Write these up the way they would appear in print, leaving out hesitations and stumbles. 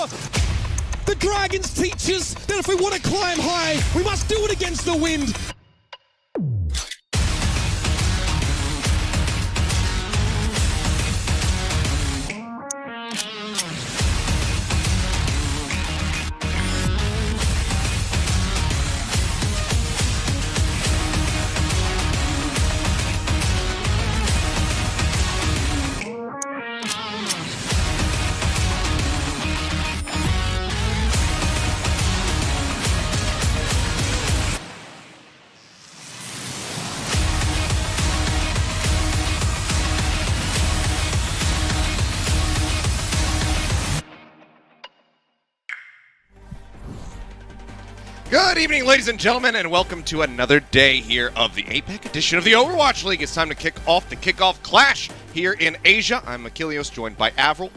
The Dragons teach us that if we want to climb high, we must do it against the wind. Good evening, ladies and gentlemen, and welcome to another day here of the APAC edition of the Overwatch League. It's time to kick off the Kickoff Clash here in Asia. I'm Achilleos, joined by Avril.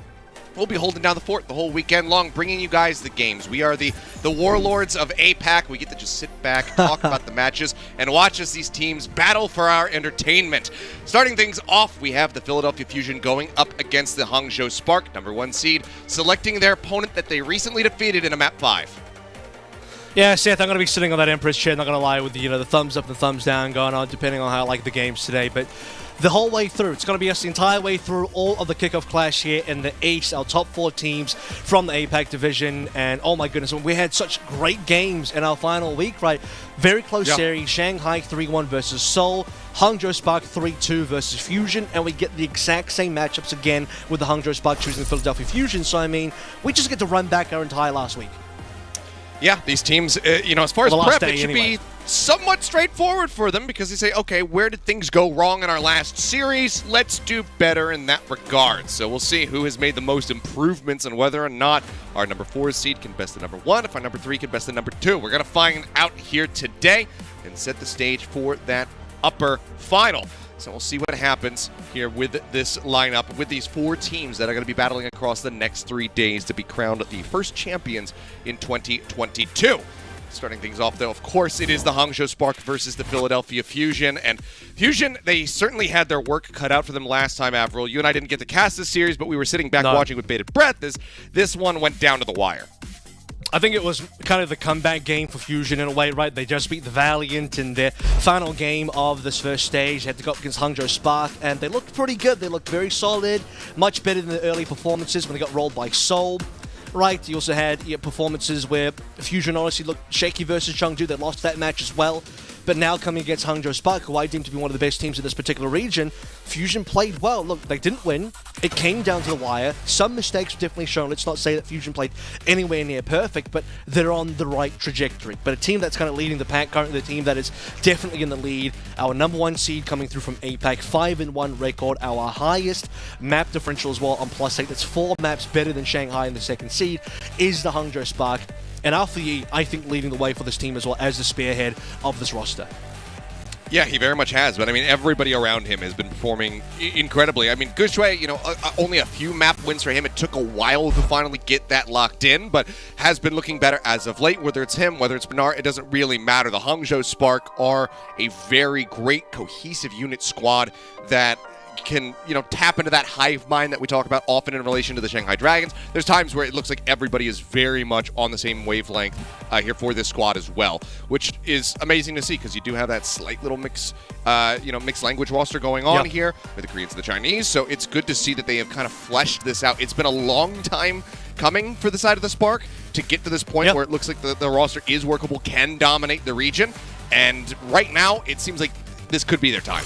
We'll be holding down the fort the whole weekend long, bringing you guys the games. We are the warlords of APAC. We get to just sit back, talk about the matches, and watch as these teams battle for our entertainment. Starting things off, we have the Philadelphia Fusion going up against the Hangzhou Spark, #1 seed, selecting their opponent that they recently defeated in a map 5. Yeah, Seth, I'm going to be sitting on that Empress chair, not going to lie, with the thumbs up and the thumbs down going on, depending on how I like the games today. But the whole way through, it's going to be us the entire way through all of the Kickoff Clash here in the East, our top 4 teams from the APAC division. And oh my goodness, we had such great games in our final week, right? Very close series, Shanghai 3-1 versus Seoul, Hangzhou Spark 3-2 versus Fusion, and we get the exact same matchups again with the Hangzhou Spark choosing the Philadelphia Fusion. So, I mean, we just get to run back our entire last week. Yeah, these teams, as far as prep, it should be somewhat straightforward for them because they say, okay, where did things go wrong in our last series? Let's do better in that regard. So we'll see who has made the most improvements and whether or not our number 4 seed can best the number 1, if our number 3 can best the number 2. We're going to find out here today and set the stage for that upper final. So we'll see what happens here with this lineup, with these 4 teams that are going to be battling across the next 3 days to be crowned the first champions in 2022. Starting things off, though, of course, it is the Hangzhou Spark versus the Philadelphia Fusion. And Fusion, they certainly had their work cut out for them last time, Avril. You and I didn't get to cast this series, but we were sitting back watching with bated breath. This one went down to the wire. I think it was kind of the comeback game for Fusion in a way, right? They just beat the Valiant in their final game of this first stage. They had to go up against Hangzhou Spark, and they looked pretty good. They looked very solid, much better than the early performances when they got rolled by Seoul. Right, you also had performances where Fusion honestly looked shaky versus Chengdu. They lost that match as well. But now coming against Hangzhou Spark, who I deem to be one of the best teams in this particular region, Fusion played well. Look, they didn't win. It came down to the wire. Some mistakes were definitely shown. Let's not say that Fusion played anywhere near perfect, but they're on the right trajectory. But a team that's kind of leading the pack, currently the team that is definitely in the lead, our number 1 seed coming through from APAC, 5-1 record, our highest map differential as well on +8. That's 4 maps better than Shanghai in the 2nd seed, is the Hangzhou Spark. And Alpha Yi, I think, leading the way for this team as well as the spearhead of this roster. Yeah, he very much has. But, I mean, everybody around him has been performing incredibly. I mean, Guangzhou, only a few map wins for him. It took a while to finally get that locked in, but has been looking better as of late. Whether it's him, whether it's Bernard, it doesn't really matter. The Hangzhou Spark are a very great, cohesive unit squad that can, tap into that hive mind that we talk about often in relation to the Shanghai Dragons. There's times where it looks like everybody is very much on the same wavelength here for this squad as well, which is amazing to see because you do have that slight little mixed language roster going on here with the Koreans and the Chinese. So it's good to see that they have kind of fleshed this out. It's been a long time coming for the side of the Spark to get to this point where it looks like the roster is workable, can dominate the region. And right now, it seems like this could be their time.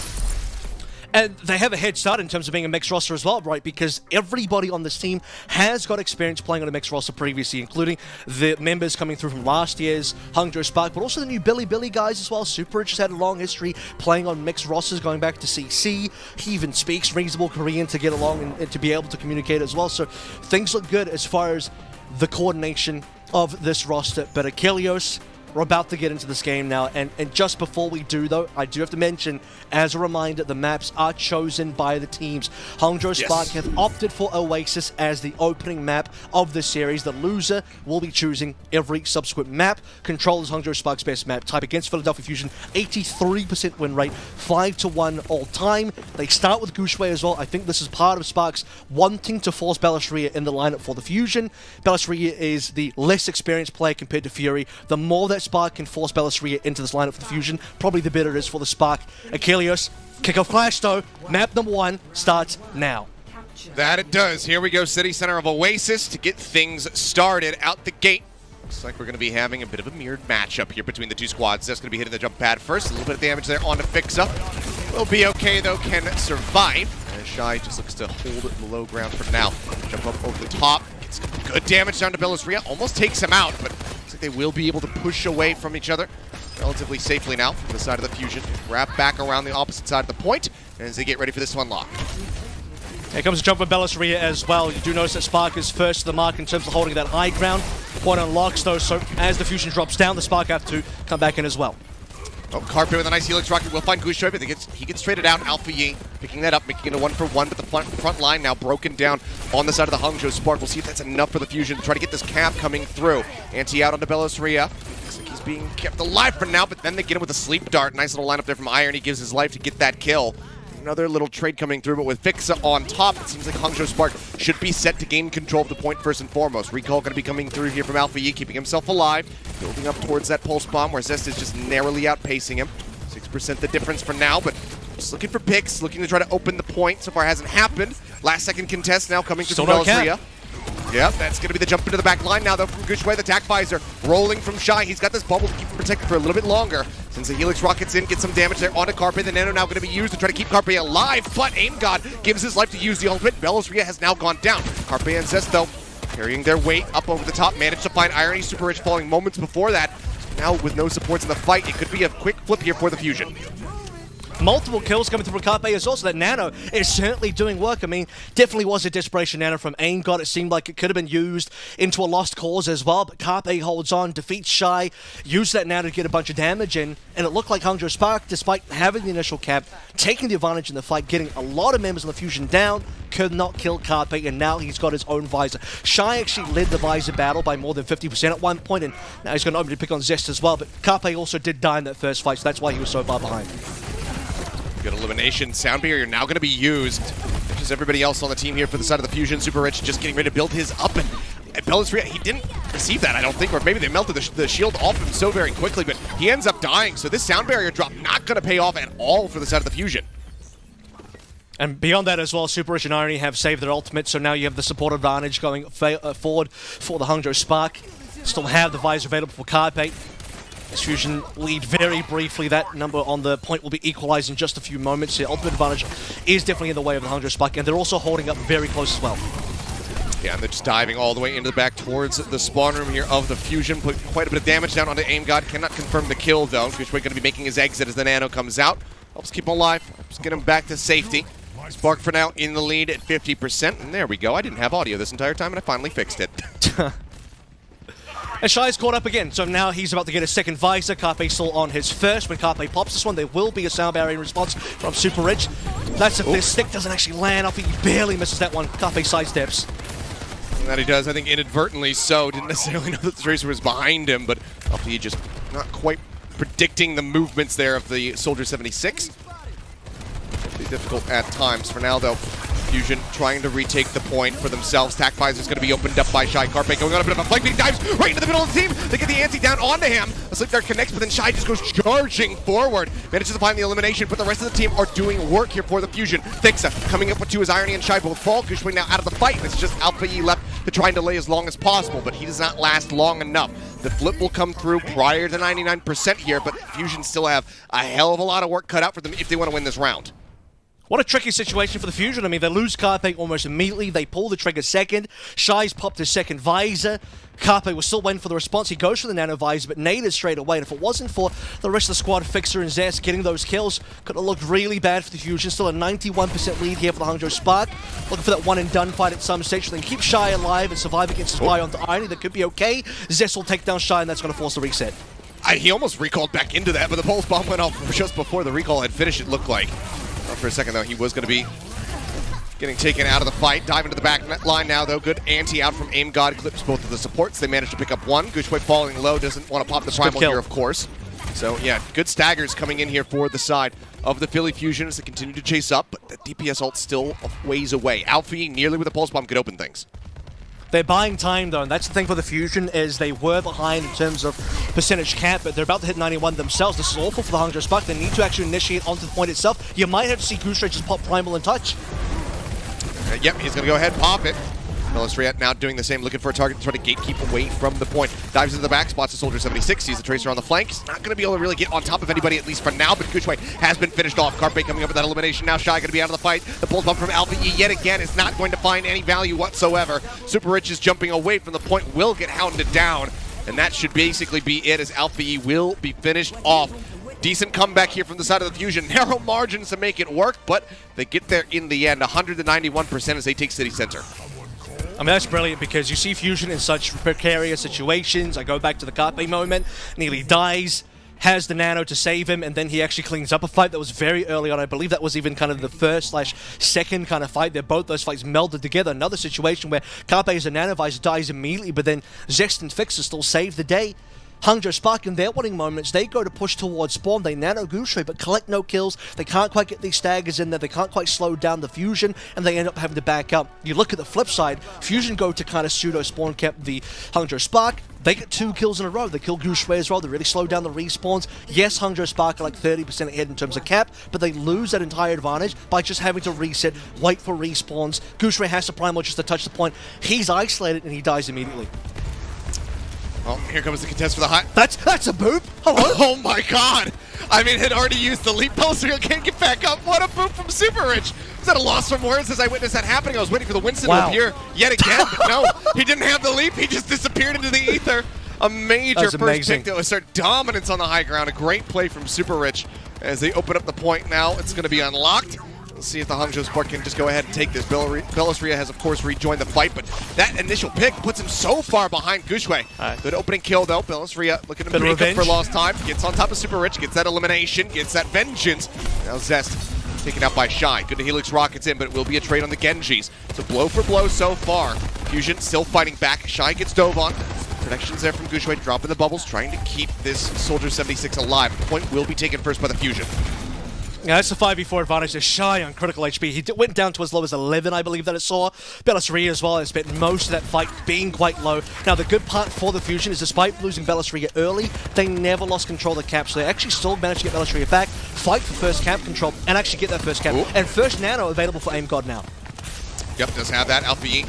And they have a head start in terms of being a mixed roster as well, right? Because everybody on this team has got experience playing on a mixed roster previously, including the members coming through from last year's Hangzhou Spark, but also the new Billy guys as well. Super just had a long history playing on mixed rosters going back to CC. He even speaks reasonable Korean to get along and to be able to communicate as well. So things look good as far as the coordination of this roster. But Achilleos, We're about to get into this game now, and just before we do, though, I do have to mention, as a reminder, the maps are chosen by the teams. Hangzhou Spark have opted for Oasis as the opening map of the series. The loser will be choosing every subsequent map. Control is Hangzhou Spark's best map type against Philadelphia Fusion. 83% win rate, 5-1 all time. They start with Gushwei as well. I think this is part of Sparks wanting to force Bellisria in the lineup for the Fusion. Bellisria is the less experienced player compared to Fury. The more that Spark can force Bellisria into this lineup for the Fusion, probably the better it is for the Spark. Achilles, Kickoff Clash though, map number 1 starts now. That it does. Here we go, city center of Oasis to get things started out the gate. Looks like we're going to be having a bit of a mirrored matchup here between the two squads. That's going to be hitting the jump pad first. A little bit of damage there on the fix-up. Will be okay though, can survive. And Shy just looks to hold it in the low ground for now. Jump up over the top. Gets good damage down to Bellisria. Almost takes him out, but looks like they will be able to push away from each other relatively safely now from the side of the Fusion. Wrap back around the opposite side of the point as they get ready for this to unlock. Here comes a jump from Bellisria as well. You do notice that Spark is first to the mark in terms of holding that high ground. Point unlocks though, so as the Fusion drops down, the Spark have to come back in as well. Oh, Carpe with a nice Helix Rocket will find Gushoi, but he gets traded out. Alpha Yi picking that up, making it a 1-for-1, but the front line now broken down on the side of the Hangzhou Spark. We'll see if that's enough for the Fusion to try to get this cap coming through. Anti out onto Bellisria. Looks like he's being kept alive for now, but then they get him with a sleep dart. Nice little lineup there from Iron. He gives his life to get that kill. Another little trade coming through, but with Fixa on top, it seems like Hangzhou Spark should be set to gain control of the point first and foremost. Recall going to be coming through here from Alpha Yi, keeping himself alive, building up towards that pulse bomb where Zest is just narrowly outpacing him. 6% the difference for now, but just looking for picks, looking to try to open the point. So far hasn't happened. Last second contest now coming through from Bellisria. Yep, that's going to be the jump into the back line now, though, from Gushwei, the attack visor, rolling from Shy. He's got this bubble to keep him protected for a little bit longer. Since the Helix Rocket's in, gets some damage there onto Carpe. The Nano now going to be used to try to keep Carpe alive, but Aim God gives his life to use the ultimate. Bellisria has now gone down. Carpe and Zest, though, carrying their weight up over the top, managed to find Irony. Super Rich falling moments before that. Now, with no supports in the fight, it could be a quick flip here for the Fusion. Multiple kills coming through from Carpe as well, so that Nano is certainly doing work. I mean, definitely was a desperation Nano from Aim God. It seemed like it could have been used into a lost cause as well, but Carpe holds on, defeats Shy, used that Nano to get a bunch of damage in, and it looked like Hangzhou Spark, despite having the initial cap, taking the advantage in the fight, getting a lot of members of the Fusion down, could not kill Carpe, and now he's got his own visor. Shy actually led the visor battle by more than 50% at one point, and now he's going to open to pick on Zest as well, but Carpe also did die in that first fight, so that's why he was so far behind. Good elimination. Sound barrier now going to be used. Just everybody else on the team here for the side of the Fusion. Super Rich just getting ready to build his up. And Bellisria, he didn't receive that, I don't think, or maybe they melted the shield off him so very quickly, but he ends up dying. So this sound barrier drop not going to pay off at all for the side of the Fusion. And beyond that as well, Super Rich and Irony have saved their ultimate, so now you have the support advantage going forward for the Hangzhou Spark. Still have the visor available for Carpe. This Fusion lead very briefly. That number on the point will be equalized in just a few moments. The ultimate advantage is definitely in the way of the Hangzhou Spark, and they're also holding up very close as well. Yeah, and they're just diving all the way into the back towards the spawn room here of the Fusion. Put quite a bit of damage down onto Aim God. Cannot confirm the kill, though. Gushwei going to be making his exit as the Nano comes out. Helps keep him alive. Helps get him back to safety. Spark for now in the lead at 50%. And there we go. I didn't have audio this entire time, and I finally fixed it. And Shy's caught up again, so now he's about to get a second visor. Carpe still on his first. When Carpe pops this one, there will be a sound barrier in response from Super Rich. That's if this stick doesn't actually land off. He barely misses that one. Carpe sidesteps. And that he does, I think, inadvertently so. Didn't necessarily know that the Tracer was behind him, but he just not quite predicting the movements there of the Soldier 76. Pretty difficult at times. For now, though, Fusion trying to retake the point for themselves. Tac Visor is going to be opened up by Shy. Carpe going on a bit of a flank, but he dives right into the middle of the team. They get the ante down onto him. A sleep dart connects, but then Shy just goes charging forward. Manages to find the elimination, but the rest of the team are doing work here for the Fusion. Fixa coming up with two as Irony and Shy both fall. Gushwei now out of the fight, and it's just Alpha E left to try and delay as long as possible, but he does not last long enough. The flip will come through prior to 99% here, but Fusion still have a hell of a lot of work cut out for them if they want to win this round. What a tricky situation for the Fusion. I mean, they lose Carpe almost immediately. They pull the trigger second. Shy's popped his second visor. Carpe was still waiting for the response. He goes for the nano visor, but naded straight away. And if it wasn't for the rest of the squad, Fixer and Zest getting those kills, could have looked really bad for the Fusion. Still a 91% lead here for the Hangzhou Spark. Looking for that one and done fight at some stage. So they can keep Shy alive and survive against his buy onto Irony. That could be okay. Zest will take down Shy, and that's going to force the reset. He almost recalled back into that, but the pulse bomb went off just before the recall had finished, it looked like. For a second, though, he was going to be getting taken out of the fight. Dive into the back line now, though. Good anti out from Aim God. Clips both of the supports. They managed to pick up one. Gushue falling low. Doesn't want to pop the primal here, of course. So, yeah, good staggers coming in here for the side of the Philly Fusion as they continue to chase up, but the DPS ult still a ways away. Alfie nearly with a pulse bomb could open things. They're buying time, though, and that's the thing for the Fusion, is they were behind in terms of percentage cap, but they're about to hit 91 themselves. This is awful for the Hangzhou Spark. They need to actually initiate onto the point itself. You might have to see Gushue just pop Primal and touch. Yep, he's going to go ahead and pop it. Belistria now doing the same, looking for a target to try to gatekeep away from the point. Dives into the back, spots the Soldier 76, sees the Tracer on the flank. He's not going to be able to really get on top of anybody, at least for now, but Gushue has been finished off. Carpe coming up with that elimination now. Shy going to be out of the fight. The pulse bump from Alpha E yet again is not going to find any value whatsoever. Super Rich is jumping away from the point, will get hounded down, and that should basically be it, as Alpha E will be finished off. Decent comeback here from the side of the Fusion. Narrow margins to make it work, but they get there in the end. 191% as they take City Center. I mean, that's brilliant because you see Fusion in such precarious situations. I go back to the Carpe moment, nearly dies, has the nano to save him, and then he actually cleans up a fight that was very early on. I believe that was even kind of the first/second kind of fight. Both those fights melded together. Another situation where Carpe's a nano visor dies immediately, but then Zest and Fixer still save the day. Hangzhou Spark in their winning moments, they go to push towards spawn, they nano Gushue, but collect no kills. They can't quite get these staggers in there, they can't quite slow down the Fusion, and they end up having to back up. You look at the flip side, Fusion go to kind of pseudo spawn cap the Hangzhou Spark. They get 2 kills in a row. They kill Gushue as well. They really slow down the respawns. Yes, Hangzhou Spark are like 30% ahead in terms of cap, but they lose that entire advantage by just having to reset, wait for respawns. Gushue has to primal just to touch the point. He's isolated and he dies immediately. Oh, here comes the contest for the high. That's a boop. Hello? Oh my god! I mean, had already used the leap pulse, can't get back up. What a boop from Super Rich! Was that a loss from words as I witnessed that happening? I was waiting for the Winston to appear yet again, but no, he didn't have the leap. He just disappeared into the ether. A major first pick to assert dominance on the high ground. A great play from Super Rich as they open up the point now. It's going to be unlocked. Let's see if the Hangzhou Spark can just go ahead and take this. Belistria has, of course, rejoined the fight, but that initial pick puts him so far behind Gushue. Good opening kill, though. Belistria looking to make up for lost time. Gets on top of Super Rich, gets that elimination, gets that vengeance. Now Zest taken out by Shy. Good to Helix Rockets in, but it will be a trade on the Genjis. So blow for blow so far. Fusion still fighting back. Shy gets dove on. Protections there from Gushue, dropping the bubbles, trying to keep this Soldier 76 alive. The point will be taken first by the Fusion. Yeah, that's the 5v4 advantage. They're Shy on critical HP. He went down to as low as 11, I believe that it saw. Belistria as well has spent most of that fight being quite low. Now, the good part for the Fusion is despite losing Belistria early, they never lost control of the cap, so they actually still managed to get Belistria back, fight for first cap control, and actually get that first cap. Ooh. And first nano available for Aim God now. Yep, does have that. Alpha E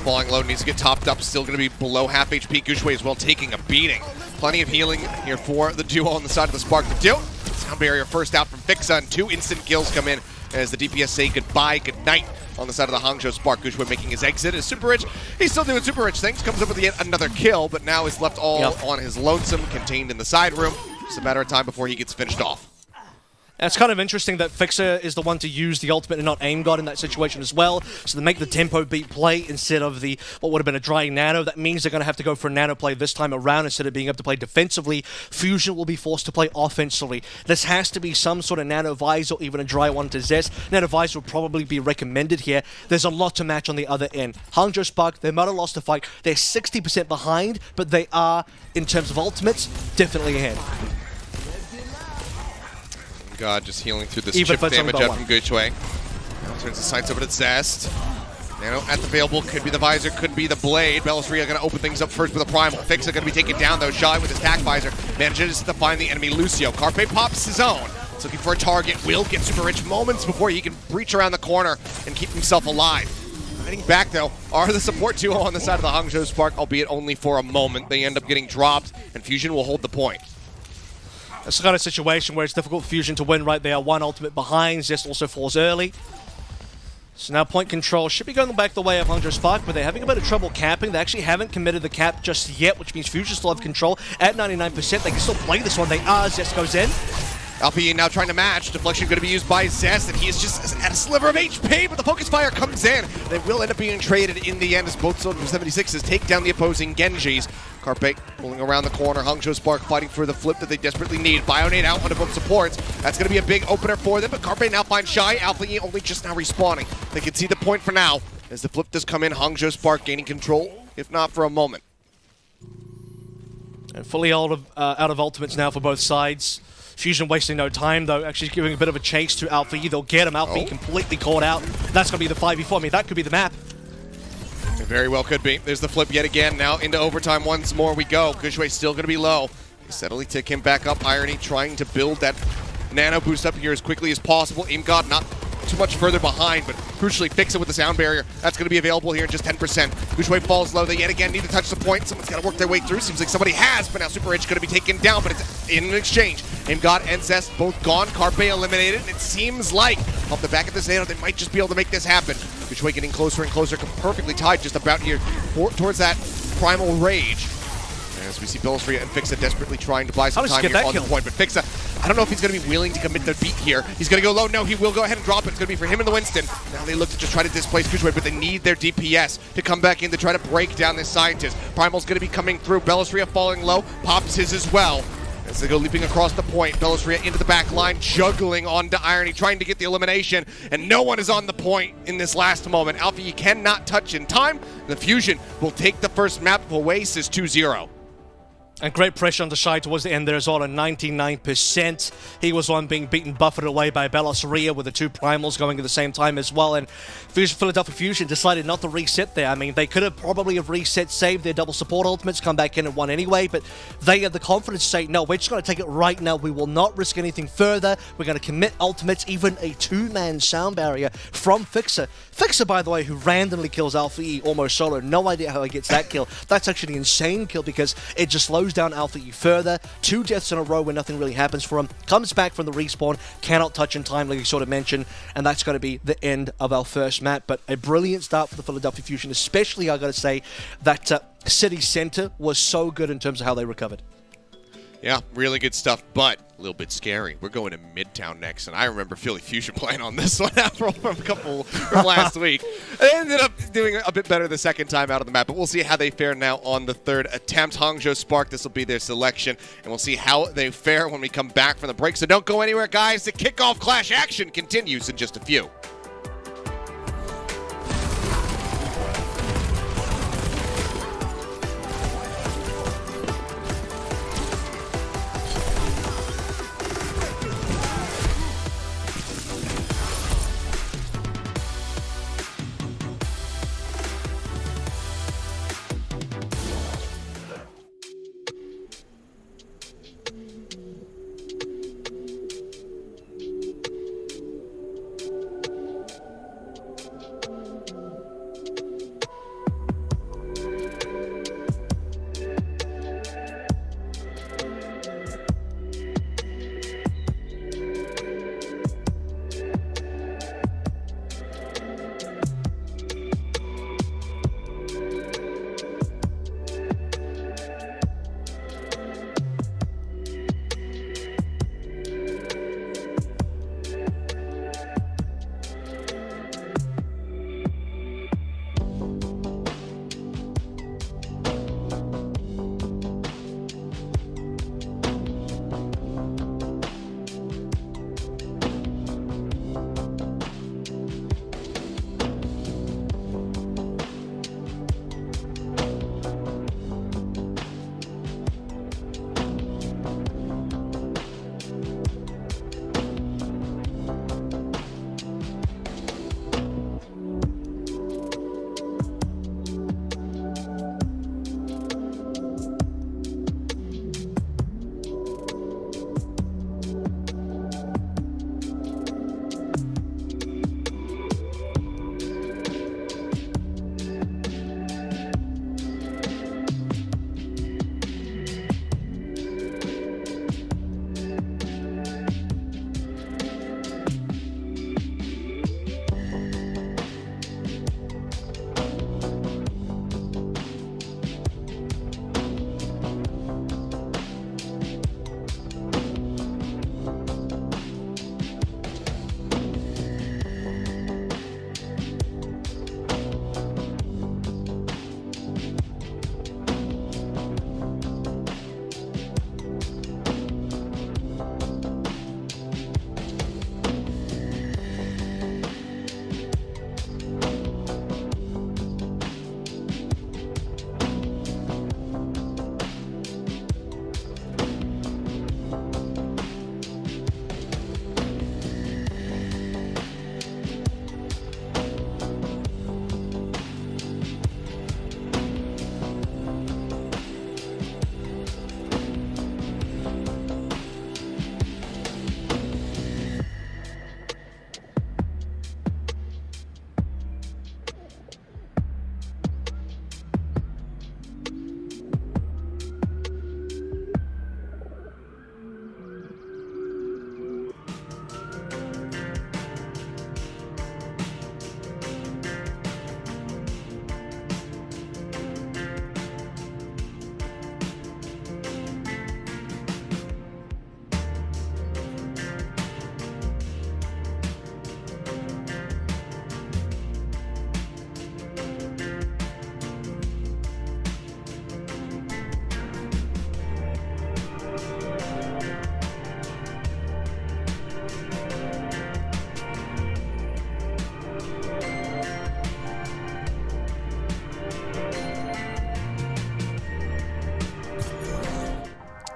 falling low, needs to get topped up, still going to be below half HP. Gushue as well taking a beating. Plenty of healing here for the duo on the side of the Spark to do. Sound barrier first out from Fixa, and 2 instant kills come in as the DPS say goodbye, good night on the side of the Hangzhou Spark. Gushue making his exit as Super Rich. He's still doing Super Rich things, comes up with yet another kill, but now is left all on his lonesome, contained in the side room. Just a matter of time before he gets finished off. And it's kind of interesting that Fixer is the one to use the ultimate and not Aim God in that situation as well. So they make the tempo beat play instead of the what would have been a dry nano. That means they're going to have to go for a nano play this time around instead of being able to play defensively. Fusion will be forced to play offensively. This has to be some sort of nano visor or even a dry one to Zest. Nano visor will probably be recommended here. There's a lot to match on the other end. Hangzhou Spark, they might have lost the fight. They're 60% behind, but they are, in terms of ultimates, definitely ahead. God, just healing through this chip damage out from Gushue. Now turns the sights over to Zest. Nano at the available, could be the visor, could be the blade. Belistria going to open things up first with a primal. Fixa going to be taken down though. Shy with his tack visor manages to find the enemy Lucio. Carpe pops his own. He's looking for a target. Will get Super Rich moments before he can breach around the corner and keep himself alive. Fighting back though are the support duo on the side of the Hangzhou Spark, albeit only for a moment. They end up getting dropped, and Fusion will hold the point. It's the kind of situation where it's difficult for Fusion to win, right? They are 1 ultimate behind. Zest also falls early. So now point control should be going back the way of Hangzhou Spark, but they're having a bit of trouble capping. They actually haven't committed the cap just yet, which means Fusion still have control at 99%. They can still play this one. They are. Zest goes in. Alpha now trying to match. Deflection going to be used by Zest, and he is just at a sliver of HP, but the focus fire comes in. They will end up being traded in the end as both Soldier 76s take down the opposing Genjis. Carpe pulling around the corner. Hangzhou Spark fighting for the flip that they desperately need. Bionate out onto both supports. That's going to be a big opener for them, but Carpe now finds Shy. Alpha E only just now respawning. They can see the point for now as the flip does come in. Hangzhou Spark gaining control, if not for a moment. And fully out of ultimates now for both sides. Fusion wasting no time, though, actually giving a bit of a chase to Alpha E. They'll get him. Alpha E completely caught out. That's going to be the 5v4. I mean, that could be the map. It very well could be. There's the flip yet again. Now into overtime once more we go. Gushue still going to be low. They steadily tick him back up. Irony trying to build that nano boost up here as quickly as possible. Imgod not too much further behind, but crucially fix it with the sound barrier. That's going to be available here in just 10%. Gushue falls low. They yet again need to touch the point. Someone's got to work their way through. Seems like somebody has, but now Super Edge going to be taken down, but it's in an exchange. Imgod and Zest both gone. Carpe eliminated, and it seems like off the back of this nano, they might just be able to make this happen. Gushue getting closer and closer, perfectly tied just about here towards that primal rage. As we see Bellisria and Fixa desperately trying to buy some time here on the point, but Fixa, I don't know if he's going to be willing to commit the beat here. He's going to go low. No, he will go ahead and drop it. It's going to be for him and the Winston. Now they look to just try to displace Gushue, but they need their DPS to come back in to try to break down this scientist. Primal's going to be coming through. Bellisria falling low, pops his as well. As they go leaping across the point, Bellisria into the back line, juggling onto Irony, trying to get the elimination, and no one is on the point in this last moment. Alpha, you cannot touch in time. The Fusion will take the first map of Oasis 2-0. And great pressure on the side towards the end there as well, at 99%. He was one being beaten, buffered away by Bellisria with the two primals going at the same time as well. And Philadelphia Fusion decided not to reset there. I mean, they could have probably reset, saved their double support ultimates, come back in and won anyway, but they had the confidence to say, no, we're just going to take it right now. We will not risk anything further. We're going to commit ultimates, even a two-man sound barrier from Fixa. Fixa, by the way, who randomly kills Alpha E almost solo. No idea how he gets that kill. That's actually an insane kill because it just slows down Alpha E further. 2 deaths in a row where nothing really happens for him. Comes back from the respawn, cannot touch in time like you sort of mentioned, and that's going to be the end of our first map. But a brilliant start for the Philadelphia Fusion, especially I got to say that City Center was so good in terms of how they recovered. Yeah, really good stuff, but a little bit scary. We're going to Midtown next, and I remember Philly Fusion playing on this one from last week. They ended up doing a bit better the second time out of the map, but we'll see how they fare now on the third attempt. Hangzhou Spark, this will be their selection, and we'll see how they fare when we come back from the break. So don't go anywhere, guys. The kickoff clash action continues in just a few.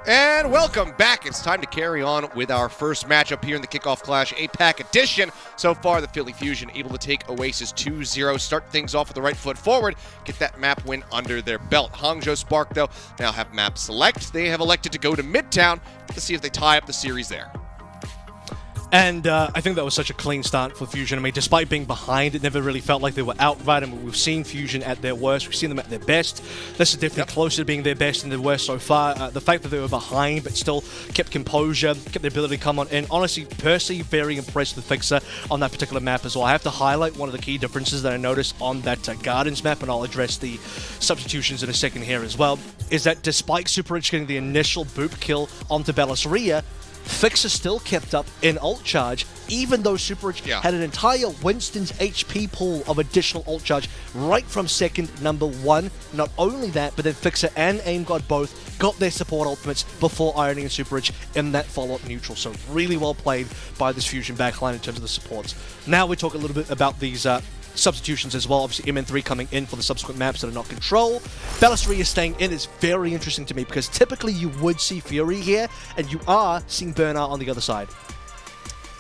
And welcome back. It's time to carry on with our first matchup here in the Kickoff Clash APAC edition. So far, the Philly Fusion able to take Oasis 2-0, start things off with the right foot forward, get that map win under their belt. Hangzhou Spark, though, now have map select. They have elected to go to Midtown to see if they tie up the series there. And I think that was such a clean start for Fusion. I mean, despite being behind, it never really felt like they were outright. I mean, we've seen Fusion at their worst. We've seen them at their best. This is definitely closer to being their best than their worst so far. The fact that they were behind but still kept composure, kept the ability to come on in. Honestly, personally, very impressed with Fixer on that particular map as well. I have to highlight one of the key differences that I noticed on that Gardens map, and I'll address the substitutions in a second here as well, is that despite Super Rich getting the initial boop kill onto Bellisria, Fixer still kept up in ult charge, even though Super Rich had an entire Winston's HP pool of additional ult charge right from second number one. Not only that, but then Fixer and AimGod both got their support ultimates before Irony and Super Rich in that follow-up neutral. So really well played by this Fusion backline in terms of the supports. Now we talk a little bit about these substitutions as well. Obviously, MN3 coming in for the subsequent maps that are not Control. Bellisria staying in is very interesting to me because typically you would see Fury here, and you are seeing Bernard on the other side.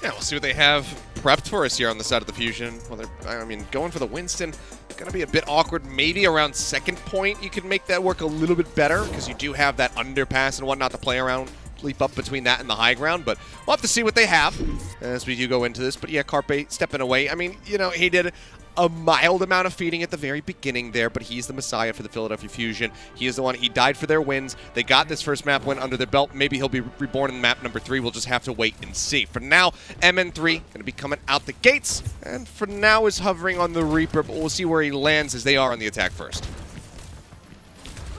Yeah, we'll see what they have prepped for us here on the side of the Fusion. Well, going for the Winston, going to be a bit awkward. Maybe around second point you can make that work a little bit better because you do have that underpass and whatnot to play around. Leap up between that and the high ground, but we'll have to see what they have as we do go into this. But yeah, Carpe stepping away. I mean, you know, he did a mild amount of feeding at the very beginning there, but he's the messiah for the Philadelphia Fusion. He is the one. He died for their wins. They got this first map win under their belt. Maybe he'll be reborn in map number 3. We'll just have to wait and see. For now, MN3 going to be coming out the gates, and for now is hovering on the Reaper, but we'll see where he lands as they are on the attack first.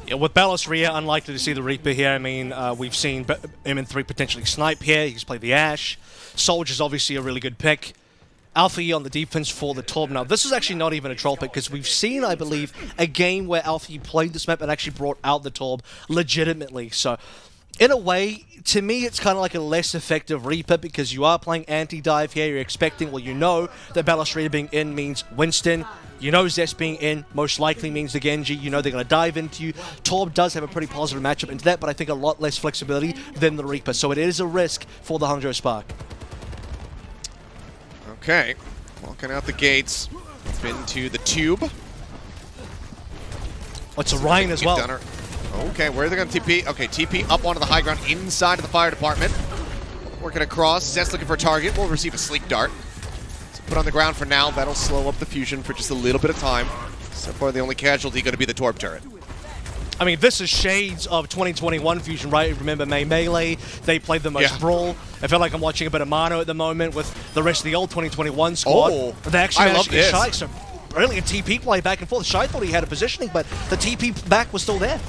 Yeah, with Bellisria, unlikely to see the Reaper here. I mean, we've seen MN3 potentially snipe here. He's played the Ash. Soldier's obviously a really good pick. Alpha E on the defense for the Torb. Now, this is actually not even a troll pick because we've seen, I believe, a game where Alpha E played this map and actually brought out the Torb legitimately. So, in a way, to me, it's kind of like a less effective Reaper because you are playing anti-dive here. You're expecting, well, you know that Bellisria being in means Winston. You know Zest being in most likely means the Genji. You know they're going to dive into you. Torb does have a pretty positive matchup into that, but I think a lot less flexibility than the Reaper. So it is a risk for the Hangzhou Spark. Okay, walking out the gates. Been to the tube. Oh, it's a Ryan as well. Okay, where are they going to TP? Okay, TP up onto the high ground inside of the fire department. Working across. Zest looking for a target. Will receive a sleek dart. So put on the ground for now. That'll slow up the Fusion for just a little bit of time. So far, the only casualty going to be the Torb turret. I mean, this is shades of 2021 Fusion, right? Remember Melee? They played the most Brawl. I feel like I'm watching a bit of Mano at the moment with the rest of the old 2021 squad. Oh, they actually I managed love to get this. Shy. So really a TP play back and forth. Shy thought he had a positioning, but the TP back was still there.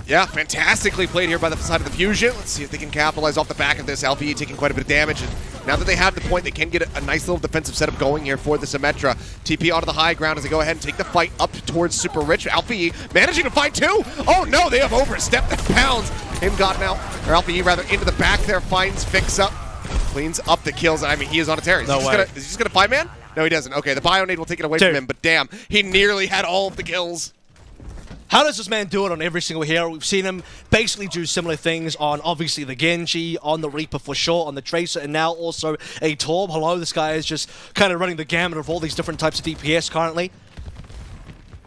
Yeah, fantastically played here by the side of the Fusion. Let's see if they can capitalize off the back of this. LVE taking quite a bit of damage. And now that they have the point, they can get a nice little defensive setup going here for the Symmetra. TP onto the high ground as they go ahead and take the fight up towards Super Rich. LVE managing to fight too. Oh no, they have overstepped the pounds. AimGod now, or LVE rather, into the back there, finds Fix Up. Cleans up the kills. I mean, he is on a tear. Is he just gonna 5-man? No, he doesn't. Okay, the Bionade will take it away from him, but damn, he nearly had all of the kills. How does this man do it on every single hero? We've seen him basically do similar things on, obviously, the Genji, on the Reaper for sure, on the Tracer, and now also a Torb. Hello, this guy is just kind of running the gamut of all these different types of DPS currently.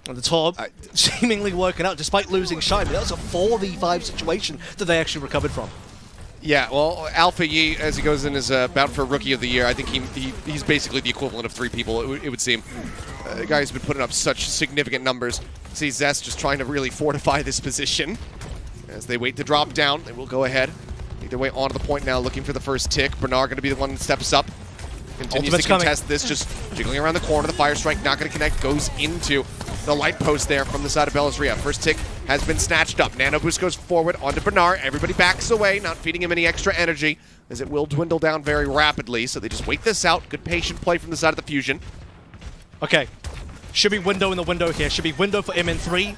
And the Torb seemingly working out, despite losing Shine. That was a 4v5 situation that they actually recovered from. Yeah, well, Alpha Yi, as he goes in his bout for Rookie of the Year, I think he's basically the equivalent of 3 people, it would seem. The guy who's been putting up such significant numbers. See Zest just trying to really fortify this position. As they wait to drop down, they will go ahead. Make their way onto the point now, looking for the first tick. Bernard going to be the one that steps up. Continues to contest this, just jiggling around the corner. The Fire Strike not going to connect, goes into the light post there from the side of Bellisria. First tick has been snatched up. Nano Boost goes forward onto Bernard. Everybody backs away, not feeding him any extra energy, as it will dwindle down very rapidly. So they just wait this out. Good patient play from the side of the Fusion. Okay. Should be window in the window here. Should be window for MN3.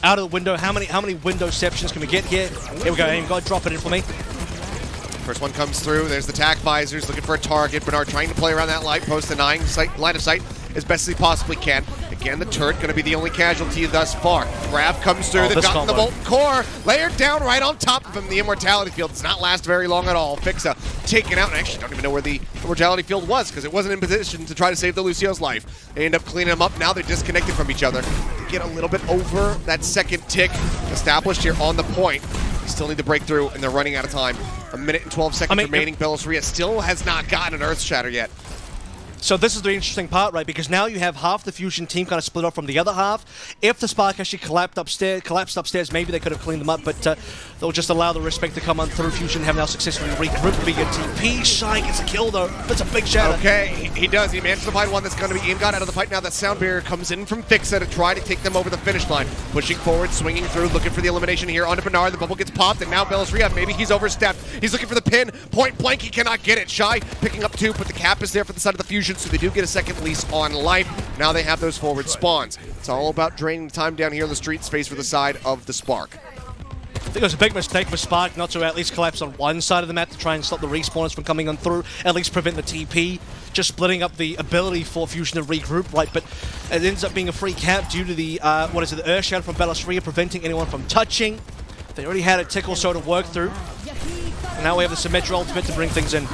Out of the window. How many window sections can we get here? Here we go, AimGod. Drop it in for me. First one comes through. There's the tack visors looking for a target. Bernard trying to play around that light post, denying line of sight as best as he possibly can. They Again, the turret going to be the only casualty thus far. Grav comes through, they've gotten the combo. Molten Core, layered down right on top of him. The Immortality Field does not last very long at all. Fixa taken out, and I actually don't even know where the Immortality Field was, because it wasn't in position to try to save the Lucio's life. They end up cleaning him up, now they're disconnected from each other. They get a little bit over that second tick established here on the point. They still need to break through, and they're running out of time. A minute and 12 seconds remaining. Belisria still has not gotten an Earth Shatter yet. So this is the interesting part, right? Because now you have half the Fusion team kind of split off from the other half. If the Spark actually collapsed upstairs, maybe they could have cleaned them up, but they'll just allow the respect to come on through. Fusion have now successfully regrouped via TP. Shy gets a kill, though. That's a big shatter. Okay, he does. He managed to find one that's going to be got out of the fight. Now that Sound Barrier comes in from Fixa to try to take them over the finish line. Pushing forward, swinging through, looking for the elimination here onto Bernard. The bubble gets popped, and now Belisria, maybe he's overstepped. He's looking for the pin. Point blank, he cannot get it. Shy picking up two, but the cap is there for the side of the Fusion, so they do get a second lease on life. Now they have those forward spawns. It's all about draining the time down here in the street space for the side of the Spark. I think it was a big mistake for Spark not to at least collapse on one side of the map to try and stop the respawners from coming on through, at least prevent the TP, just splitting up the ability for Fusion to regroup, right? But it ends up being a free cap due to the, the Earth Shadow from Belisria preventing anyone from touching. They already had a tick or so to work through. And now we have the Symmetra ultimate to bring things in.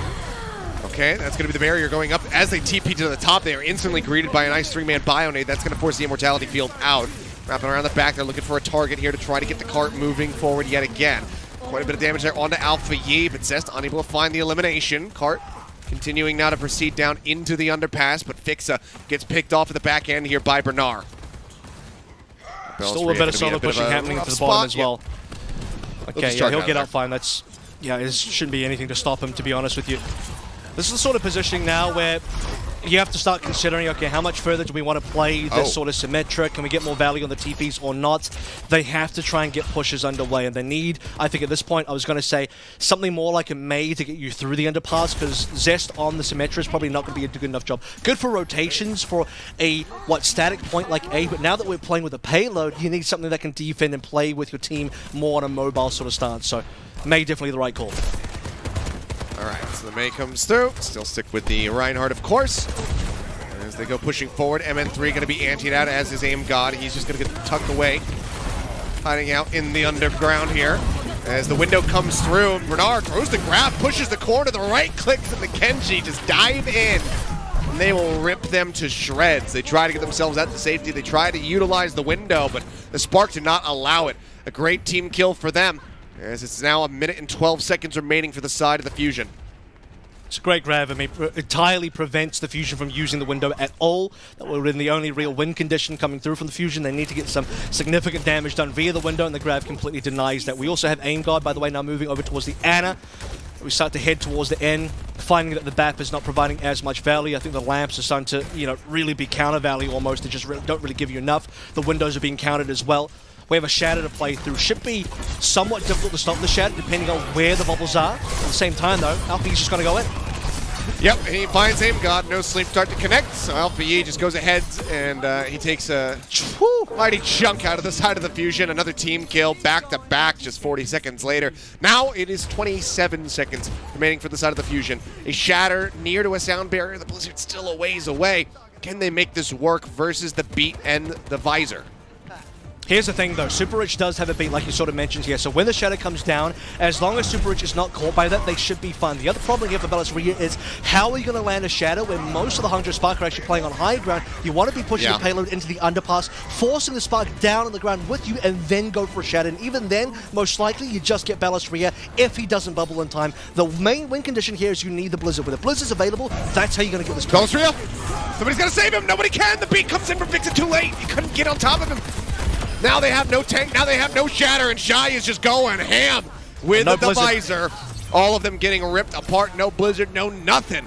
Okay, that's going to be the barrier going up. As they TP to the top, they are instantly greeted by a nice three-man Bionade. That's going to force the Immortality Field out. Wrapping around the back, they're looking for a target here to try to get the cart moving forward yet again. Quite a bit of damage there onto Alpha Yi, but Zest unable to find the elimination. Cart continuing now to proceed down into the underpass, but Fixa gets picked off at the back end here by Bernard. Still a bit of solo pushing happening to the bottom as well. Okay, yeah, he'll get out fine. That's, yeah, it shouldn't be anything to stop him, to be honest with you. This is the sort of positioning now where you have to start considering, okay, how much further do we want to play this sort of Symmetra? Can we get more value on the TPs or not? They have to try and get pushes underway, and they need, I think at this point, I was going to say, something more like a May to get you through the underpass, because Zest on the Symmetra is probably not going to be a good enough job. Good for rotations for a, static point like A, but now that we're playing with a payload, you need something that can defend and play with your team more on a mobile sort of stance, so May definitely the right call. Alright, so the May comes through. Still stick with the Reinhardt, of course. As they go pushing forward, MN3 going to be antied out as his aim god. He's just going to get tucked away. Hiding out in the underground here. As the window comes through, Bernard throws the grab, pushes the core to the right, clicks, and the Kenji just dive in. And they will rip them to shreds. They try to get themselves out to safety. They try to utilize the window, but the Spark do not allow it. A great team kill for them, as it's now a minute and 12 seconds remaining for the side of the Fusion. It's a great grab. I mean, it entirely prevents the Fusion from using the window at all. That would have been the only real win condition coming through from the Fusion. They need to get some significant damage done via the window, and the grab completely denies that. We also have aim guard, by the way, now moving over towards the Ana. We start to head towards the end, finding that the BAP is not providing as much value. I think the lamps are starting to, really be counter value almost. They just don't really give you enough. The windows are being countered as well. We have a shatter to play through. Should be somewhat difficult to stop the shatter depending on where the bubbles are. At the same time though, Alpha Yi's just going to go in. Yep, he finds aim god, no sleep start to connect, so Alpha Yi just goes ahead and he takes a mighty chunk out of the side of the Fusion. Another team kill, back to back, just 40 seconds later. Now it is 27 seconds remaining for the side of the Fusion. A shatter near to a sound barrier, the Blizzard's still a ways away. Can they make this work versus the beat and the visor? Here's the thing though, Super Rich does have a beat like you sort of mentioned here, so when the shadow comes down, as long as Super Rich is not caught by that, they should be fine. The other problem here for Belisria is, how are you going to land a shadow when most of the Hangzhou Spark are actually playing on high ground? You want to be pushing the payload into the underpass, forcing the Spark down on the ground with you, and then go for a shadow. And even then, most likely, you just get Belisria if he doesn't bubble in time. The main win condition here is you need the Blizzard. When the Blizzard's available, that's how you're going to get this. Belisria! Somebody's got to save him! Nobody can! The beat comes in from Fixa too late! He couldn't get on top of him! Now they have no tank, now they have no shatter, and Shy is just going ham with the visor. All of them getting ripped apart, no Blizzard, no nothing.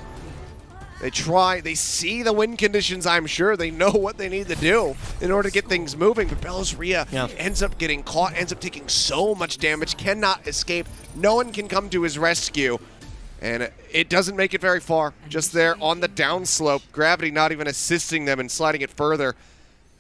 They see the win conditions, I'm sure. They know what they need to do in order to get things moving, but Belisria ends up getting caught, ends up taking so much damage, cannot escape. No one can come to his rescue, and it doesn't make it very far. Just there on the downslope, gravity not even assisting them and sliding it further.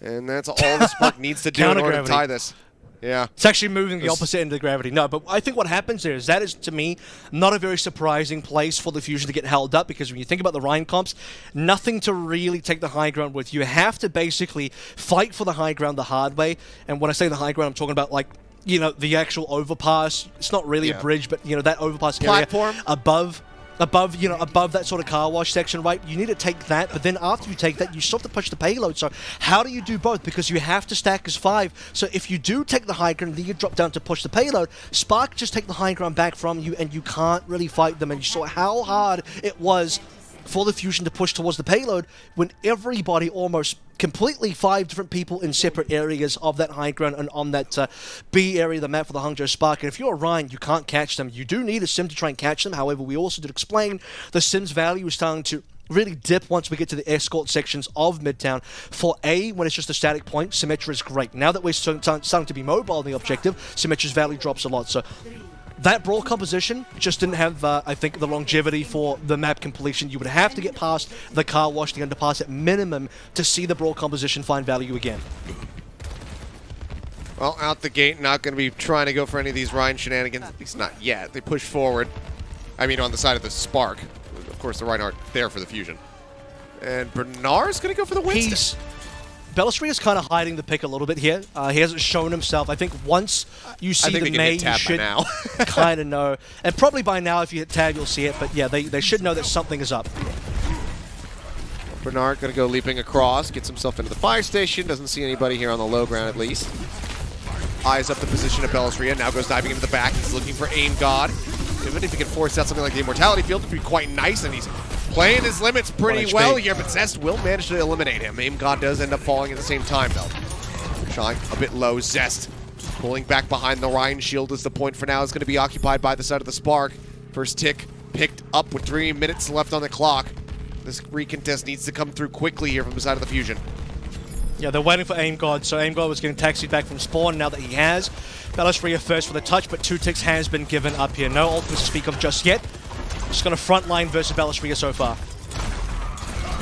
And that's all the Spark needs to do in order to tie this. Yeah. It's actually moving the opposite end of the gravity. No, but I think what happens there is that is, to me, not a very surprising place for the Fusion to get held up, because when you think about the Rhine comps, nothing to really take the high ground with. You have to basically fight for the high ground the hard way. And when I say the high ground, I'm talking about, like, you know, the actual overpass. It's not really a bridge, but, you know, that overpass platform area above that sort of car wash section, right? You need to take that, but then after you take that, you still have to push the payload. So how do you do both? Because you have to stack as 5. So if you do take the high ground, then you drop down to push the payload, Spark just take the high ground back from you, and you can't really fight them. And you saw how hard it was for the Fusion to push towards the payload when everybody almost completely 5 different people in separate areas of that high ground and on that B area of the map for the Hangzhou Spark. And if you're Ryan, you can't catch them. You do need a sim to try and catch them. However, we also did explain the sim's value is starting to really dip once we get to the escort sections of Midtown. For A, when it's just a static point, Symmetra is great. Now that we're starting to be mobile in the objective, Symmetra's value drops a lot. So that brawl composition just didn't have, I think, the longevity for the map completion. You would have to get past the car wash, the underpass at minimum, to see the brawl composition find value again. Well, out the gate, not going to be trying to go for any of these Rhine shenanigans, at least not yet. They push forward. I mean, on the side of the Spark. Of course, the Reinhardt there for the Fusion. And Bernard's going to go for the Winston. Bellistri is kind of hiding the pick a little bit here. He hasn't shown himself. I think once you see the May, you should kind of know. And probably by now, if you hit tab, you'll see it. But yeah, they should know that something is up. Bernard going to go leaping across, gets himself into the fire station. Doesn't see anybody here on the low ground, at least. Eyes up the position of Bellistria. Now goes diving into the back. He's looking for Aim God. Even if he can force out something like the Immortality Field, it would be quite nice. And he's playing his limits pretty well here, but Zest will manage to eliminate him. Aim God does end up falling at the same time, though. Shine a bit low. Zest pulling back behind the Rhine shield as the point for now is going to be occupied by the side of the Spark. First tick picked up with 3 minutes left on the clock. This recontest needs to come through quickly here from the side of the Fusion. Yeah, they're waiting for Aim God, so Aim God was getting taxied back from spawn. Now that he has, Bellistria first for the touch, but 2 ticks has been given up here. No ultimate to speak of just yet. Just going to frontline versus Bellistria so far.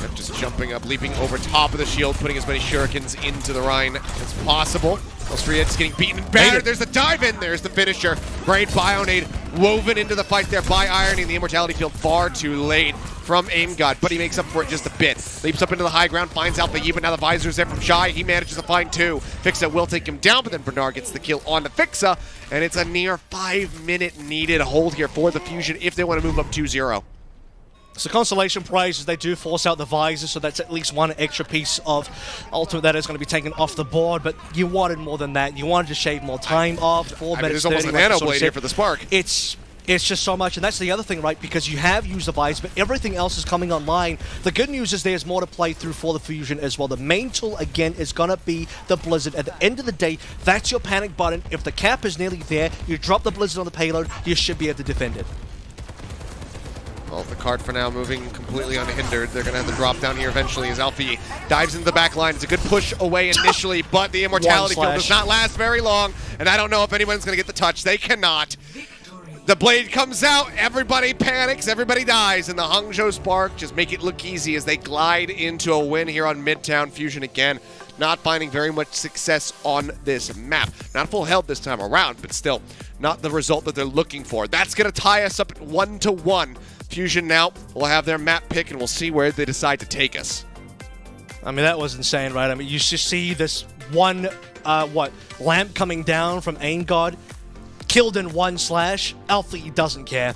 Yep, just jumping up, leaping over top of the shield, putting as many shurikens into the Rhine as possible. Bellistria just getting beaten and battered. There's the dive in. There's the finisher. Great Bionade woven into the fight there by ironing the Immortality Field far too late from Aim God, but he makes up for it just a bit. Leaps up into the high ground, finds Alpha Yi, but now the visor's there from Shy. He manages to find 2. Fixa will take him down, but then Bernard gets the kill on the Fixa, and it's a near 5-minute needed hold here for the Fusion if they want to move up 2-0. So consolation prize is they do force out the visor, so that's at least one extra piece of ultimate that is going to be taken off the board, but you wanted more than that. You wanted to shave more time off. 4 minutes. There's almost a nano blade here for the Spark. It's just so much, and that's the other thing, right? Because you have used the visor, but everything else is coming online. The good news is there's more to play through for the Fusion as well. The main tool, again, is going to be the Blizzard. At the end of the day, that's your panic button. If the cap is nearly there, you drop the Blizzard on the payload, you should be able to defend it. Well, the cart for now moving completely unhindered. They're going to have the drop down here eventually as Alfie dives into the back line. It's a good push away initially, but the Immortality Field does not last very long, and I don't know if anyone's going to get the touch. They cannot. The blade comes out, everybody panics, everybody dies, and the Hangzhou Spark just make it look easy as they glide into a win here on Midtown. Fusion again, not finding very much success on this map. Not full health this time around, but still not the result that they're looking for. That's going to tie us up at 1-1. Fusion now will have their map pick, and we'll see where they decide to take us. I mean, that was insane, right? I mean, you just see this one, lamp coming down from Aim God, killed in 1 slash. Alpha doesn't care.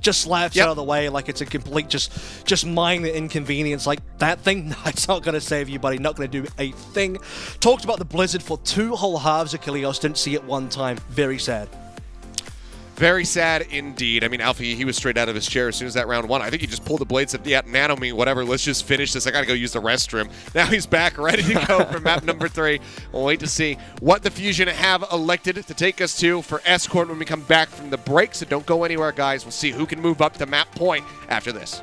Just slaps out of the way like it's a complete just minor inconvenience. Like, that thing, no, it's not going to save you, buddy. Not going to do a thing. Talked about the Blizzard for 2 whole halves of Kilios. Didn't see it 1 time. Very sad. Very sad indeed. I mean, Alfie, he was straight out of his chair as soon as that round 1. I think he just pulled the blade, said, yeah, nano me, whatever, let's just finish this. I gotta go use the restroom. Now he's back, ready to go for map number 3. We'll wait to see what the Fusion have elected to take us to for Escort when we come back from the break. So don't go anywhere, guys. We'll see who can move up to map point after this.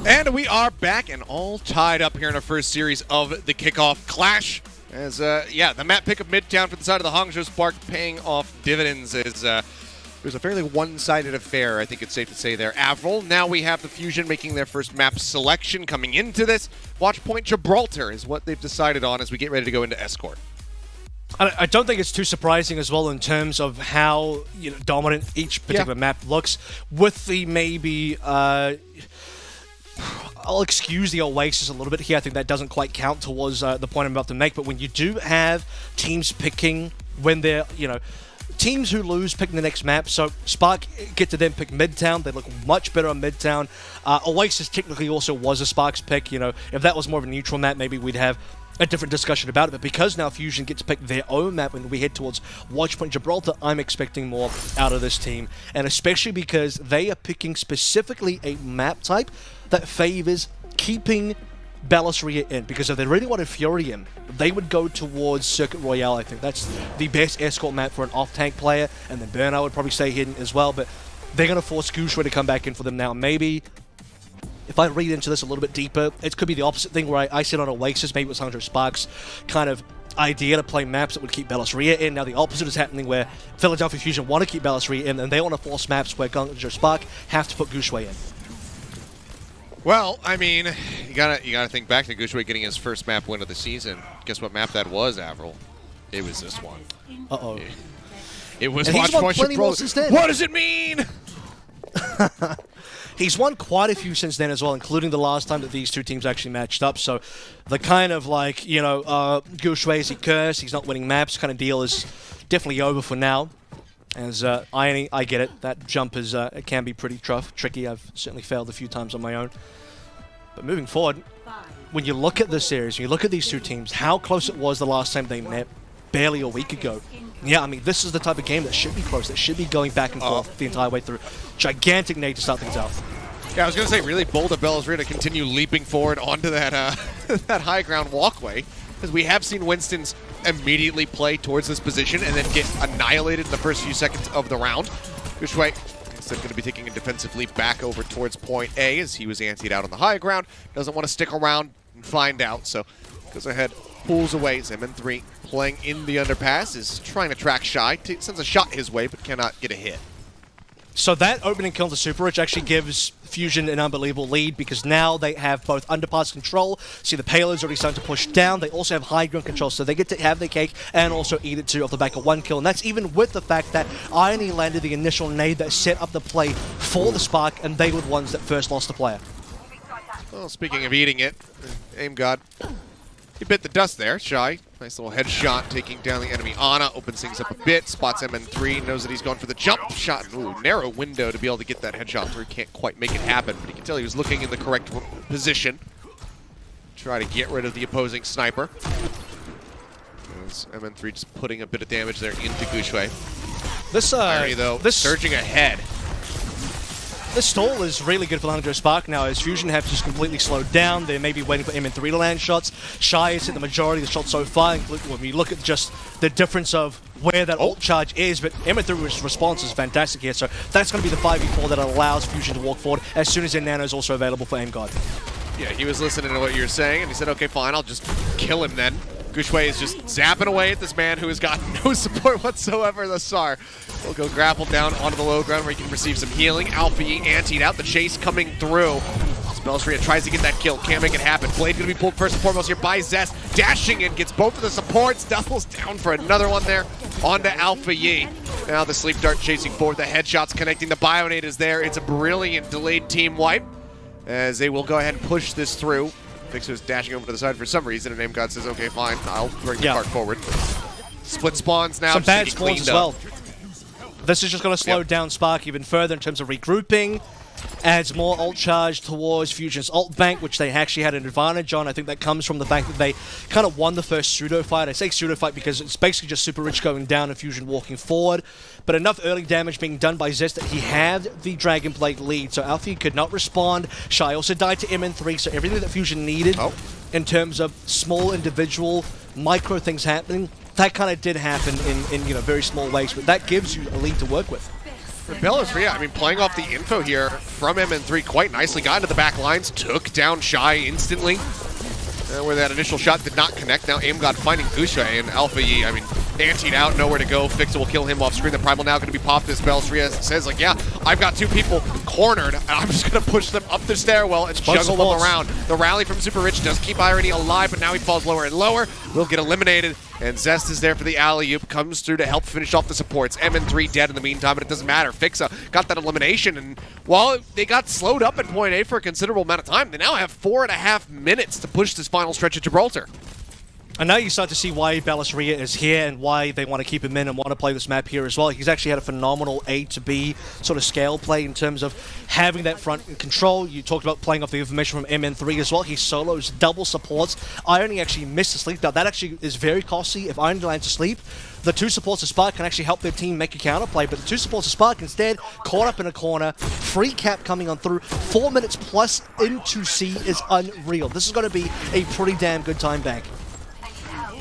And we are back and all tied up here in our first series of the Kickoff Clash. As, the map pick of Midtown for the side of the Hangzhou Spark paying off dividends as it was a fairly one-sided affair, I think it's safe to say there. Avril, now we have the Fusion making their first map selection coming into this. Watch Point Gibraltar is what they've decided on as we get ready to go into Escort. I don't think it's too surprising as well in terms of how dominant each particular map looks. With the maybe... I'll excuse the Oasis a little bit here. I think that doesn't quite count towards the point I'm about to make. But when you do have teams picking when they're, teams who lose picking the next map. So Spark get to then pick Midtown. They look much better on Midtown. Oasis technically also was a Spark's pick. If that was more of a neutral map, maybe we'd have a different discussion about it. But because now Fusion gets to pick their own map when we head towards Watchpoint Gibraltar, I'm expecting more out of this team. And especially because they are picking specifically a map type that favors keeping Ballasria in. Because if they really wanted Fury in, they would go towards Circuit Royale. I think that's the best escort map for an off-tank player. And then Burnout would probably stay hidden as well. But they're going to force Gushue to come back in for them now. Maybe... if I read into this a little bit deeper, it could be the opposite thing where I sit on Oasis, maybe it was Hangzhou Spark's kind of idea to play maps that would keep Ballasria in. Now the opposite is happening where Philadelphia Fusion want to keep Ballasria in and they want to force maps where Hangzhou Spark have to put Gushue in. Well, I mean, you gotta think back to Gushue getting his first map win of the season. Guess what map that was, Avril? It was this one. Uh-oh. It was and he's won plenty more since then. What does it mean? He's won quite a few since then as well, including the last time that these two teams actually matched up. So the kind of like, Gushue is a curse, he's not winning maps kind of deal is definitely over for now. As Irony, I get it. That jump is it can be pretty tricky. I've certainly failed a few times on my own. But moving forward, when you look at this series, when you look at these two teams, how close it was the last time they met barely a week ago. Yeah, I mean, this is the type of game that should be close, that should be going back and forth the entire way through. Gigantic nade to start things out. Yeah, I was going to say, really bold of Ballasria to continue leaping forward onto that that high ground walkway, because we have seen Winston's immediately play towards this position and then get annihilated in the first few seconds of the round. Gushue instead going to be taking a defensive leap back over towards point A as he was anteed out on the high ground. Doesn't want to stick around and find out, so goes ahead, pulls away. MN3 playing in the underpass, is trying to track Shy, sends a shot his way but cannot get a hit. So that opening kill to Super Rich actually gives Fusion an unbelievable lead because now they have both underpass control. See, the payload's already starting to push down. They also have high ground control, so they get to have their cake and also eat it too off the back of one kill. And that's even with the fact that Irony landed the initial nade that set up the play for the Spark, and they were the ones that first lost the player. Well, speaking of eating it, Aim God, he bit the dust there. Shy, nice little headshot, taking down the enemy Ana, opens things up a bit, spots MN3, knows that he's going for the jump shot. Ooh, narrow window to be able to get that headshot through. Can't quite make it happen, but you can tell he was looking in the correct position. Try to get rid of the opposing sniper. As MN3 just putting a bit of damage there into Gushue. This Irony, though, surging ahead. This stall is really good for Hangzhou Spark now, as Fusion have just completely slowed down. They're maybe waiting for MN3 to land shots. Shy has hit the majority of the shots so far, when we look at just the difference of where that ult charge is, but MN3's response is fantastic here, so that's going to be the 5v4 that allows Fusion to walk forward as soon as their nano is also available for Aim God. Yeah, he was listening to what you were saying, and he said, okay, fine, I'll just kill him then. Gushue is just zapping away at this man who has got no support whatsoever thus far. He'll go grapple down onto the low ground where he can receive some healing. Alpha Yi anteed out, the chase coming through. Ballasria tries to get that kill, can't make it happen. Blade gonna be pulled first and foremost here by Zest. Dashing in, gets both of the supports, doubles down for another one there onto Alpha Yi. Now the Sleep Dart chasing forward, the headshots connecting, the Bionade is there. It's a brilliant delayed team wipe as they will go ahead and push this through. Fixer's dashing over to the side for some reason, and Aim God says, okay, fine, I'll bring the cart forward. Split spawns now. Some bad spawns as well. This is just going to slow down Spark even further in terms of regrouping. Adds more ult charge towards Fusion's ult bank, which they actually had an advantage on. I think that comes from the fact that they kind of won the first pseudo fight. I say pseudo fight because it's basically just Super Rich going down and Fusion walking forward. But enough early damage being done by Zest that he had the Dragon Blade lead, so Alfie could not respond. Shy also died to MN3, so everything that Fusion needed in terms of small individual micro things happening, that kind of did happen in very small ways, but that gives you a lead to work with. Bella's, I mean, playing off the info here from MN3 quite nicely. Got into the back lines, took down Shy instantly. Where that initial shot did not connect. Now AimGod finding Gushue and Alpha Yi, I mean, antied out, nowhere to go. Fixa will kill him off screen. The Primal now going to be popped as Bella's says, like, yeah, I've got two people cornered, and I'm just going to push them up the stairwell and juggle them around. The rally from Super Rich does keep Irony alive, but now he falls lower and lower. Will get eliminated, and Zest is there for the alley-oop. Comes through to help finish off the supports. MN3 dead in the meantime, but it doesn't matter. Fixa got that elimination, and while they got slowed up at point A for a considerable amount of time, they now have 4.5 minutes to push this final stretch of Gibraltar. And now you start to see why Ballasria is here and why they want to keep him in and want to play this map here as well. He's actually had a phenomenal A to B sort of scale play in terms of having that front control. You talked about playing off the information from MN3 as well. He solos double supports. Irony actually missed the sleep. Now that actually is very costly. If Irony lands asleep, the two supports of Spark can actually help their team make a counterplay, but the two supports of Spark instead caught up in a corner. Free cap coming on through. 4 minutes plus into C is unreal. This is going to be a pretty damn good time bank.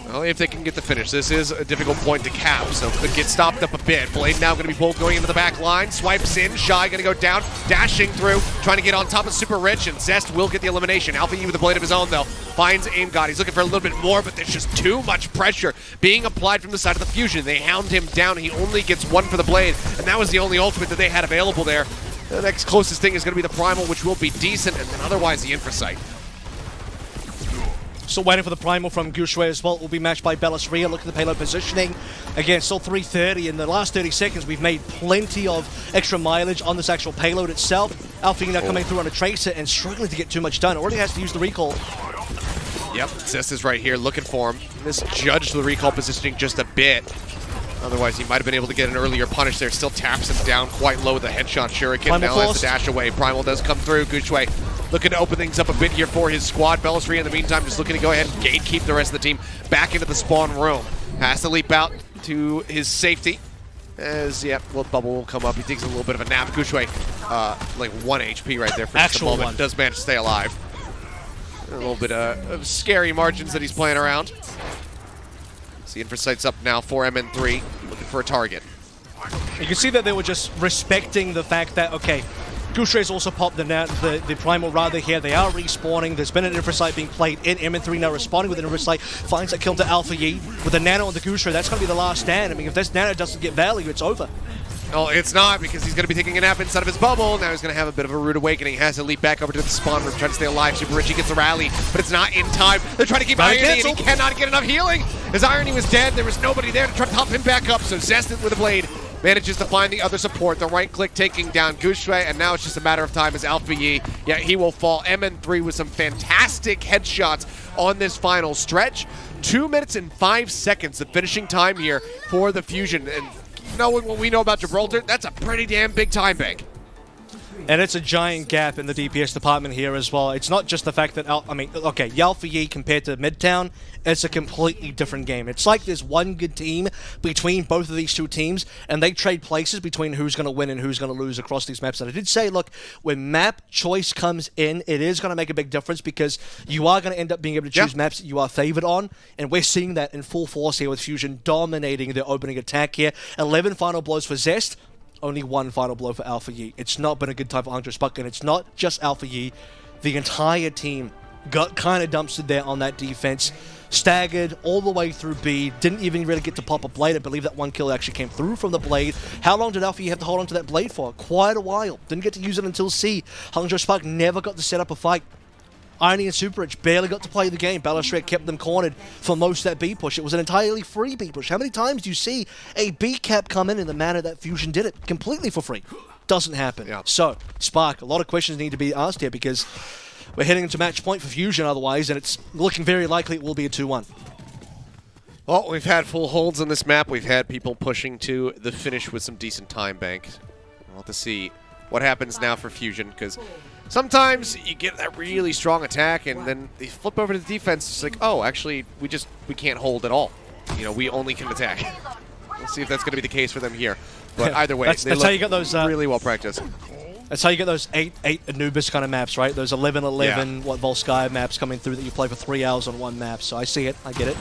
Well, if they can get the finish. This is a difficult point to cap, so could get stopped up a bit. Blade now going to be pulled going into the back line. Swipes in. Shy going to go down. Dashing through. Trying to get on top of Super Rich, and Zest will get the elimination. Alpha E with a blade of his own, though. Finds AimGod. He's looking for a little bit more, but there's just too much pressure being applied from the side of the Fusion. They hound him down. He only gets one for the blade, and that was the only ultimate that they had available there. The next closest thing is going to be the Primal, which will be decent, and then otherwise the Infrasight. Still waiting for the Primal from Gushue as well. It will be matched by Ballasria. Look at the payload positioning. Again, still 330. In the last 30 seconds, we've made plenty of extra mileage on this actual payload itself. Alfina coming through on a Tracer and struggling to get too much done. Already has to use the recall. Yep, Zest is right here looking for him. Misjudged the recall positioning just a bit. Otherwise, he might have been able to get an earlier punish there. Still taps him down quite low with a headshot shuriken. Primal now has to dash away. Primal does come through. Gushue looking to open things up a bit here for his squad. Bella's in the meantime just looking to go ahead and gatekeep the rest of the team back into the spawn room. Has to leap out to his safety. As, yeah, bubble will come up. He takes a little bit of a nap. Gushue, like 1 HP right there for just a moment. Does manage to stay alive. A little bit of scary margins that he's playing around. The Infrasight's up now for MN3, looking for a target. You can see that they were just respecting the fact that, okay, Gushue's also popped the Primal rather here. They are respawning. There's been an Infrasight being played in MN3 now, responding with an Infrasight. Finds that kill to Alpha Yi with the Nano on the Gushue. That's going to be the last stand. I mean, if this Nano doesn't get value, it's over. No, it's not, because he's going to be taking a nap inside of his bubble. Now he's going to have a bit of a rude awakening. Has to leap back over to the spawn room, trying to stay alive. Super Richie gets the rally, but it's not in time. They're trying to keep Irony, and he cannot get enough healing. As Irony was dead, there was nobody there to try to top him back up, so Zestin with a blade manages to find the other support. The right click taking down Gushue, and now it's just a matter of time as Alpha Yi, yeah, he will fall. MN3 with some fantastic headshots on this final stretch. 2 minutes and 5 seconds, the finishing time here for the Fusion. And knowing what we know about Gibraltar, that's a pretty damn big time bank. And it's a giant gap in the DPS department here as well. It's not just the fact that, Alpha Yi compared to Midtown, it's a completely different game. It's like there's one good team between both of these two teams, and they trade places between who's going to win and who's going to lose across these maps. And I did say, look, when map choice comes in, it is going to make a big difference, because you are going to end up being able to choose maps that you are favored on, and we're seeing that in full force here with Fusion dominating their opening attack here. 11 final blows for Zest. Only 1 final blow for Alpha Yi. It's not been a good time for Hangzhou Spark, and it's not just Alpha Yi. The entire team got kind of dumpstered there on that defense. Staggered all the way through B. Didn't even really get to pop a blade. I believe that 1 kill actually came through from the blade. How long did Alpha Yi have to hold on to that blade for? Quite a while. Didn't get to use it until C. Hangzhou Spark never got to set up a fight. Irony and Super Rich barely got to play the game. Ballasria kept them cornered for most of that B push. It was an entirely free B push. How many times do you see a B cap come in the manner that Fusion did it? Completely for free. Doesn't happen. Yeah. So, Spark, a lot of questions need to be asked here, because we're heading into match point for Fusion otherwise, and it's looking very likely it will be a 2-1. Well, we've had full holds on this map. We've had people pushing to the finish with some decent time bank. We'll have to see what happens now for Fusion, because sometimes you get that really strong attack, and then they flip over to the defense. It's like, oh, actually, we can't hold at all. You know, we only can attack. We'll see if that's going to be the case for them here. But either way, that's how you get those really well practiced. That's how you get those 8 Anubis kind of maps, right? Those 11-11, Volskaya maps coming through that you play for 3 hours on one map. So I see it. I get it.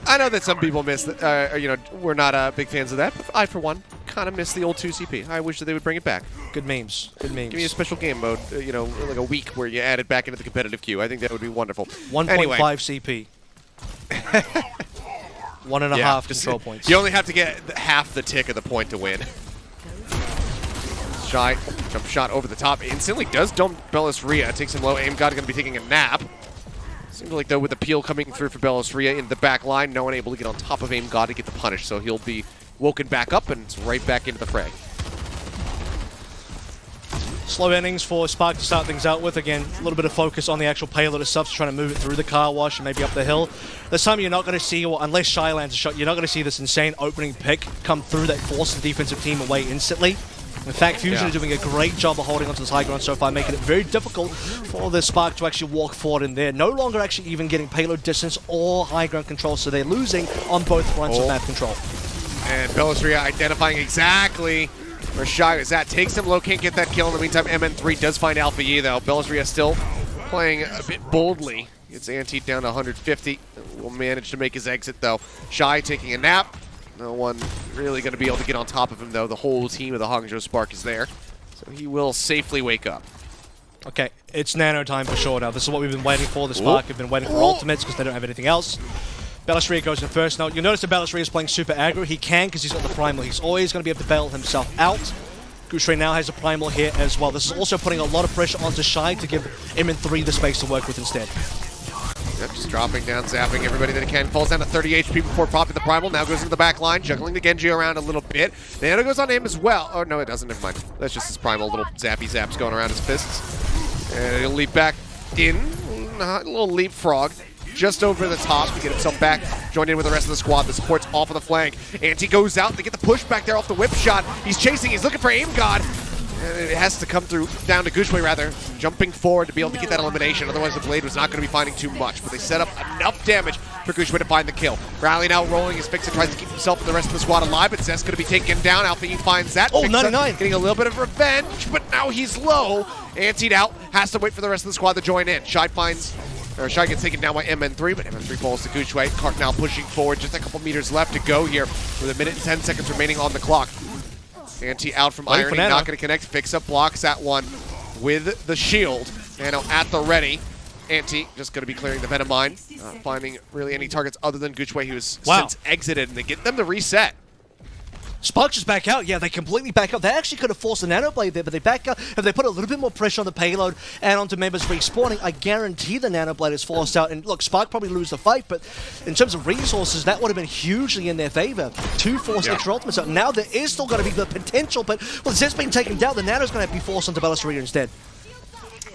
I know that some people miss that. We're not big fans of that, but I, for one, kind of miss the old 2CP. I wish that they would bring it back. Good memes. Good memes. Give me a special game mode, you know, like a week where you add it back into the competitive queue. I think that would be wonderful. 1.5 anyway. CP. 1.5 control points. You only have to get half the tick of the point to win. Shy, jump shot over the top. Instantly does dump Bellisria. Takes him low. Aim God going to be taking a nap. Seems like, though, with the peel coming through for Bellisria in the back line, no one able to get on top of Aim God to get the punish. So he'll be woken back up and it's right back into the fray. Slow innings for Spark to start things out with. Again, a little bit of focus on the actual payload itself, trying to move it through the car wash and maybe up the hill. This time you're not going to see, or unless Shy lands a shot, you're not going to see this insane opening pick come through that force the defensive team away instantly. In fact, Fusion are doing a great job of holding onto this high ground so far, making it very difficult for the Spark to actually walk forward in there. No longer actually even getting payload distance or high ground control, so they're losing on both fronts of map control. And Bellisria identifying exactly where Shy is at. Takes him low, can't get that kill. In the meantime, MN3 does find Alpha E, though. Bellisria still playing a bit boldly. Gets Ante down to 150. Will manage to make his exit, though. Shy taking a nap. No one really going to be able to get on top of him, though. The whole team of the Hangzhou Spark is there. So he will safely wake up. Okay, it's nano time for sure now. This is what we've been waiting for. The Spark have been waiting for ultimates because they don't have anything else. Bellisria goes in first. Now, you'll notice that Bellisria is playing super aggro. He can because he's got the Primal. He's always going to be able to bail himself out. Gushray now has a Primal here as well. This is also putting a lot of pressure onto Shy to give MN3 the space to work with instead. Yep, just dropping down, zapping everybody that he can. Falls down to 30 HP before popping the Primal. Now goes into the back line, juggling the Genji around a little bit. Nano goes on him as well. Oh, no, it doesn't. Never mind. That's just his Primal little zappy zaps going around his fists. And he'll leap back in. A little leapfrog. Just over the top to get himself back, joined in with the rest of the squad. The support's off on the flank. Ante goes out. They get the push back there off the whip shot. He's chasing. He's looking for Aim God. And it has to come through, down to Gushway rather, jumping forward to be able to get that elimination. Otherwise, the Blade was not going to be finding too much. But they set up enough damage for Gushway to find the kill. Rally now rolling his fix and tries to keep himself and the rest of the squad alive. But Zest going to be taken down. Alpha E finds that. Oh, 99. Getting a little bit of revenge, but now he's low. Anteed out, has to wait for the rest of the squad to join in. Shy gets taken down by MN3, but MN3 falls to Gushway. Cart now pushing forward, just a couple meters left to go here with 1 minute and 10 seconds remaining on the clock. Ante out from Irony, not going to connect. Fix up, blocks that one with the shield. Nano at the ready. Ante just going to be clearing the Venom Mine, not finding really any targets other than Gushway, who's since exited, and they get them to reset. Spark just back out. Yeah, they completely back out. They actually could have forced the Nano Blade there, but they back out. If they put a little bit more pressure on the payload and onto members respawning, I guarantee the Nano Blade is forced out. And look, Spark probably lose the fight, but in terms of resources, that would have been hugely in their favor to force extra ultimates out. Now there is still going to be the potential, but with Zest being taken down, the Nano's going to be forced onto Bellisria instead.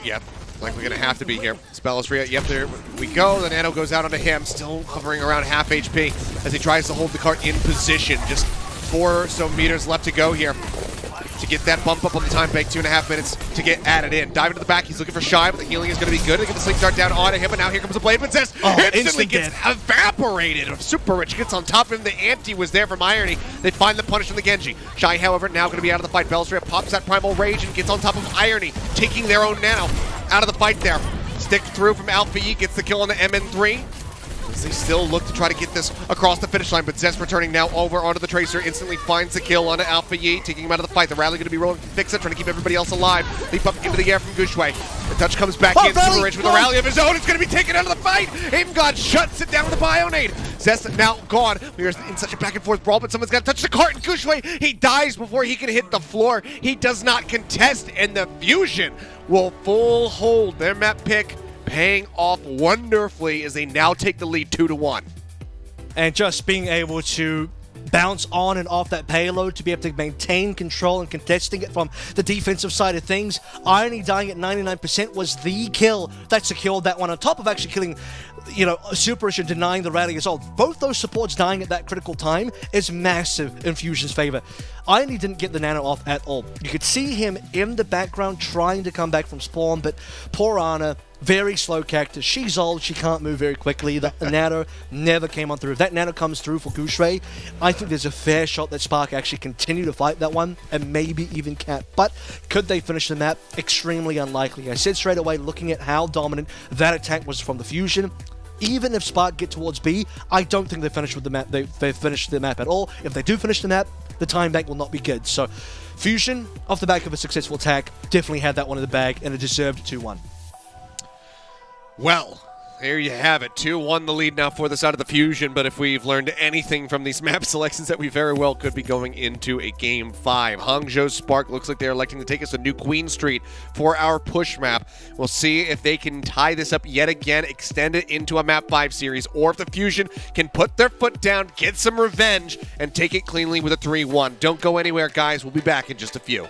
Yep, like we're going to have to be here. It's Bellisria. Yep, there we go. The Nano goes out onto him, still hovering around half HP as he tries to hold the cart in position. Just 4 or so meters left to go here to get that bump up on the time bank. 2.5 minutes to get added in. Dive into the back. He's looking for Shy, but the healing is going to be good. They get the Sleep Dart down onto him, and now here comes the Blade. But Zest instantly gets evaporated. Super Rich gets on top of him. The Ante was there from Irony. They find the punish from the Genji. Shy, however, now going to be out of the fight. Bellisria pops that Primal Rage and gets on top of Irony, taking their own Nano out of the fight there. Stick through from Alpha E, gets the kill on the MN3. They still look to try to get this across the finish line, but Zest returning now over onto the Tracer, instantly finds the kill onto Alpha Yi, taking him out of the fight. The Rally going to be rolling to fix it, trying to keep everybody else alive. Leap up into the air from Gushway. The touch comes back in, Super Rich with a Rally of his own. It's going to be taken out of the fight. Aim God shuts it down with a Bionade. Zest now gone. We are in such a back and forth brawl, but someone's got to touch the cart, and Gushway, he dies before he can hit the floor. He does not contest, and the Fusion will full hold their map pick, paying off wonderfully as they now take the lead 2-1. And just being able to bounce on and off that payload to be able to maintain control and contesting it from the defensive side of things. Irony dying at 99% was the kill that secured that one, on top of actually killing, you know, Super Rich and denying the Rally as well. Both those supports dying at that critical time is massive in Fusion's favor. Irony didn't get the Nano off at all. You could see him in the background trying to come back from spawn, but poor Ana, very slow character. She's old, she can't move very quickly. The Nano never came on through. If that Nano comes through for Gushray, I think there's a fair shot that Spark actually continue to fight that one and maybe even cap. But could they finish the map? Extremely unlikely. I said straight away, looking at how dominant that attack was from the Fusion, even if Spark get towards B, I don't think they finish with the map. They finish the map at all. If they do finish the map, the time bank will not be good. So Fusion, off the back of a successful attack, definitely had that one in the bag, and a deserved 2-1. Well, there you have it. 2-1 the lead now for the side of the Fusion, but if we've learned anything from these map selections, that we very well could be going into a Game 5. Hangzhou Spark looks like they're electing to take us to New Queen Street for our push map. We'll see if they can tie this up yet again, extend it into a Map 5 series, or if the Fusion can put their foot down, get some revenge, and take it cleanly with a 3-1. Don't go anywhere, guys. We'll be back in just a few.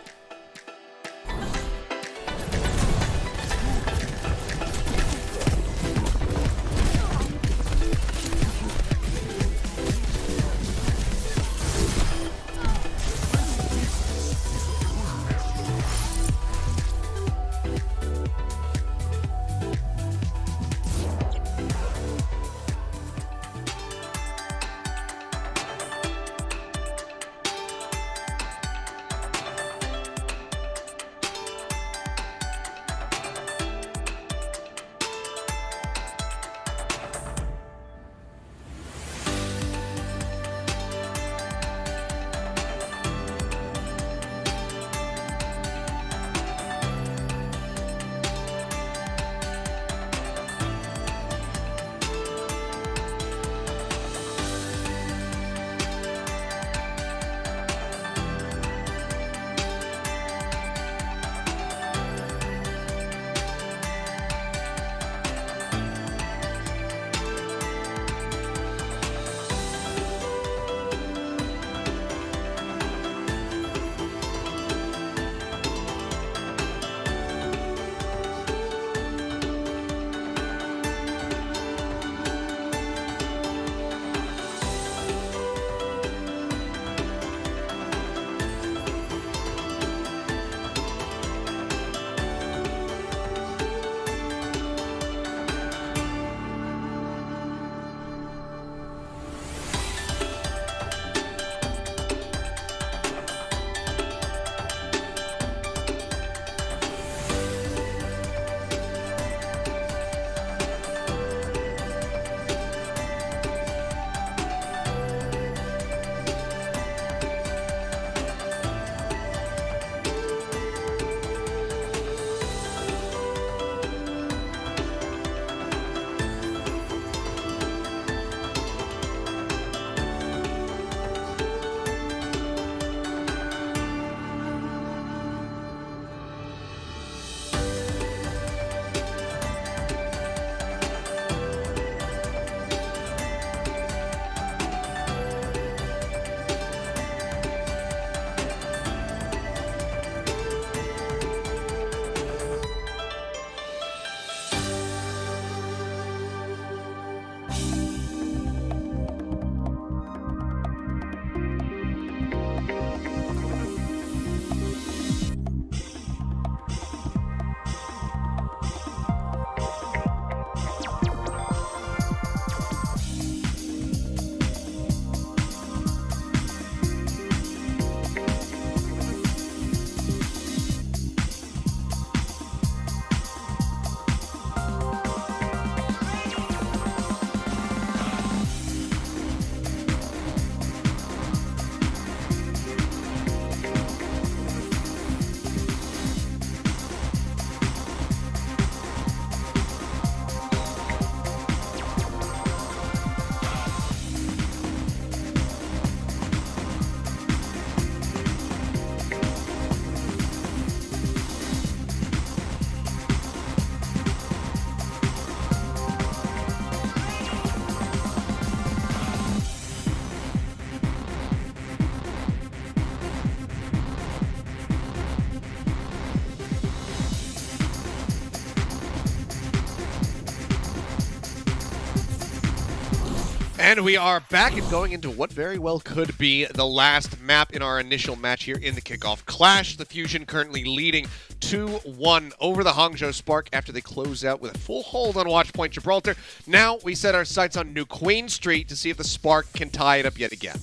And we are back and going into what very well could be the last map in our initial match here in the kickoff clash. The Fusion currently leading 2-1 over the Hangzhou Spark after they close out with a full hold on Watchpoint Gibraltar. Now we set our sights on New Queen Street to see if the Spark can tie it up yet again.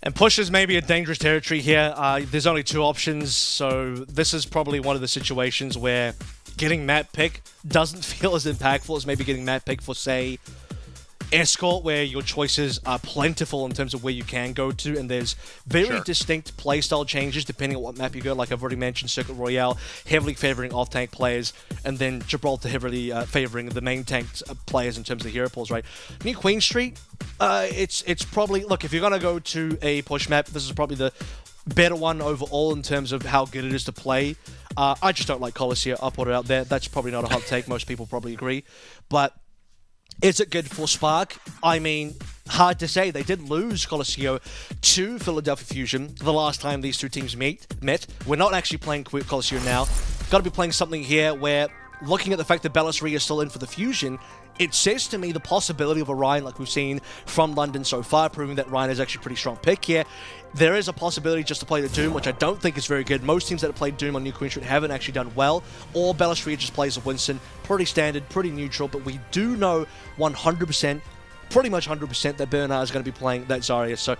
And push is maybe a dangerous territory here. There's only two options, so this is probably one of the situations where getting map pick doesn't feel as impactful as maybe getting map pick for, say, Escort, where your choices are plentiful in terms of where you can go to, and there's very distinct playstyle changes depending on what map you go. Like I've already mentioned, Circuit Royale heavily favoring off-tank players, and then Gibraltar heavily favoring the main tank players in terms of the hero pools, right? New Queen Street, it's probably, look, if you're gonna go to a push map, this is probably the better one overall in terms of how good it is to play. I just don't like Colosseum. I'll put it out there. That's probably not a hot take. Most people probably agree. But is it good for Spark? I mean, hard to say. They did lose Colosseum to Philadelphia Fusion the last time these two teams met. We're not actually playing Colosseum now. Got to be playing something here where, looking at the fact that Bellisri is still in for the Fusion, it says to me the possibility of a Ryan like we've seen from London so far, proving that Ryan is actually a pretty strong pick here. There is a possibility just to play the Doom, which I don't think is very good. Most teams that have played Doom on New Queen Street haven't actually done well. Or Bellisri just plays a Winston. Pretty standard, pretty neutral, but we do know 100%, pretty much 100%, that Bernard is going to be playing that Zarya. So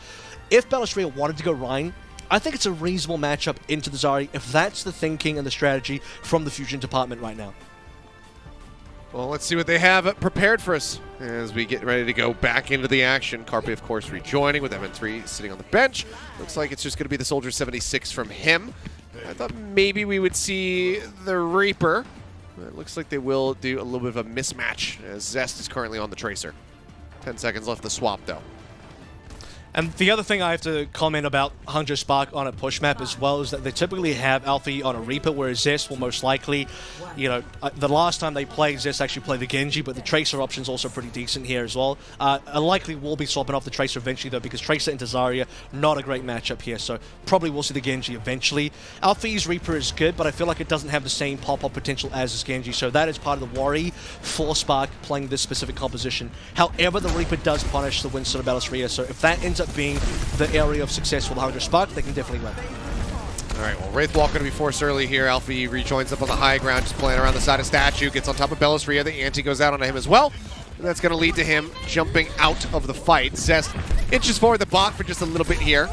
if Bellisri wanted to go Ryan, I think it's a reasonable matchup into the Zarya if that's the thinking and the strategy from the Fusion department right now. Well, let's see what they have prepared for us as we get ready to go back into the action. Carpe, of course, rejoining with MN3 sitting on the bench. Looks like it's just going to be the Soldier 76 from him. I thought maybe we would see the Reaper. It looks like they will do a little bit of a mismatch as Zest is currently on the Tracer. 10 seconds left the swap, though. And the other thing I have to comment about Hangzhou Spark on a push map as well is that they typically have Alfie on a Reaper, whereas Zest will most likely, you know, the last time they played, Zest actually played the Genji, but the Tracer option is also pretty decent here as well. I likely will be swapping off the Tracer eventually, though, because Tracer into Zarya, not a great matchup here, so probably we'll see the Genji eventually. Alfie's Reaper is good, but I feel like it doesn't have the same pop-up potential as his Genji, so that is part of the worry for Spark playing this specific composition. However, the Reaper does punish the Winston of Bellisria, so if that ends up being the area of success for the Hangzhou Spark, they can definitely win. All right, well, Wraithwalk going to be forced early here. Alfie rejoins up on the high ground, just playing around the side of Statue, gets on top of Bellisria. The anti goes out onto him as well, and that's going to lead to him jumping out of the fight. Zest inches forward the bot for just a little bit here.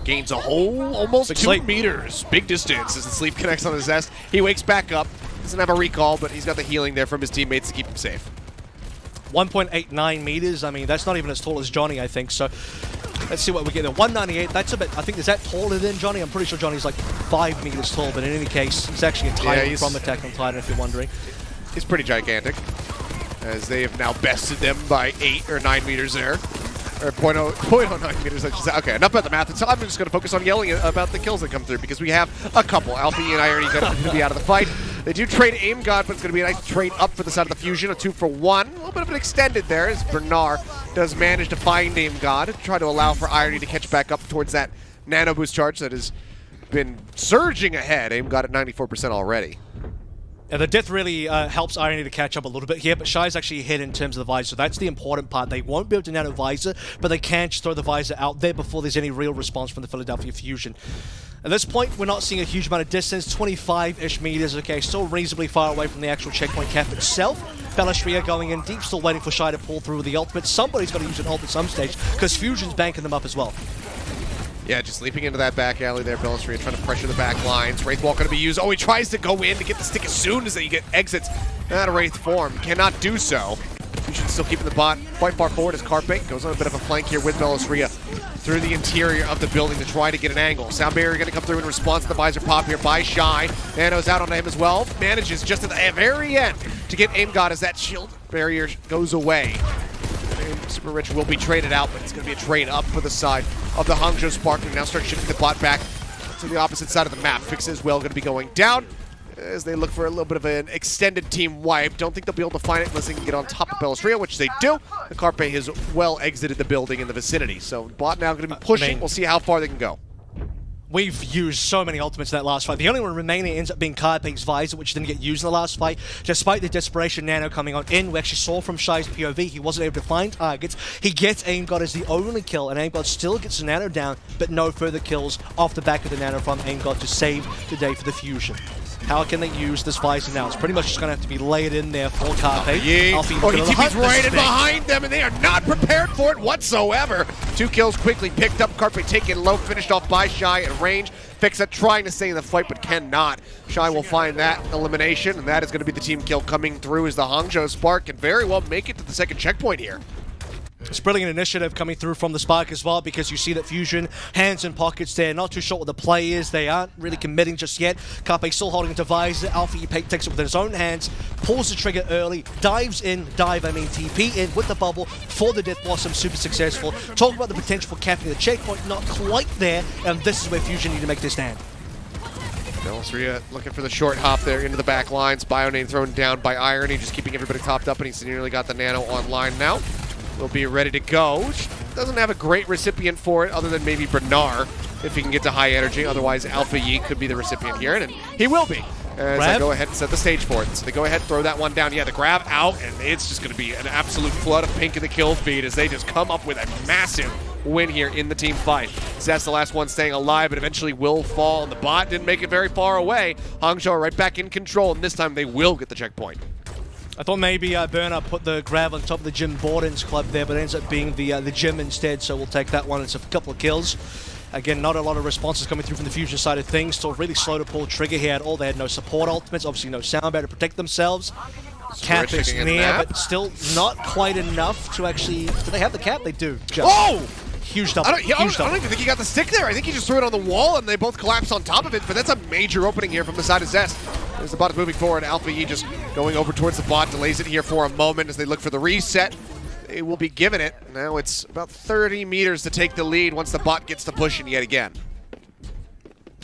Gains a whole almost 2 meters. Big distance as the sleep connects on the Zest. He wakes back up. Doesn't have a recall, but he's got the healing there from his teammates to keep him safe. 1.89 meters. I mean, that's not even as tall as Johnny, I think. So let's see what we get there. 198. That's a bit. I think, is that taller than Johnny? I'm pretty sure Johnny's like 5 meters tall, but in any case, he's actually a Titan from Attack on Titan, if you're wondering. He's pretty gigantic, as they have now bested them by 8 or 9 meters there. Or 0.09 meters, I should say. Okay, enough about the math. So I'm just going to focus on yelling about the kills that come through, because we have a couple. Alfie and Irony going to be out of the fight. They do trade Aim God, but it's going to be a nice trade up for the side of the Fusion, a 2-for-1. A little bit of an extended there, as Bernard does manage to find Aim God, try to allow for Irony to catch back up towards that nano boost charge that has been surging ahead. Aim God at 94% already. Yeah, the death really helps Irony to catch up a little bit here, but Shy's actually ahead in terms of the visor. So that's the important part. They won't be able to nano visor, but they can just throw the visor out there before there's any real response from the Philadelphia Fusion. At this point, we're not seeing a huge amount of distance, 25-ish meters. Okay, still reasonably far away from the actual checkpoint cap itself. Bellisria going in deep, still waiting for Shy to pull through with the ultimate. Somebody's going to use an ult at some stage, because Fusion's banking them up as well. Yeah, just leaping into that back alley there. Bellisria trying to pressure the back lines. Wraithwalk going to be used. Oh, he tries to go in to get the stick as soon as he exits out of Wraith form. Cannot do so. Fusion still keeping the bot quite far forward as Carpe goes on a bit of a flank here with Bellisria through the interior of the building to try to get an angle. Sound barrier going to come through in response to the visor pop here by Shy. Nano's out on him as well. Manages just at the very end to get Aim God as that shield barrier goes away. Super Rich will be traded out, but it's going to be a trade up for the side of the Hangzhou Spark. We now start shifting the bot back to the opposite side of the map. Fix as well going to be going down as they look for a little bit of an extended team wipe. Don't think they'll be able to find it unless they can get on top of Bellisria, which they do. The Carpe has well exited the building in the vicinity. So bot now going to be pushing. We'll see how far they can go. We've used so many ultimates in that last fight. The only one remaining ends up being Carpe's Visor, which didn't get used in the last fight. Despite the desperation Nano coming on in, we actually saw from Shy's POV, he wasn't able to find targets. He gets Aim God as the only kill, and Aim God still gets the Nano down, but no further kills off the back of the Nano from Aim God to save the day for the Fusion. How can they use this Visor now? It's pretty much just going to have to be laid in there for Carpe. He TP's right in behind them, and they are not prepared for it whatsoever. 2 kills quickly picked up. Carpe taken low, finished off by Shy at range. Fixa trying to stay in the fight, but cannot. Shy will find that elimination, and that is going to be the team kill coming through as the Hangzhou Spark can very well make it to the second checkpoint here. It's brilliant initiative coming through from the Spark as well, because you see that Fusion, hands in pockets there, not too sure what the play is. They aren't really committing just yet. Carpe still holding to Visor. Alpha takes it with his own hands, pulls the trigger early, dives in, TP in with the bubble for the Death Blossom, super successful. Talk about the potential for capping the checkpoint, not quite there, and this is where Fusion need to make their stand. Ria looking for the short hop there into the back lines. Bionane thrown down by Irony, just keeping everybody topped up, and he's nearly got the Nano online now. Will be ready to go. Doesn't have a great recipient for it other than maybe Bernard, if he can get to high energy. Otherwise, Alpha Yi could be the recipient here, and he will be. As I go ahead and set the stage for it. So they go ahead, throw that one down. Yeah, the grab out, and it's just going to be an absolute flood of pink in the kill feed as they just come up with a massive win here in the team fight. So that's the last one staying alive, but eventually will fall, and the bot didn't make it very far away. Hangzhou are right back in control, and this time they will get the checkpoint. I thought maybe Burner put the grab on top of the Jim Borden's club there, but it ends up being the Jim instead, so we'll take that one. It's a couple of kills. Again, not a lot of responses coming through from the Fusion side of things. Still really slow to pull trigger here at all. They had no support ultimates, obviously no sound barrier to protect themselves. Cap is near, but still not quite enough to actually... Do they have the cap? They do. Just. Oh! Huge double. I don't even think he got the stick there. I think he just threw it on the wall and they both collapsed on top of it, but that's a major opening here from the side of Zest. As the bot is moving forward, Alpha Yi just going over towards the bot, delays it here for a moment as they look for the reset. They will be given it. Now it's about 30 meters to take the lead once the bot gets to pushing yet again.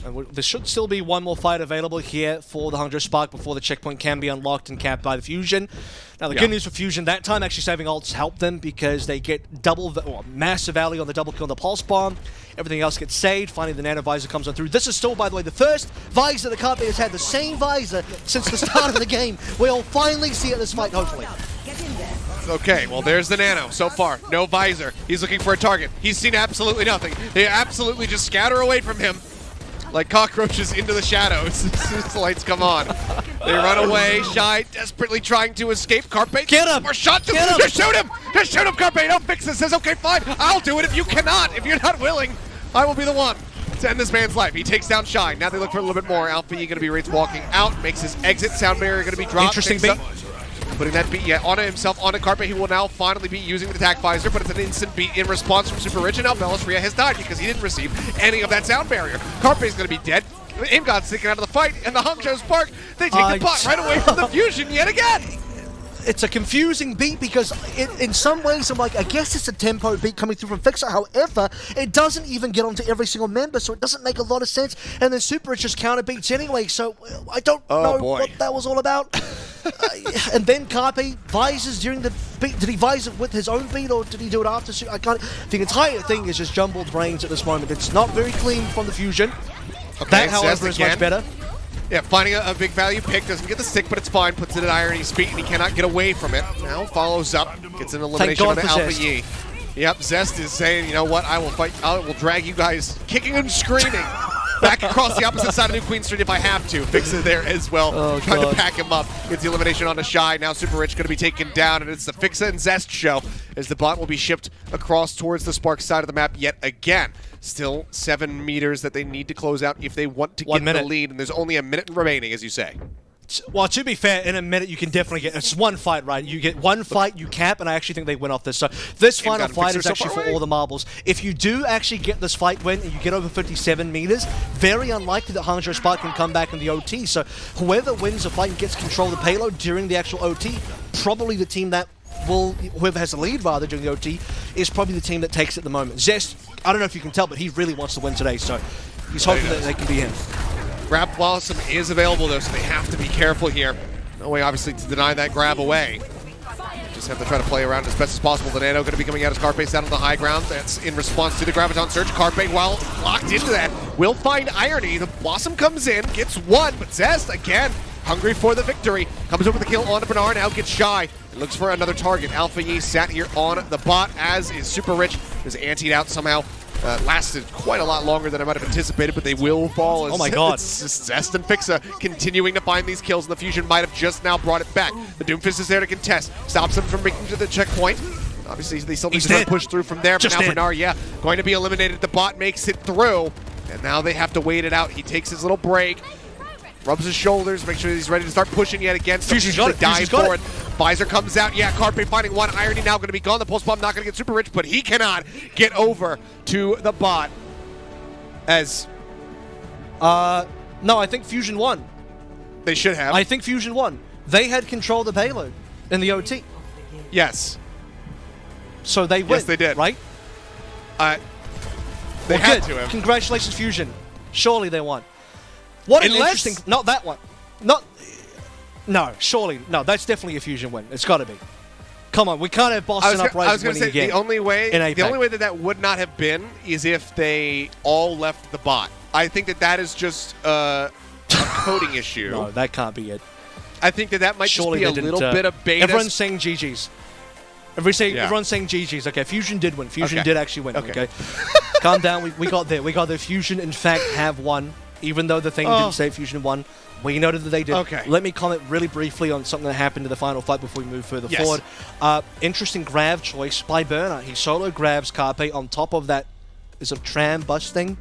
And there should still be one more fight available here for the Hangzhou Spark before the checkpoint can be unlocked and capped by the Fusion. Now, the good news for Fusion, that time actually saving ults helped them because they get massive alley on the double kill on the Pulse Bomb. Everything else gets saved. Finally, the Nano Visor comes on through. This is still, by the way, the first Visor the Carpe has had, the same Visor since the start of the game. We'll finally see it this fight, hopefully. Okay, well, there's the Nano. So far, no Visor. He's looking for a target. He's seen absolutely nothing. They absolutely just scatter away from him like cockroaches into the shadows as soon as the lights come on. They run away. Shy desperately trying to escape. Carpe. Get him! Or shot to him! Just shoot him! Just shoot him, Carpe! Don't fix this. Says, okay, fine. I'll do it if you cannot. If you're not willing, I will be the one to end this man's life. He takes down Shy. Now they look for a little bit more. Alpha Yi going to be Wraiths walking out. Makes his exit. Sound barrier going to be dropped. Interesting beat. Putting that beat onto himself, onto Carpe. He will now finally be using the attack visor, but it's an instant beat in response from Super Rich, and now Ria has died because he didn't receive any of that sound barrier. Carpe is going to be dead. Aim God's sticking out of the fight, and the Hangzhou Spark, they take the pot right away from the Fusion yet again. It's a confusing beat because in some ways I'm like, I guess it's a tempo beat coming through from Fixer. However, it doesn't even get onto every single member, so it doesn't make a lot of sense. And then Super Rich just counter beats anyway, so I don't know what that was all about. And then Carpe visors during the beat. Did he visor with his own beat or did he do it after? I can't. The entire thing is just jumbled brains at this moment. It's not very clean from the Fusion. Okay, that, however, is much better. Yeah, finding a big value pick, doesn't get the stick, but it's fine. Puts it at Irony's feet, and he cannot get away from it. Now follows up, gets an elimination on Alpha Yi. Yep, Zest is saying, you know what, I will fight, I will drag you guys kicking and screaming back across the opposite side of New Queen Street if I have to. Fix it there as well, trying to pack him up. Gets the elimination onto Shy. Now Super Rich going to be taken down, and it's the Fixa and Zest show as the bot will be shipped across towards the Spark side of the map yet again. Still 7 meters that they need to close out if they want to get the lead, and there's only a minute remaining, as you say. Well, to be fair, in a minute you can definitely get... It's one fight, right? You get one fight, you cap, and I actually think they win off this. So this final fight is actually for all the marbles. If you do actually get this fight win and you get over 57 meters, very unlikely that Hangzhou Spark can come back in the OT. So whoever wins the fight and gets control of the payload during the actual OT, probably the team that will... Whoever has the lead, rather, during the OT, is probably the team that takes it at the moment. Zest, I don't know if you can tell, but he really wants to win today, so he's hoping that they can be him. Grab Blossom is available, though, so they have to be careful here. No way, obviously, to deny that grab away. Just have to try to play around as best as possible. The Nano going to be coming out as Carpe's down on the high ground. That's in response to the Graviton Surge. Carpe, while locked into that, will find Irony. The Blossom comes in, gets one, but Zest, again, hungry for the victory. Comes over the kill onto Bernard, now gets Shy. Looks for another target. Alpha Yi sat here on the bot, as is Super Rich. Is antied out somehow. Lasted quite a lot longer than I might have anticipated, but they will fall. As oh my god. It's just Zest and Fixa continuing to find these kills, and the Fusion might have just now brought it back. The Doomfist is there to contest. Stops him from making to the checkpoint. Obviously, they still need to push through from there, but now Bernard, going to be eliminated. The bot makes it through, and now they have to wait it out. He takes his little break. rubs his shoulders, make sure he's ready to start pushing yet again. Fusion's got it. Dive Fusion's got for it. it. Visor comes out. Yeah, Carpe finding one. Irony now going to be gone. The pulse bomb not going to get super rich, but he cannot get over to the bot. As no, I think Fusion won. they should have. I think Fusion won. They had control of the payload in the OT. Yes. So they win. Yes, they did. Right? They Well, had good. to have. Congratulations, Fusion. Surely they won. What an Unless- interesting... Not that one. Not... No, surely. No, that's definitely a Fusion win. It's got to be. Come on, we can't have Boston I was Uprising going to winning say again. the only way in APAC. that would not have been is if they all left the bot. I think that is just a coding issue. No, that can't be it. I think that might Surely just be they a didn't, little bit of beta. Everyone's saying GG's. Everyone's saying GG's. Okay, Fusion did win. Fusion Okay. did actually win. Okay. Okay. Calm down. We got there. We got there. Fusion, in fact, have won. Even though the thing didn't say Fusion won. We noted that they did. Okay. Let me comment really briefly on something that happened in the final fight before we move further Yes. forward. Interesting grab choice by Burner. He solo grabs Carpe on top of that is a tram bus thing.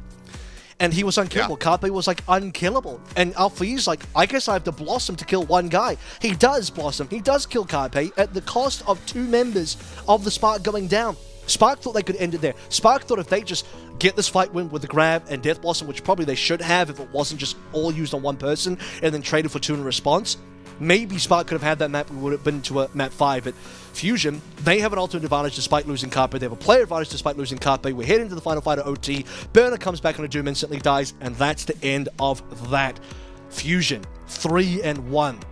And he was unkillable. Yeah. Carpe was like unkillable. And Alfie's like, I guess I have to Blossom to kill one guy. He does Blossom. He does kill Carpe at the cost of 2 members of the Spark going down. Spark thought they could end it there. Spark thought if they just get this fight win with the grab and Death Blossom, which probably they should have if it wasn't just all used on one person and then traded for 2 in response, maybe Spark could have had that map. We would have been to a map 5. But Fusion, they have an ultimate advantage despite losing Carpe. They have a player advantage despite losing Carpe. We're heading into the final fight at OT. Burner comes back on a Doom, instantly dies, and that's the end of that. Fusion, 3-1.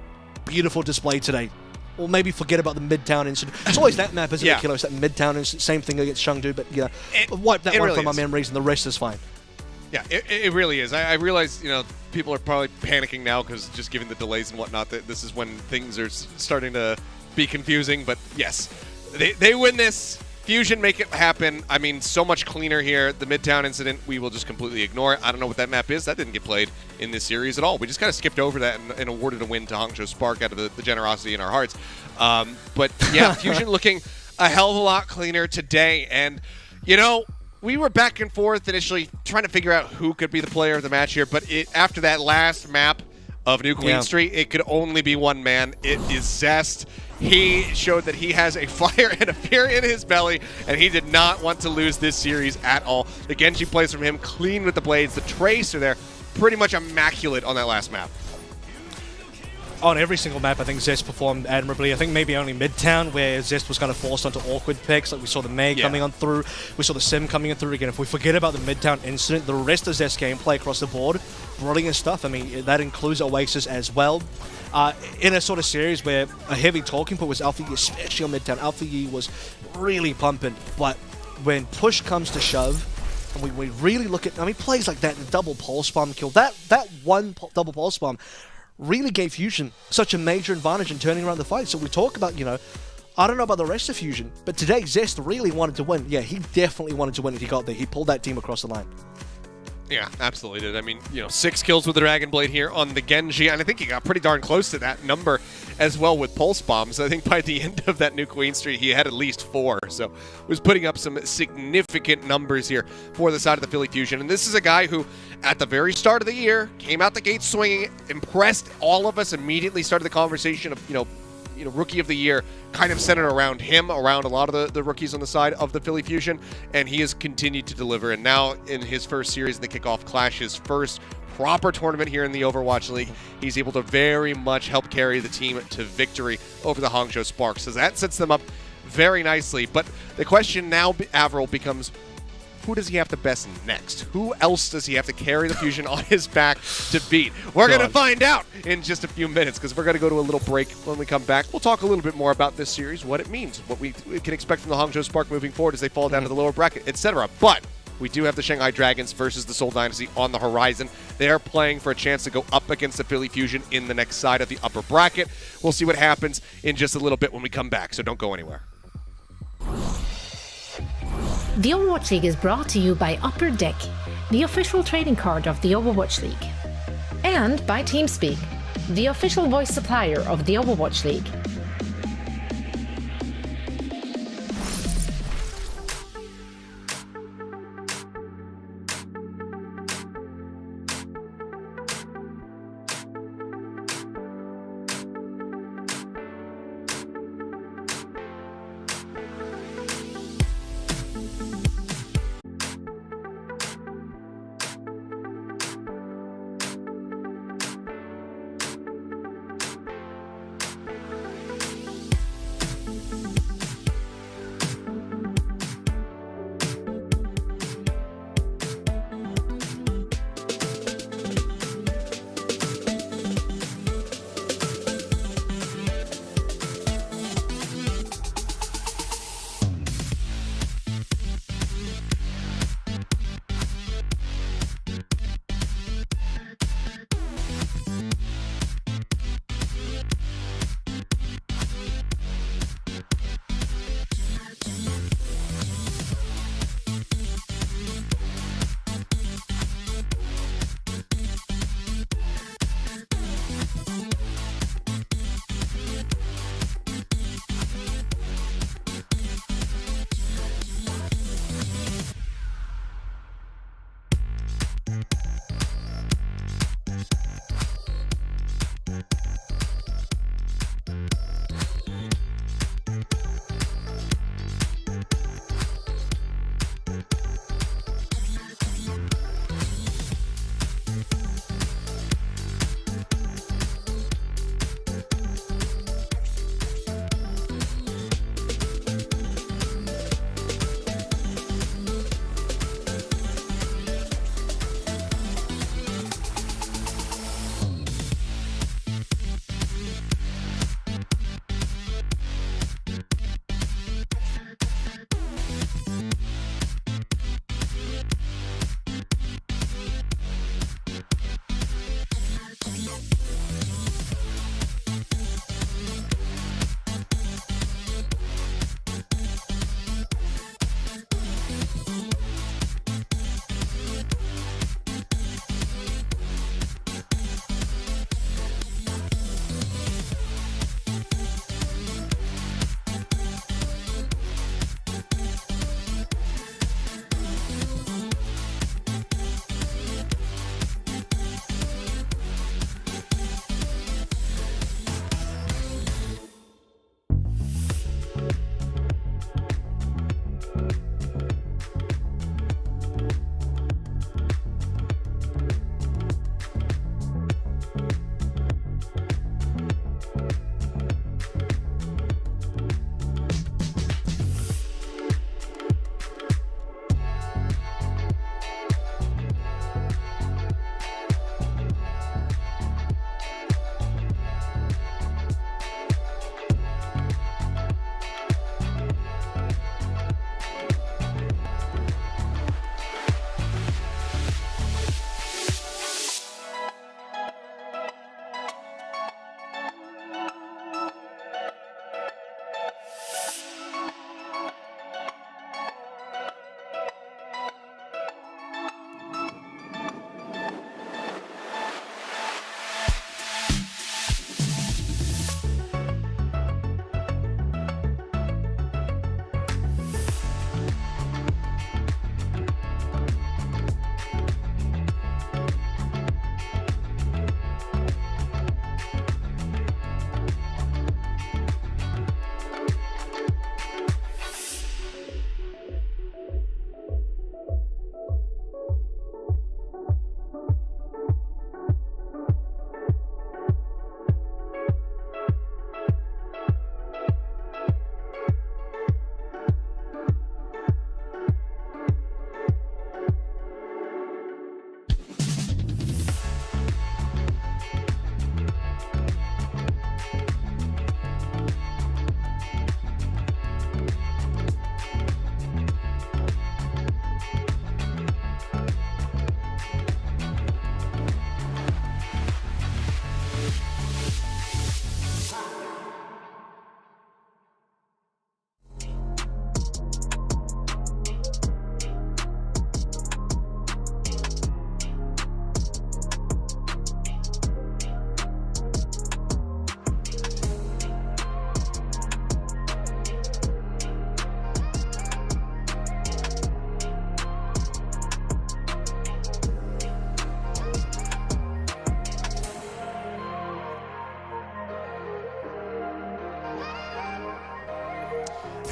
Beautiful display today. Or maybe forget about the Midtown incident. It's always that map, isn't it, Kilo? It's that Midtown incident. Same thing against Chengdu, but yeah, wipe that one really from my is. memories, and the rest is fine. Yeah, it really is. I realize, people are probably panicking now because just given the delays and whatnot, that this is when things are starting to be confusing. But yes, they win this. Fusion make it happen. I mean, so much cleaner here. The Midtown incident, we will just completely ignore it. I don't know what that map is. That didn't get played in this series at all. We just kind of skipped over that and awarded a win to Hangzhou Spark out of the generosity in our hearts. But yeah, Fusion looking a hell of a lot cleaner today. And, we were back and forth initially trying to figure out who could be the player of the match here. But after that last map of New Queen Street, it could only be one man. It is Zest. He showed that he has a fire and a fear in his belly, and he did not want to lose this series at all. The Genji plays from him, clean with the blades. The Trace are there, pretty much immaculate on that last map. On every single map, I think Zest performed admirably. I think maybe only Midtown, where Zest was kind of forced onto awkward picks. Like we saw the May coming on through, we saw the Sim coming in through again. If we forget about the Midtown incident, the rest of Zest gameplay across the board, brilliant stuff. I mean, that includes Oasis as well. In a sort of series where a heavy talking point was Alpha Yi, especially on Midtown. Alpha Yi was really pumping, but when push comes to shove, and we really look at, plays like that, the double pulse bomb kill, that one double pulse bomb really gave Fusion such a major advantage in turning around the fight. So we talk about, I don't know about the rest of Fusion, but today Zest really wanted to win. Yeah, he definitely wanted to win if he got there. He pulled that team across the line. Yeah, absolutely did. I mean, 6 kills with the Dragon Blade here on the Genji, and I think he got pretty darn close to that number as well with Pulse Bombs. I think by the end of that New Queen Street, he had at least 4, so was putting up some significant numbers here for the side of the Philly Fusion. And this is a guy who, at the very start of the year, came out the gate swinging, impressed all of us, immediately started the conversation of, Rookie of the Year kind of centered around him, around a lot of the rookies on the side of the Philly Fusion, and he has continued to deliver. And now in his first series in the Kickoff Clash, his first proper tournament here in the Overwatch League, he's able to very much help carry the team to victory over the Hangzhou Spark. So that sets them up very nicely. But the question now, Avril, becomes, who does he have to best next? Who else does he have to carry the Fusion on his back to beat? We're going to find out in just a few minutes, because we're going to go to a little break. When we come back, we'll talk a little bit more about this series, what it means, what we can expect from the Hangzhou Spark moving forward as they fall down to the lower bracket, etc. But we do have the Shanghai Dragons versus the Seoul Dynasty on the horizon. They're playing for a chance to go up against the Philly Fusion in the next side of the upper bracket. We'll see what happens in just a little bit when we come back, so don't go anywhere. The Overwatch League is brought to you by Upper Deck, the official trading card of the Overwatch League. And by TeamSpeak, the official voice supplier of the Overwatch League.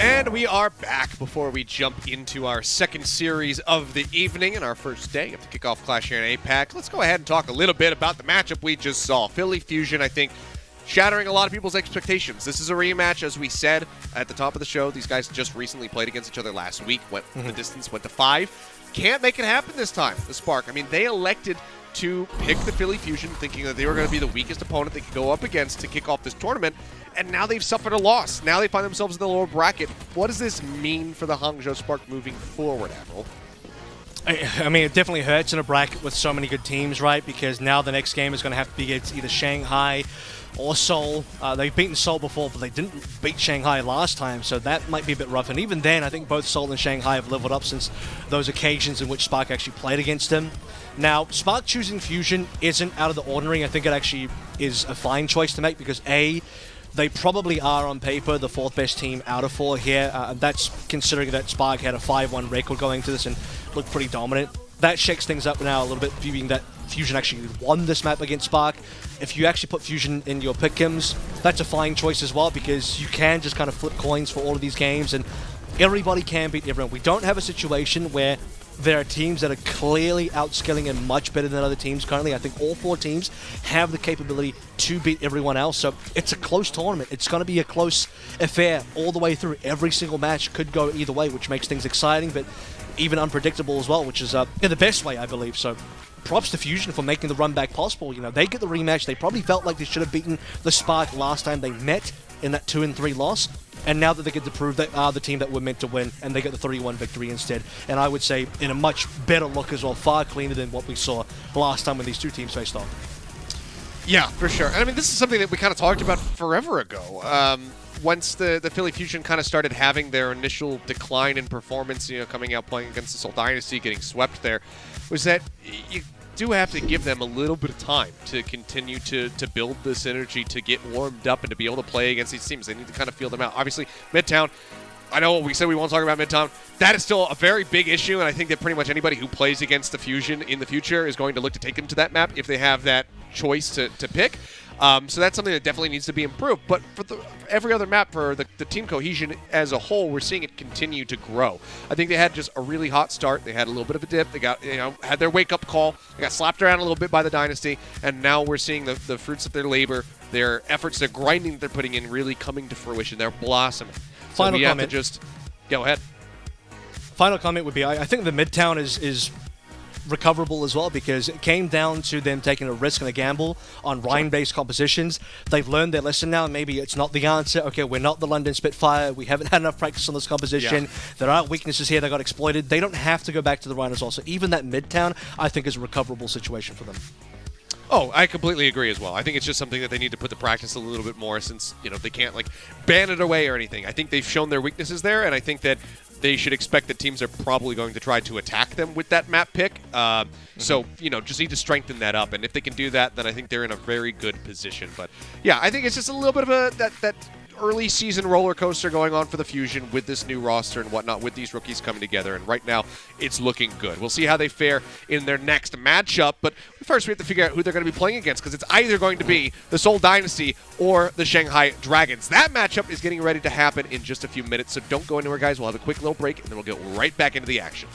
And we are back before we jump into our second series of the evening and our first day of the Kickoff Clash here in APAC. Let's go ahead and talk a little bit about the matchup we just saw. Philly Fusion, I think, shattering a lot of people's expectations. This is a rematch, as we said at the top of the show. These guys just recently played against each other last week, went the distance, went to 5. Can't make it happen this time, the Spark. I mean, they elected to pick the Philly Fusion, thinking that they were going to be the weakest opponent they could go up against to kick off this tournament, and now they've suffered a loss. Now they find themselves in the lower bracket. What does this mean for the Hangzhou Spark moving forward, Admiral? I mean, it definitely hurts in a bracket with so many good teams, right? Because now the next game is going to have to be against either Shanghai or Seoul. They've beaten Seoul before, but they didn't beat Shanghai last time, so that might be a bit rough. And even then, I think both Seoul and Shanghai have leveled up since those occasions in which Spark actually played against them. Now, Spark choosing Fusion isn't out of the ordinary. I think it actually is a fine choice to make because, A, they probably are on paper the 4th best team out of 4 here. That's considering that Spark had a 5-1 record going into this and looked pretty dominant. That shakes things up now a little bit, viewing that Fusion actually won this map against Spark. If you actually put Fusion in your pick'ems, that's a fine choice as well because you can just kind of flip coins for all of these games and everybody can beat everyone. We don't have a situation where there are teams that are clearly outskilling and much better than other teams currently. I think all 4 teams have the capability to beat everyone else. So it's a close tournament. It's going to be a close affair all the way through. Every single match could go either way, which makes things exciting, but even unpredictable as well, which is in the best way, I believe. So props to Fusion for making the run back possible. You know, they get the rematch. They probably felt like they should have beaten the Spark last time they met in that 2-3 loss. And now that they get to prove they are the team that were meant to win, and they get the 3-1 victory instead. And I would say in a much better look as well, far cleaner than what we saw last time when these two teams faced off. Yeah, for sure. And I mean, this is something that we kind of talked about forever ago. Once the Philly Fusion kind of started having their initial decline in performance, you know, coming out playing against the Seoul Dynasty, getting swept there, was that you do have to give them a little bit of time to continue to build this energy, to get warmed up, and to be able to play against these teams. They need to kind of feel them out. Obviously, Midtown, I know we said we won't talk about Midtown. That is still a very big issue, and I think that pretty much anybody who plays against the Fusion in the future is going to look to take them to that map if they have that choice to pick. So that's something that definitely needs to be improved. But for every other map, for the team cohesion as a whole, we're seeing it continue to grow. I think they had just a really hot start. They had a little bit of a dip. They got, had their wake-up call. They got slapped around a little bit by the Dynasty, and now we're seeing the fruits of their labor, their efforts, their grinding that they're putting in really coming to fruition. They're blossoming. So we have to just go ahead. Final comment would be, I think the Midtown is recoverable as well because it came down to them taking a risk and a gamble on Rhine-based compositions. They've learned their lesson now. Maybe it's not the answer. Okay, we're not the London Spitfire. We haven't had enough practice on this composition. Yeah. There are weaknesses here that got exploited. They don't have to go back to the Rhine as well. So even that Midtown, I think, is a recoverable situation for them. Oh, I completely agree as well. I think it's just something that they need to put to practice a little bit more since, they can't, ban it away or anything. I think they've shown their weaknesses there, and I think that they should expect that teams are probably going to try to attack them with that map pick. So, just need to strengthen that up. And if they can do that, then I think they're in a very good position. But, yeah, I think it's just a little bit of that early season roller coaster going on for the Fusion with this new roster and whatnot, with these rookies coming together. And right now, it's looking good. We'll see how they fare in their next matchup. But first, we have to figure out who they're going to be playing against, because it's either going to be the Seoul Dynasty or the Shanghai Dragons. That matchup is getting ready to happen in just a few minutes, so don't go anywhere, guys. We'll have a quick little break, and then we'll get right back into the action.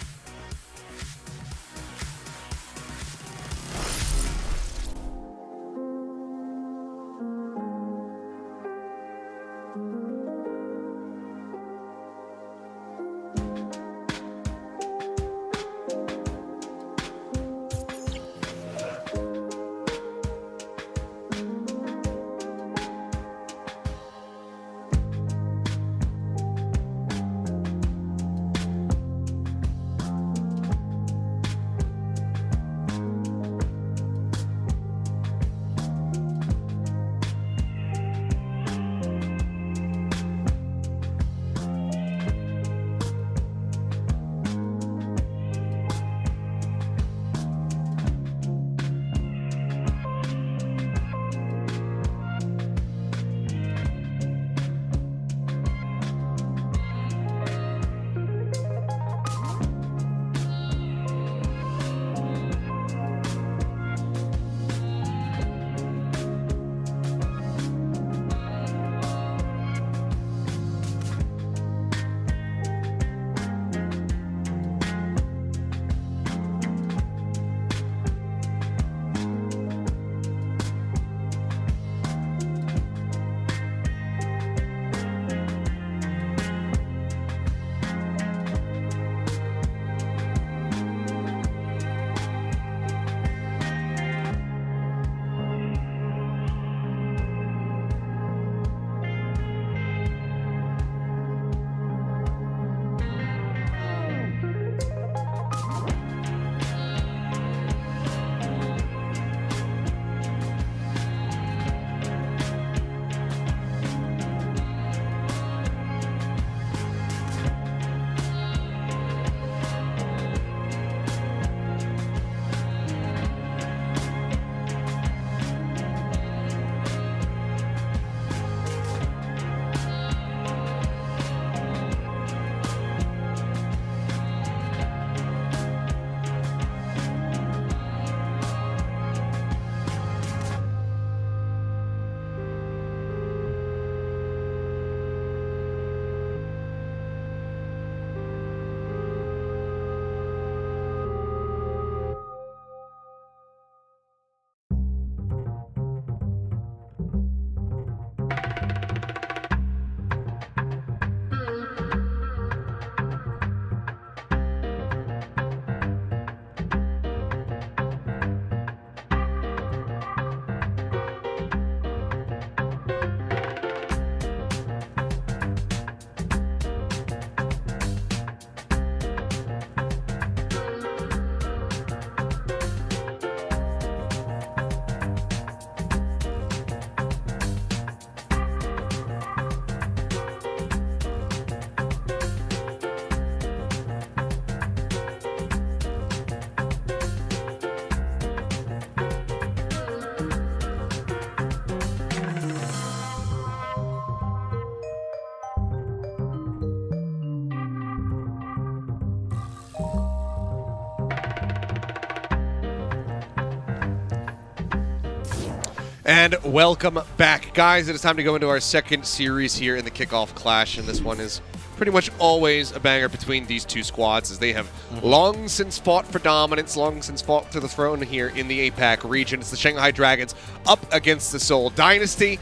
And welcome back, guys. It is time to go into our second series here in the Kickoff Clash, and this one is pretty much always a banger between these two squads, as they have long since fought for dominance, long since fought to the throne here in the APAC region. It's the Shanghai Dragons up against the Seoul Dynasty,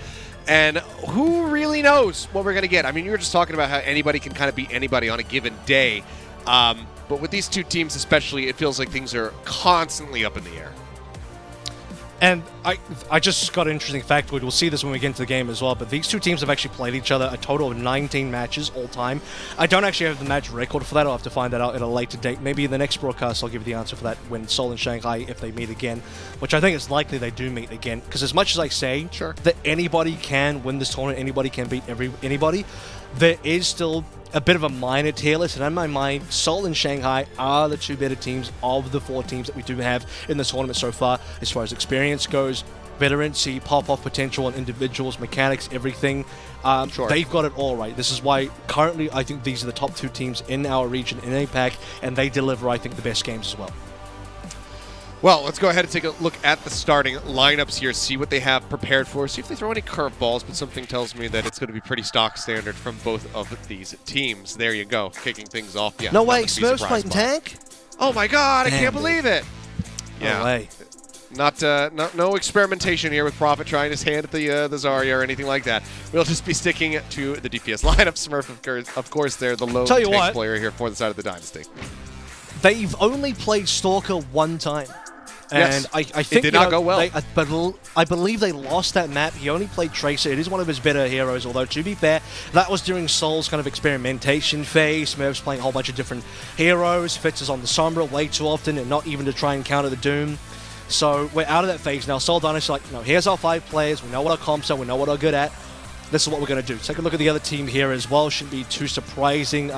and who really knows what we're going to get? I mean, you were just talking about how anybody can kind of beat anybody on a given day, but with these two teams especially, it feels like things are constantly up in the air. And I just got an interesting factoid. We'll see this when we get into the game as well, but these two teams have actually played each other a total of 19 matches all time. I don't actually have the match record for that. I'll have to find that out at a later date. Maybe in the next broadcast I'll give you the answer for that when Seoul and Shanghai, if they meet again, which I think it's likely they do meet again, because as much as I say that anybody can win this tournament, anybody can beat anybody, there is still a bit of a minor tier list, and in my mind, Seoul and Shanghai are the two better teams of the four teams that we do have in the tournament so far, as far as experience goes, veterancy, pop-off potential on individuals, mechanics, everything. They've got it all right. This is why currently I think these are the top two teams in our region in APAC, and they deliver, I think, the best games as well. Well, let's go ahead and take a look at the starting lineups here, see what they have prepared for, see if they throw any curveballs, but something tells me that it's going to be pretty stock standard from both of these teams. There you go, kicking things off. Yeah, no way, Smurfs playing tank? Oh my god, I can't believe it! Yeah. No way. No experimentation here with Prophet trying his hand at the Zarya or anything like that. We'll just be sticking to the DPS lineup. Smurf, of course, they're the lone tank player here for the side of the Dynasty. They've only played Stalker one time. And yes, I think it did not go well. I believe they lost that map. He only played Tracer. It is one of his better heroes, although to be fair, that was during Seoul's kind of experimentation phase. Smurf's playing a whole bunch of different heroes. Fitz is on the Sombra way too often, and not even to try and counter the Doom. So we're out of that phase now. Seoul Dynasty like, no, here's our 5 players. We know what our comps are. We know what we're good at. This is what we're going to do. Take a look at the other team here as well. Shouldn't be too surprising.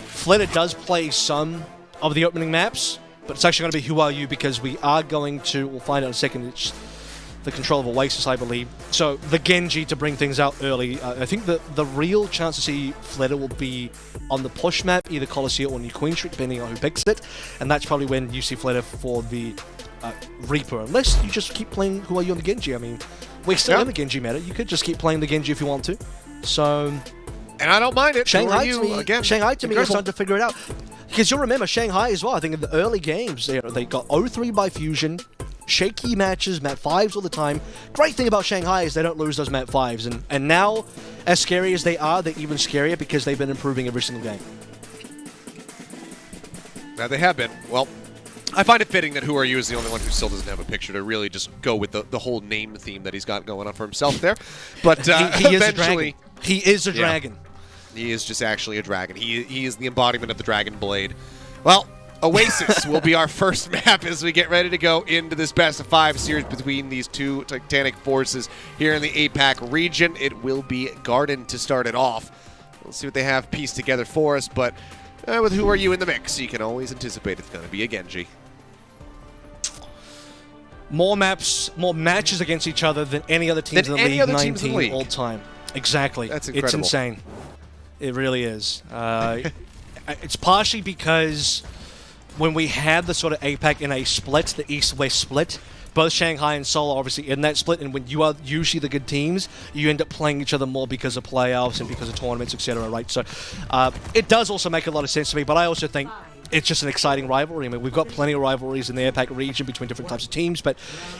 Flitter does play some of the opening maps, but it's actually going to be Who Are You, because we are going to, we'll find out in a second, it's the control of Oasis, I believe. So the Genji to bring things out early. I think the real chance to see Flitter will be on the push map, either Colosseum or New Queen Street, depending on who picks it. And that's probably when you see Flitter for the Reaper, unless you just keep playing Who Are You on the Genji. I mean, we're still in the Genji meta. You could just keep playing the Genji if you want to. So, and I don't mind it. Shanghai to me is time to figure it out. Because you'll remember Shanghai as well. I think in the early games, they got 0-3 by Fusion, shaky matches, map 5s all the time. Great thing about Shanghai is they don't lose those map 5s. And now, as scary as they are, they're even scarier because they've been improving every single game. Now they have been. Well, I find it fitting that Who Are You is the only one who still doesn't have a picture to really just go with the whole name theme that he's got going on for himself there. But he is a dragon. He is a dragon. He is just actually a dragon. He is the embodiment of the Dragon Blade. Well, Oasis will be our first map as we get ready to go into this best-of-5 series between these two titanic forces here in the APAC region. It will be Garden to start it off. We'll see what they have pieced together for us, but with Who Are You in the mix, you can always anticipate it's going to be a Genji. More maps, more matches against each other than any other teams in the league, 19 all time. Exactly. That's incredible. It's insane. It really is. It's partially because when we had the sort of APAC in a split, the East-West split, both Shanghai and Seoul are obviously in that split, and when you are usually the good teams, you end up playing each other more because of playoffs and because of tournaments, etc., right? So it does also make a lot of sense to me, but I also think it's just an exciting rivalry. I mean, we've got plenty of rivalries in the APAC region between different types of teams, but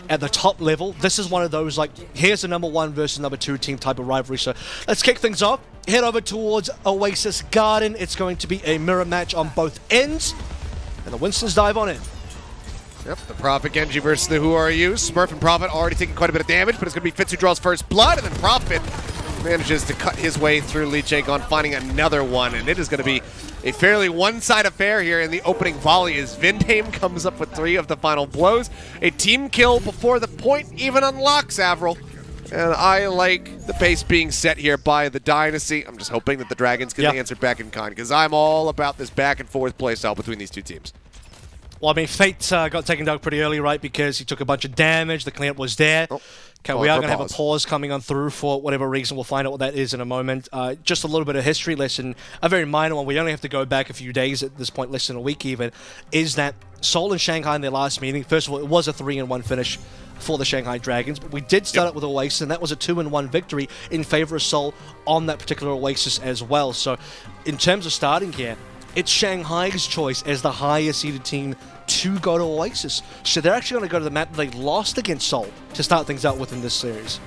at the top level, this is one of those, like, here's the #1 versus #2 team type of rivalry. So let's kick things off. Head over towards Oasis Garden. It's going to be a mirror match on both ends, and the Winstons dive on in. Yep, the Prophet Genji versus the Who Are You. Smurf and Prophet already taking quite a bit of damage, but it's going to be Fitz who draws first blood, and then Prophet manages to cut his way through Lee Jae-gon, finding another one, and it is going to be a fairly one-side affair here in the opening volley as Vindheim comes up with 3 of the final blows. A team kill before the point even unlocks, Avril. And I like the pace being set here by the Dynasty. I'm just hoping that the Dragons get the answer back in kind, because I'm all about this back-and-forth playstyle between these two teams. Well, I mean, Fate got taken down pretty early, right, because he took a bunch of damage. The cleanup was there. Okay, we are going to have a pause coming on through for whatever reason. We'll find out what that is in a moment. Just a little bit of history lesson, a very minor one. We only have to go back a few days at this point, less than a week even, is that Seoul and Shanghai in their last meeting, first of all, it was a 3-1 finish for the Shanghai Dragons, but we did start out with Oasis, and that was a 2-1 victory in favor of Seoul on that particular Oasis as well. So in terms of starting here, it's Shanghai's choice as the highest seeded team to go to Oasis. So they're actually going to go to the map they lost against Seoul to start things out with in this series.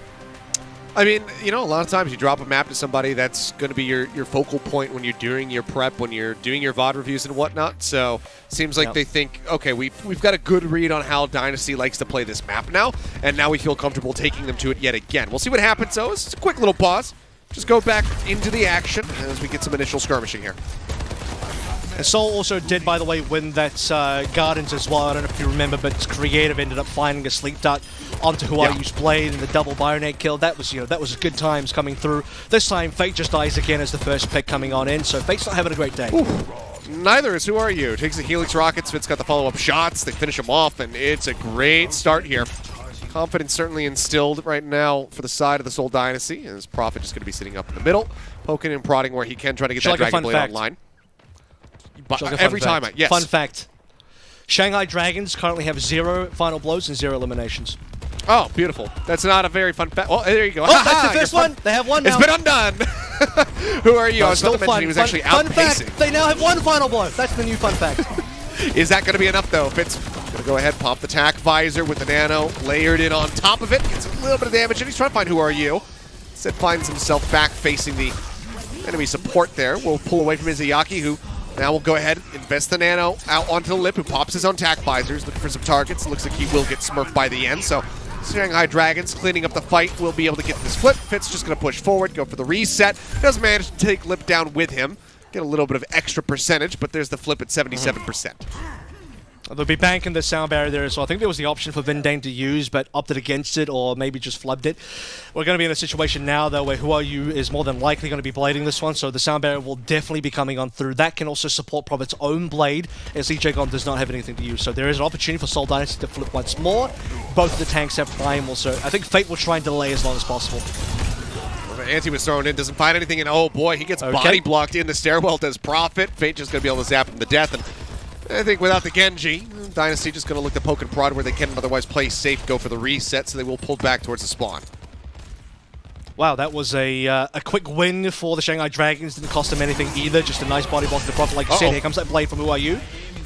I mean, you know, a lot of times you drop a map to somebody that's going to be your focal point when you're doing your prep, when you're doing your VOD reviews and whatnot. So seems like they think, okay, we've got a good read on how Dynasty likes to play this map now, and now we feel comfortable taking them to it yet again. We'll see what happens, though. It's a quick little pause. Just go back into the action as we get some initial skirmishing here. And Seoul also did, by the way, win that Gardens as well. I don't know if you remember, but Creative ended up finding a sleep dart onto Huayu's blade and the double Bayonet kill. That was, that was good times coming through. This time, Fate just dies again as the first pick coming on in, so Fate's not having a great day. Neither is Who Are You. Takes the Helix Rockets, Fit's got the follow-up shots, they finish him off, and it's a great start here. Confidence certainly instilled right now for the side of the Seoul Dynasty, and his Prophet just going to be sitting up in the middle, poking and prodding where he can, try to get that Dragon Blade online. But every time, yes. Fun fact. Shanghai Dragons currently have 0 final blows and 0 eliminations. Oh, beautiful. That's not a very fun fact. Well, there you go. Oh, that's the first one. They have one now. It's been undone. Who Are You? I was about to mention he was actually outpacing. Fact, they now have 1 final blow. That's the new fun fact. Is that going to be enough, though? Fitz going to go ahead, pop the tack visor with the nano, layered in on top of it. Gets a little bit of damage, and he's trying to find Who Are You. Instead finds himself back facing the enemy support there. We'll pull away from Izayaki, who now will go ahead, invest the nano out onto the lip, who pops his own tack visors, looking for some targets. Looks like he will get smurfed by the end, so Shanghai Dragons cleaning up the fight will be able to get this flip. Fitz just going to push forward, go for the reset. Does manage to take Lip down with him. Get a little bit of extra percentage, but there's the flip at 77%. They'll be banking the sound barrier there as well. I think there was the option for Vindane to use, but opted against it or maybe just flubbed it. We're going to be in a situation now, though, where Who Are You is more than likely going to be blading this one, so the sound barrier will definitely be coming on through. That can also support Prophet's own blade, as Lijigon does not have anything to use. So there is an opportunity for Seoul Dynasty to flip once more. Both of the tanks have primal, so I think Fate will try and delay as long as possible. Well, the anti was thrown in, doesn't find anything, and oh boy, he gets body blocked in the stairwell, does Prophet. Fate just going to be able to zap him to death, and I think without the Genji, Dynasty just going to look to poke and prod where they can otherwise play safe, go for the reset, so they will pull back towards the spawn. Wow, that was a quick win for the Shanghai Dragons. Didn't cost them anything either, just a nice body block to the Prophet. Like you said, here comes that blade from Who Are You.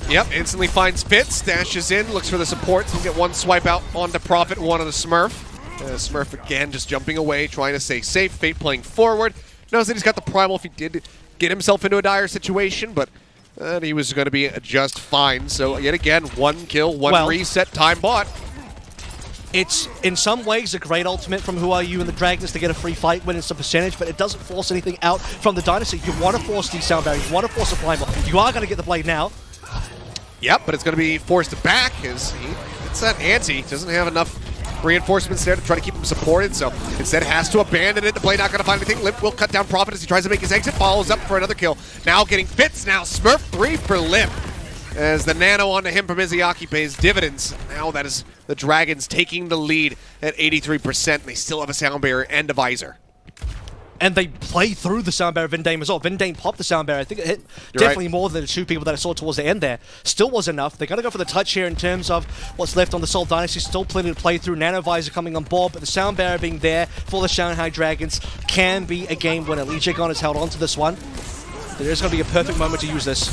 Yep, instantly finds Fitz, dashes in, looks for the support, so he'll get one swipe out onto Prophet, one on the Smurf. Smurf again just jumping away, trying to stay safe. Fate playing forward. Knows that he's got the primal if he did get himself into a dire situation, but he was going to be just fine. So yet again, 1 kill, 1 reset, time bought. It's in some ways a great ultimate from Who Are You and the Dragons to get a free fight win in some percentage, but it doesn't force anything out from the Dynasty. You want to force these sound barriers, you want to force a primal. You are going to get the blade now. Yep, but it's going to be forced back as he gets that anti. Doesn't have enough reinforcements there to try to keep him supported, so instead has to abandon it. The blade not going to find anything. Lip will cut down Prophet as he tries to make his exit. Follows up for another kill. Now getting Fitz. Now Smurf 3 for Lip. As the nano onto him from Izayaki pays dividends. Now that is the Dragons taking the lead at 83%. They still have a sound barrier and a visor. And they play through the sound barrier Vindane as well. Vindane popped the sound barrier. I think it hit definitely more than the 2 people that I saw towards the end there. Still was enough. They're going to go for the touch here in terms of what's left on the Seoul Dynasty. Still plenty to play through. Nano Visor coming on board, but the sound barrier being there for the Shanghai Dragons can be a game winner. Lijigon has held on to this one. There's going to be a perfect moment to use this.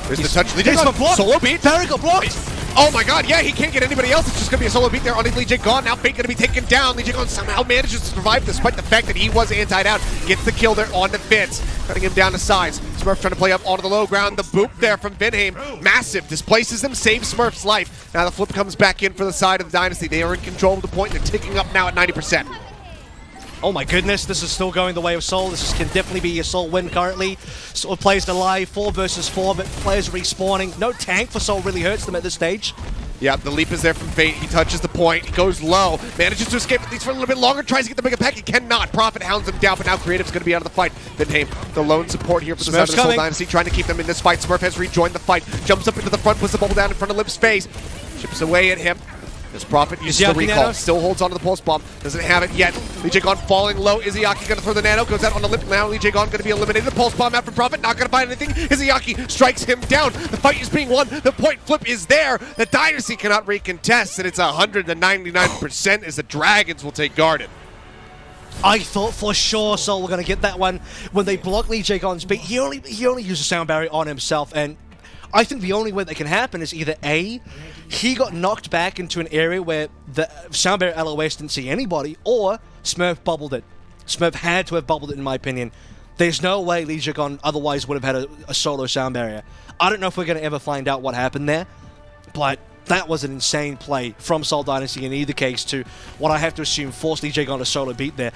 There's the touch. Lijigon, solo beat. Barry got blocked. Oh my god, yeah, he can't get anybody else. It's just going to be a solo beat there on Lijigon. Now Fate going to be taken down. Lijigon somehow manages to survive despite the fact that he was antied out. Gets the kill there on the Fitz, cutting him down to size. Smurf trying to play up onto the low ground. The boop there from Vinheim. Massive. Displaces him, saves Smurf's life. Now the flip comes back in for the side of the Dynasty. They are in control of the point. They're ticking up now at 90%. Oh my goodness, this is still going the way of Seoul. This can definitely be a Seoul win currently. Seoul plays the live 4 versus 4, but players respawning. No tank for Seoul really hurts them at this stage. Yeah, the leap is there from Fate. He touches the point. He goes low. Manages to escape at least for a little bit longer. Tries to get the bigger pack. He cannot. Prophet hounds him down, but now Creative's going to be out of the fight. Vinheim, the lone support here for the side of the Seoul Dynasty, trying to keep them in this fight. Smurf has rejoined the fight. Jumps up into the front, puts the bubble down in front of Lip's face. Chips away at him. As Prophet uses the Izayaki recall, nano? still holds onto the pulse bomb, doesn't have it yet. Lee Jae-gon falling low. Izayaki gonna throw the nano, goes out on the lip now. Lee Jae-gon gonna be eliminated. Pulse bomb after Prophet, not gonna find anything. Izayaki strikes him down. The fight is being won. The point flip is there. The Dynasty cannot recontest, and it's 199% as the Dragons will take Garden. I thought for sure Seoul were going to get that one when they blocked Lee Jae-gon's beat. He only used a sound barrier on himself, and I think the only way that can happen is either A, he got knocked back into an area where the sound barrier LOS didn't see anybody, or Smurf bubbled it. Smurf had to have bubbled it, in my opinion. There's no way Lee Jae-gon otherwise would have had a solo sound barrier. I don't know if we're going to ever find out what happened there, but that was an insane play from Seoul Dynasty in either case to what I have to assume forced Lee Jae-gon to solo beat there.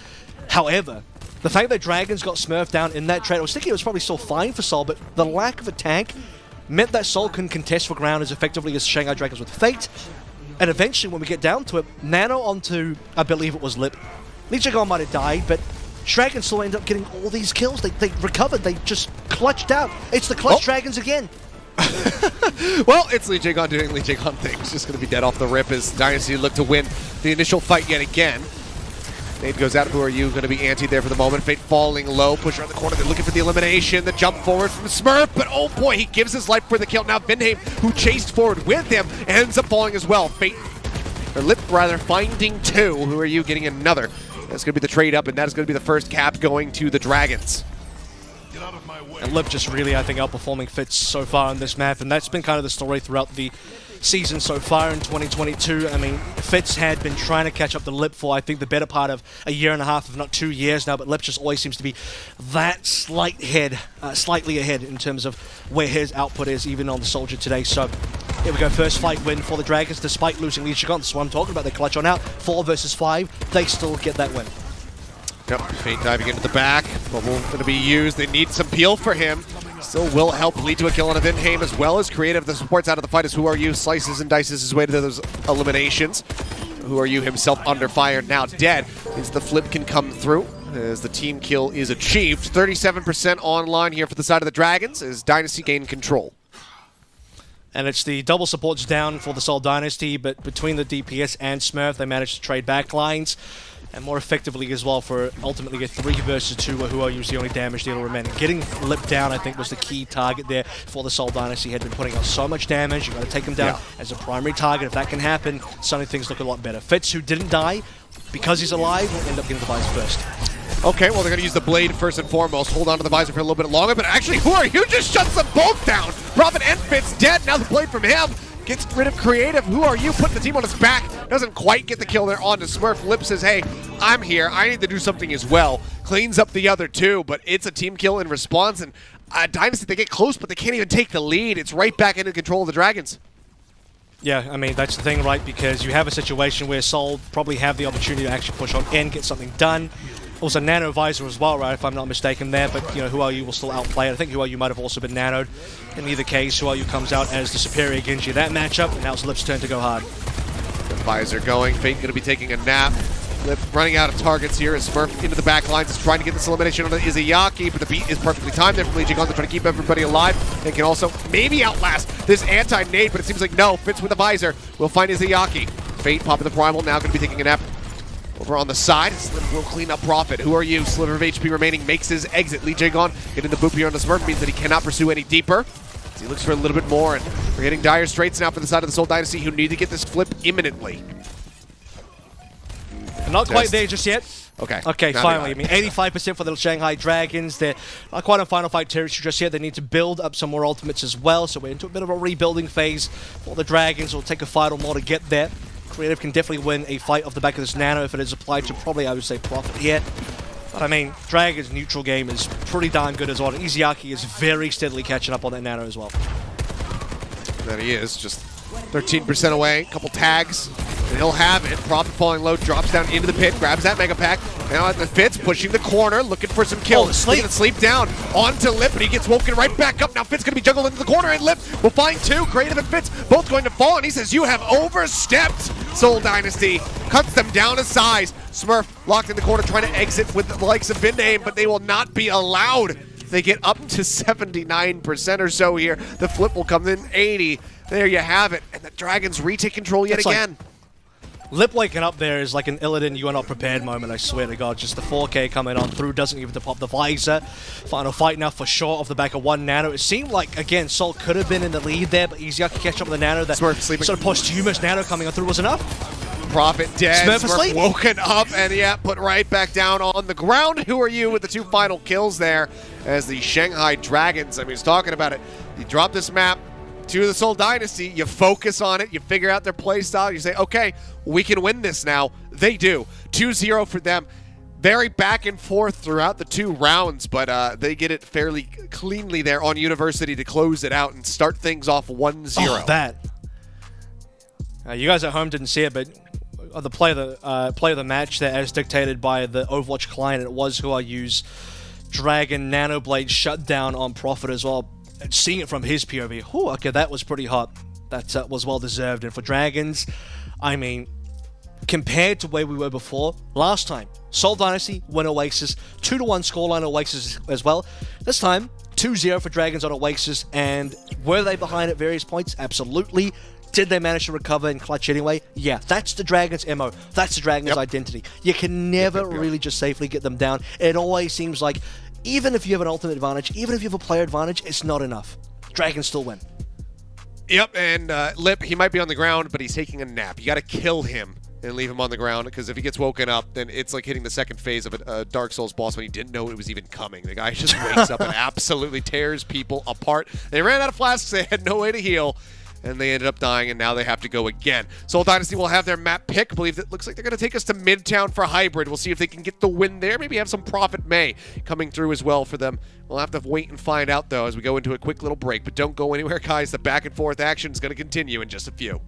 However, the fact that Dragons got Smurf down in that trade, I was thinking it was probably still fine for Seoul, but the lack of a tank meant that Seoul couldn't contest for ground as effectively as Shanghai Dragons with Fate. And eventually, when we get down to it, Nano onto, I believe it was Lip. Lee Jae-gon might have died, but Dragons still end up getting all these kills. They recovered, they just clutched out. It's the clutch Dragons again. Well, it's Lee Jae-gon doing Lee Jae-gon things. Just going to be dead off the rip as Dynasty look to win the initial fight yet again. Nade goes out. Who are you? Going to be anti there for the moment. Fate falling low. Push around the corner. They're looking for the elimination. The jump forward from Smurf. But oh boy, he gives his life for the kill. Now Vinheim, who chased forward with him, ends up falling as well. Fate, or Lip rather, finding two. Who are you? Getting another. That's going to be the trade up, and that is going to be the first cap going to the Dragons. And Lip just really, I think, outperforming Fitz so far on this map, and that's been kind of the story throughout the season so far in 2022. I mean, Fitz had been trying to catch up to Lip for, I think, the better part of a year and a half, if not 2 years now, but Lip just always seems to be that slightly ahead in terms of where his output is, even on the Soldier today. So here we go, first fight win for the Dragons, despite losing Lee Jae-gon. That's what I'm talking about. They clutch on out, 4 versus 5. They still get that win. Yep, Fate diving into the back. Bubble going to be used. They need some peel for him. Still will help lead to a kill on a Vinheim, as well as creative. The supports out of the fight as Who Are You slices and dices his way to those eliminations. Who Are You himself under fire, now dead. As the flip can come through, as the team kill is achieved. 37% online here for the side of the Dragons as Dynasty gain control. And it's the double supports down for the Seoul Dynasty, but between the DPS and Smurf, they managed to trade back lines. And more effectively as well for ultimately a 3 versus 2 where Who Are You is the only damage dealer remaining. Getting Lip down, I think, was the key target there for the Seoul Dynasty. Had been putting out so much damage. You've got to take him down as a primary target. If that can happen, suddenly things look a lot better. Fitz, who didn't die, because he's alive, will end up getting the visor first. Okay, well, they're going to use the blade first and foremost. Hold on to the visor for a little bit longer, but actually, Who Are You just shuts them both down. Prophet and Fitz dead. Now the blade from him gets rid of creative. Who Are You putting the team on his back? Doesn't quite get the kill there on to Smurf. Lip says, hey, I'm here. I need to do something as well. Cleans up the other two, but it's a team kill in response. And Dynasty, they get close, but they can't even take the lead. It's right back into control of the Dragons. Yeah, I mean, that's the thing, right? Because you have a situation where Seoul probably have the opportunity to actually push on in, get something done. Also, Nano Visor as well, right, if I'm not mistaken there, but, you know, Who Are You will still outplay it. I think Who Are You might have also been nanoed. In either case, Who Are You comes out as the superior Genji of that matchup, and now it's Lip's turn to go hard. The visor going. Fate going to be taking a nap. Lip running out of targets here as Smurf into the back lines is trying to get this elimination on Izayaki, but the beat is perfectly timed there from Lee Jae-gon to try to keep everybody alive. They can also maybe outlast this anti-nade, but it seems like no. Fits with the visor. We'll find Izayaki. Fate popping the primal, now going to be taking a nap. Over on the side, Sliver will clean up Prophet. Who Are You? Sliver of HP remaining, makes his exit. Lee Jae-gon getting the boop here on the Smurf means that he cannot pursue any deeper. So he looks for a little bit more, and we're getting dire straits now for the side of the Seoul Dynasty, who need to get this flip imminently. Not quite there just yet. Okay. Okay, Now finally. I they mean, 85% for the Shanghai Dragons. They're not quite on final fight territory just yet. They need to build up some more ultimates as well, so we're into a bit of a rebuilding phase for the Dragons. It'll take a fight or more to get there. Creative can definitely win a fight off the back of this nano if it is applied to probably, I would say, Prophet here. But I mean, Dragon's neutral game is pretty darn good as well. And Izayaki is very steadily catching up on that nano as well. There he is, just 13% away, couple tags, and he'll have it. Prophet falling low, drops down into the pit, grabs that Mega Pack. Now at the Fitz, pushing the corner, looking for some kills. Looking to sleep down onto Lip, and he gets woken right back up. Now Fitz going to be juggled into the corner, and Lip will find two. Creative and Fitz both going to fall, and he says, you have overstepped, Seoul Dynasty. Cuts them down to size. Smurf locked in the corner, trying to exit with the likes of Vinheim, but they will not be allowed. They get up to 79% or so here. The flip will come in 80. There you have it. And the Dragons retake control yet again. Lip waking up there is like an Illidan you are not prepared moment, I swear to God. Just the 4K coming on through, doesn't even pop the visor. Final fight now for sure off the back of 1 Nano. It seemed like, again, Seoul could have been in the lead there, but Easy can catch up with the Nano. That Smurf sleeping. sort of posthumous Nano coming on through was enough. Prophet dead, Smurf Smurf asleep. woken up, and yeah, put right back down on the ground. Who are you with the 2 final kills there as the Shanghai Dragons? I mean, he's talking about it. You drop this map to the Seoul Dynasty, you focus on it, you figure out their play style, you say, okay, we can win this now. They do. 2-0 for them. Very back and forth throughout the 2 rounds, but they get it fairly cleanly there on University to close it out and start things off 1-0. Oh, that. You guys at home didn't see it, but the play of the match there, as dictated by the Overwatch client, it was who I use Dragon Nanoblade shutdown on Prophet as well. Seeing it from his POV, oh, okay, that was pretty hot. That was well deserved. And for Dragons, I mean, compared to where we were before, last time, Seoul Dynasty win Oasis, 2-1 scoreline Oasis as well. This time, 2-0 for Dragons on Oasis, and were they behind at various points? Absolutely. Did they manage to recover and clutch anyway? Yeah, that's the Dragons' MO. That's the Dragons' identity. You can never really just safely get them down. It always seems like, even if you have an ultimate advantage, even if you have a player advantage, it's not enough. Dragons still win. Yep, and Lip, he might be on the ground, but he's taking a nap. You got to kill him and leave him on the ground, because if he gets woken up, then it's like hitting the second phase of a Dark Souls boss when he didn't know it was even coming. The guy just wakes up and absolutely tears people apart. They ran out of flasks, they had no way to heal, and they ended up dying, and now they have to go again. Seoul Dynasty will have their map pick. I believe it looks like they're going to take us to Midtown for Hybrid. We'll see if they can get the win there. Maybe have some Prophet May coming through as well for them. We'll have to wait and find out, though, as we go into a quick little break. But don't go anywhere, guys. The back and forth action is going to continue in just a few.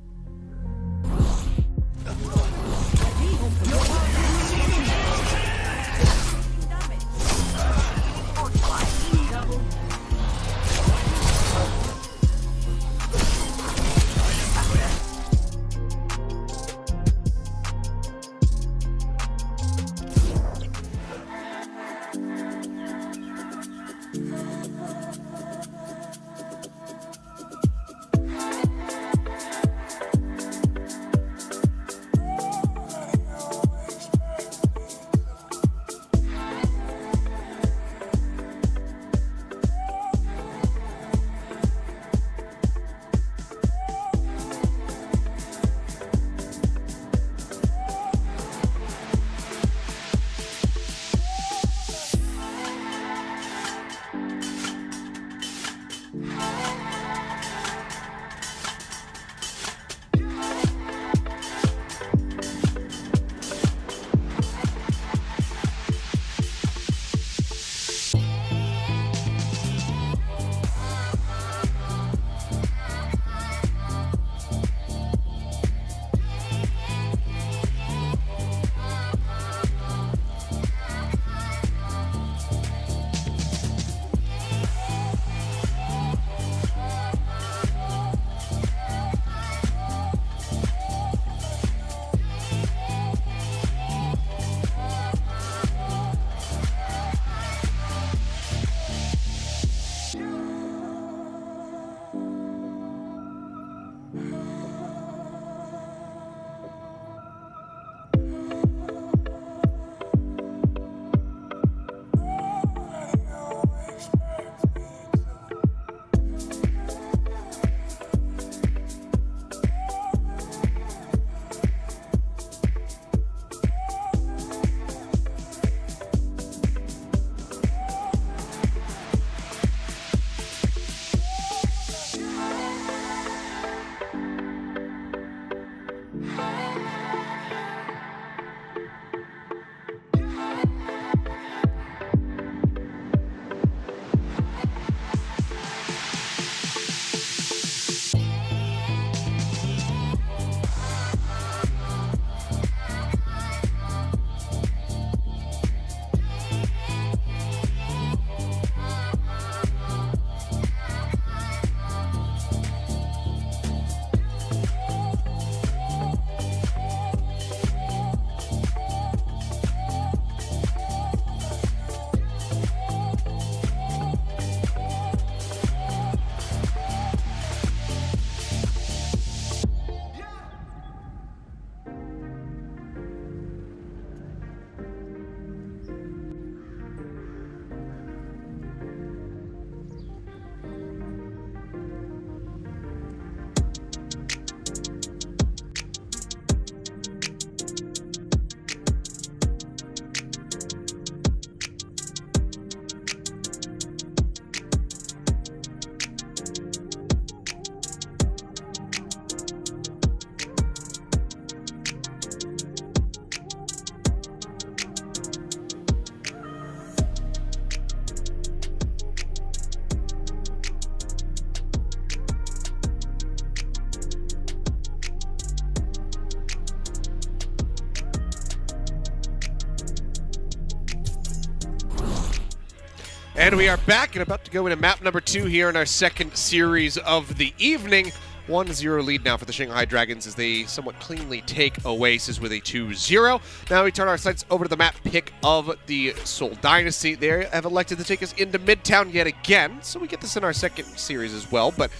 And we are back and about to go into map number 2 here in our second series of the evening. 1-0 lead now for the Shanghai Dragons as they somewhat cleanly take Oasis with a 2-0. Now we turn our sights over to the map pick of the Seoul Dynasty. They have elected to take us into Midtown yet again, so we get this in our second series as well. But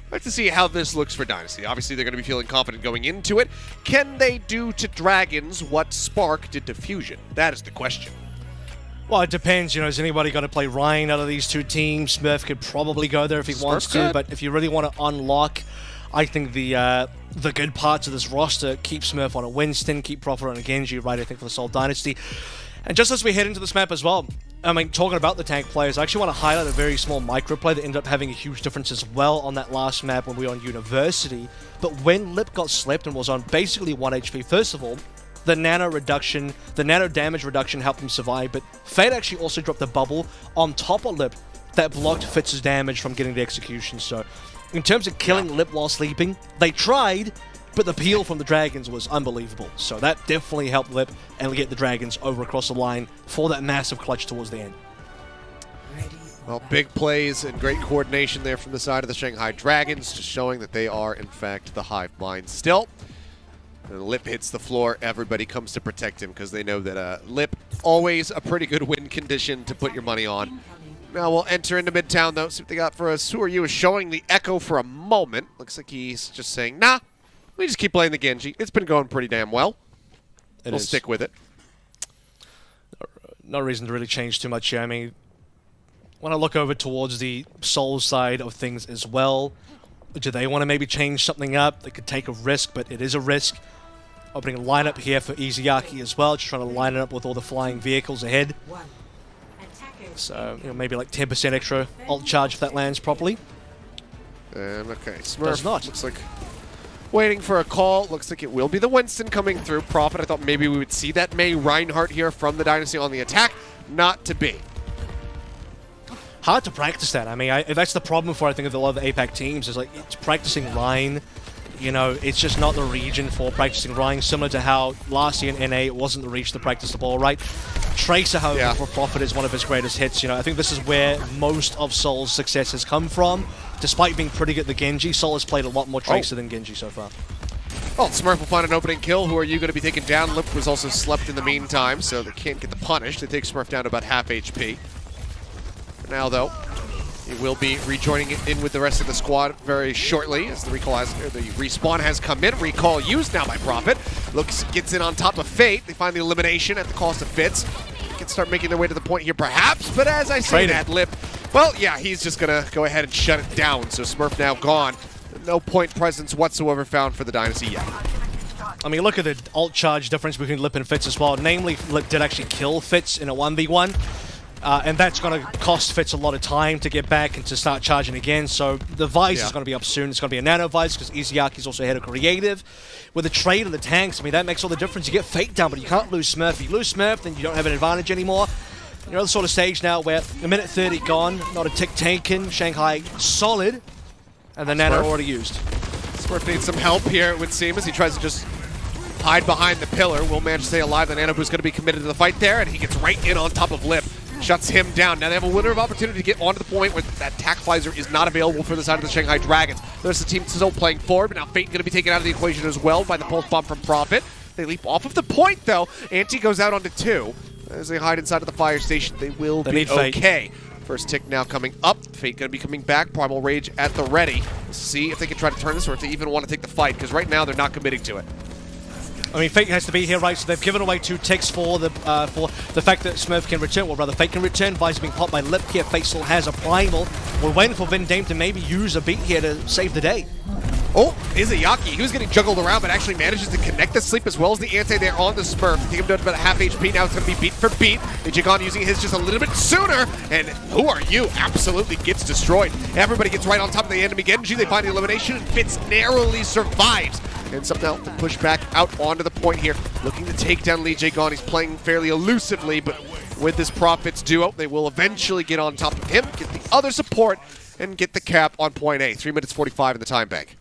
I'd like to see how this looks for Dynasty. Obviously, they're going to be feeling confident going into it. Can they do to Dragons what Spark did to Fusion? That is the question. Well, it depends. You know, is anybody going to play Ryan out of these two teams? Smurf could probably go there if he wants to, but if you really want to unlock, I think the good parts of this roster, keep Smurf on a Winston, keep Prophet on a Genji, right, I think, for the Seoul Dynasty. And just as we head into this map as well, I mean, talking about the tank players, I actually want to highlight a very small micro play that ended up having a huge difference as well on that last map when we were on University. But when Lip got slept and was on basically 1 HP, first of all, the nano damage reduction helped him survive, but Fate actually also dropped a bubble on top of Lip that blocked Fitz's damage from getting the execution. So in terms of killing Lip while sleeping, they tried, but the peel from the Dragons was unbelievable. So that definitely helped Lip and get the Dragons over across the line for that massive clutch towards the end. Well, big plays and great coordination there from the side of the Shanghai Dragons, just showing that they are, in fact, the hive mind still. And Lip hits the floor, everybody comes to protect him because they know that Lip, always a pretty good win condition to put your money on. Now we'll enter into Midtown, though, see what they got for us. Who are you is showing the Echo for a moment. Looks like he's just saying, nah, we just keep playing the Genji. It's been going pretty damn well. We'll stick with it. No reason to really change too much here. I mean, when I look over towards the Seoul side of things as well, do they want to maybe change something up? They could take a risk, but it is a risk. Opening a lineup here for Izuyaki as well, just trying to line it up with all the flying vehicles ahead. So, you know, maybe like 10% extra ult charge if that lands properly. Okay, Smurf does not. Looks like waiting for a call. Looks like it will be the Winston coming through. Prophet, I thought maybe we would see that May Reinhardt here from the Dynasty on the attack. Not to be. Hard to practice that. I mean, that's the problem for, I think, of a lot of the APAC teams, is like, it's practicing Rhine. You know, it's just not the region for practicing Rhine, similar to how last year in NA, it wasn't the region to practice the ball, right? Tracer, however, for Prophet is one of his greatest hits. You know, I think this is where most of Seoul's success has come from. Despite being pretty good at the Genji, Seoul has played a lot more Tracer than Genji so far. Well, Smurf will find an opening kill. Who are you going to be taking down? Lip was also slept in the meantime, so they can't get the punish. They take Smurf down to about half HP. For now, though, he will be rejoining in with the rest of the squad very shortly as the respawn has come in. Recall used now by Prophet. Looks, gets in on top of Fate. They find the elimination at the cost of Fitz. They can start making their way to the point here perhaps, but as I say that, Lip, well, yeah, he's just going to go ahead and shut it down. So Smurf now gone. No point presence whatsoever found for the Dynasty yet. I mean, look at the ult charge difference between Lip and Fitz as well. Namely, Lip did actually kill Fitz in a 1v1. And that's going to cost Fitz a lot of time to get back and to start charging again. So the Vice is going to be up soon. It's going to be a Nano Vice because Izuyaki's also head of creative. With the trade of the tanks, I mean, that makes all the difference. You get Fate down, but you can't lose Smurf. If you lose Smurf, then you don't have an advantage anymore. You're at the sort of stage now where a minute 30 gone, not a tick taken, Shanghai solid, and the Nano already used. Smurf needs some help here, it would seem, as he tries to just hide behind the pillar. Will manage to stay alive. The Nano Boo's going to be committed to the fight there, and he gets right in on top of Lip. Shuts him down. Now they have a window of opportunity to get onto the point where that tack visor is not available for the side of the Shanghai Dragons. There's the team still playing forward, but now Fate going to be taken out of the equation as well by the pulse bomb from Prophet. They leap off of the point, though. Anti goes out onto 2. As they hide inside of the fire station, they will be okay. First tick now coming up. Fate going to be coming back. Primal Rage at the ready. See if they can try to turn this or if they even want to take the fight, because right now they're not committing to it. I mean, Fate has to be here, right? So they've given away 2 ticks for the fact that Smurf can return, or rather Fate can return. Visor being popped by Lip here. Fate still has a primal. We're waiting for Vin Dame to maybe use a beat here to save the day. Oh, Izuyaki, he was getting juggled around, but actually manages to connect the sleep as well as the anti there on the Smurf. Take him down to about half HP. Now it's going to be beat for beat. Ichigon using his just a little bit sooner. And who are you? Absolutely gets destroyed. Everybody gets right on top of the enemy Genji. They find the elimination, and Fitz narrowly survives. And somehow to push back out onto the point here. Looking to take down Lee Jae-gon. He's playing fairly elusively, but with this Prophet's duo, they will eventually get on top of him, get the other support, and get the cap on point A. 3 minutes 45 in the time bank.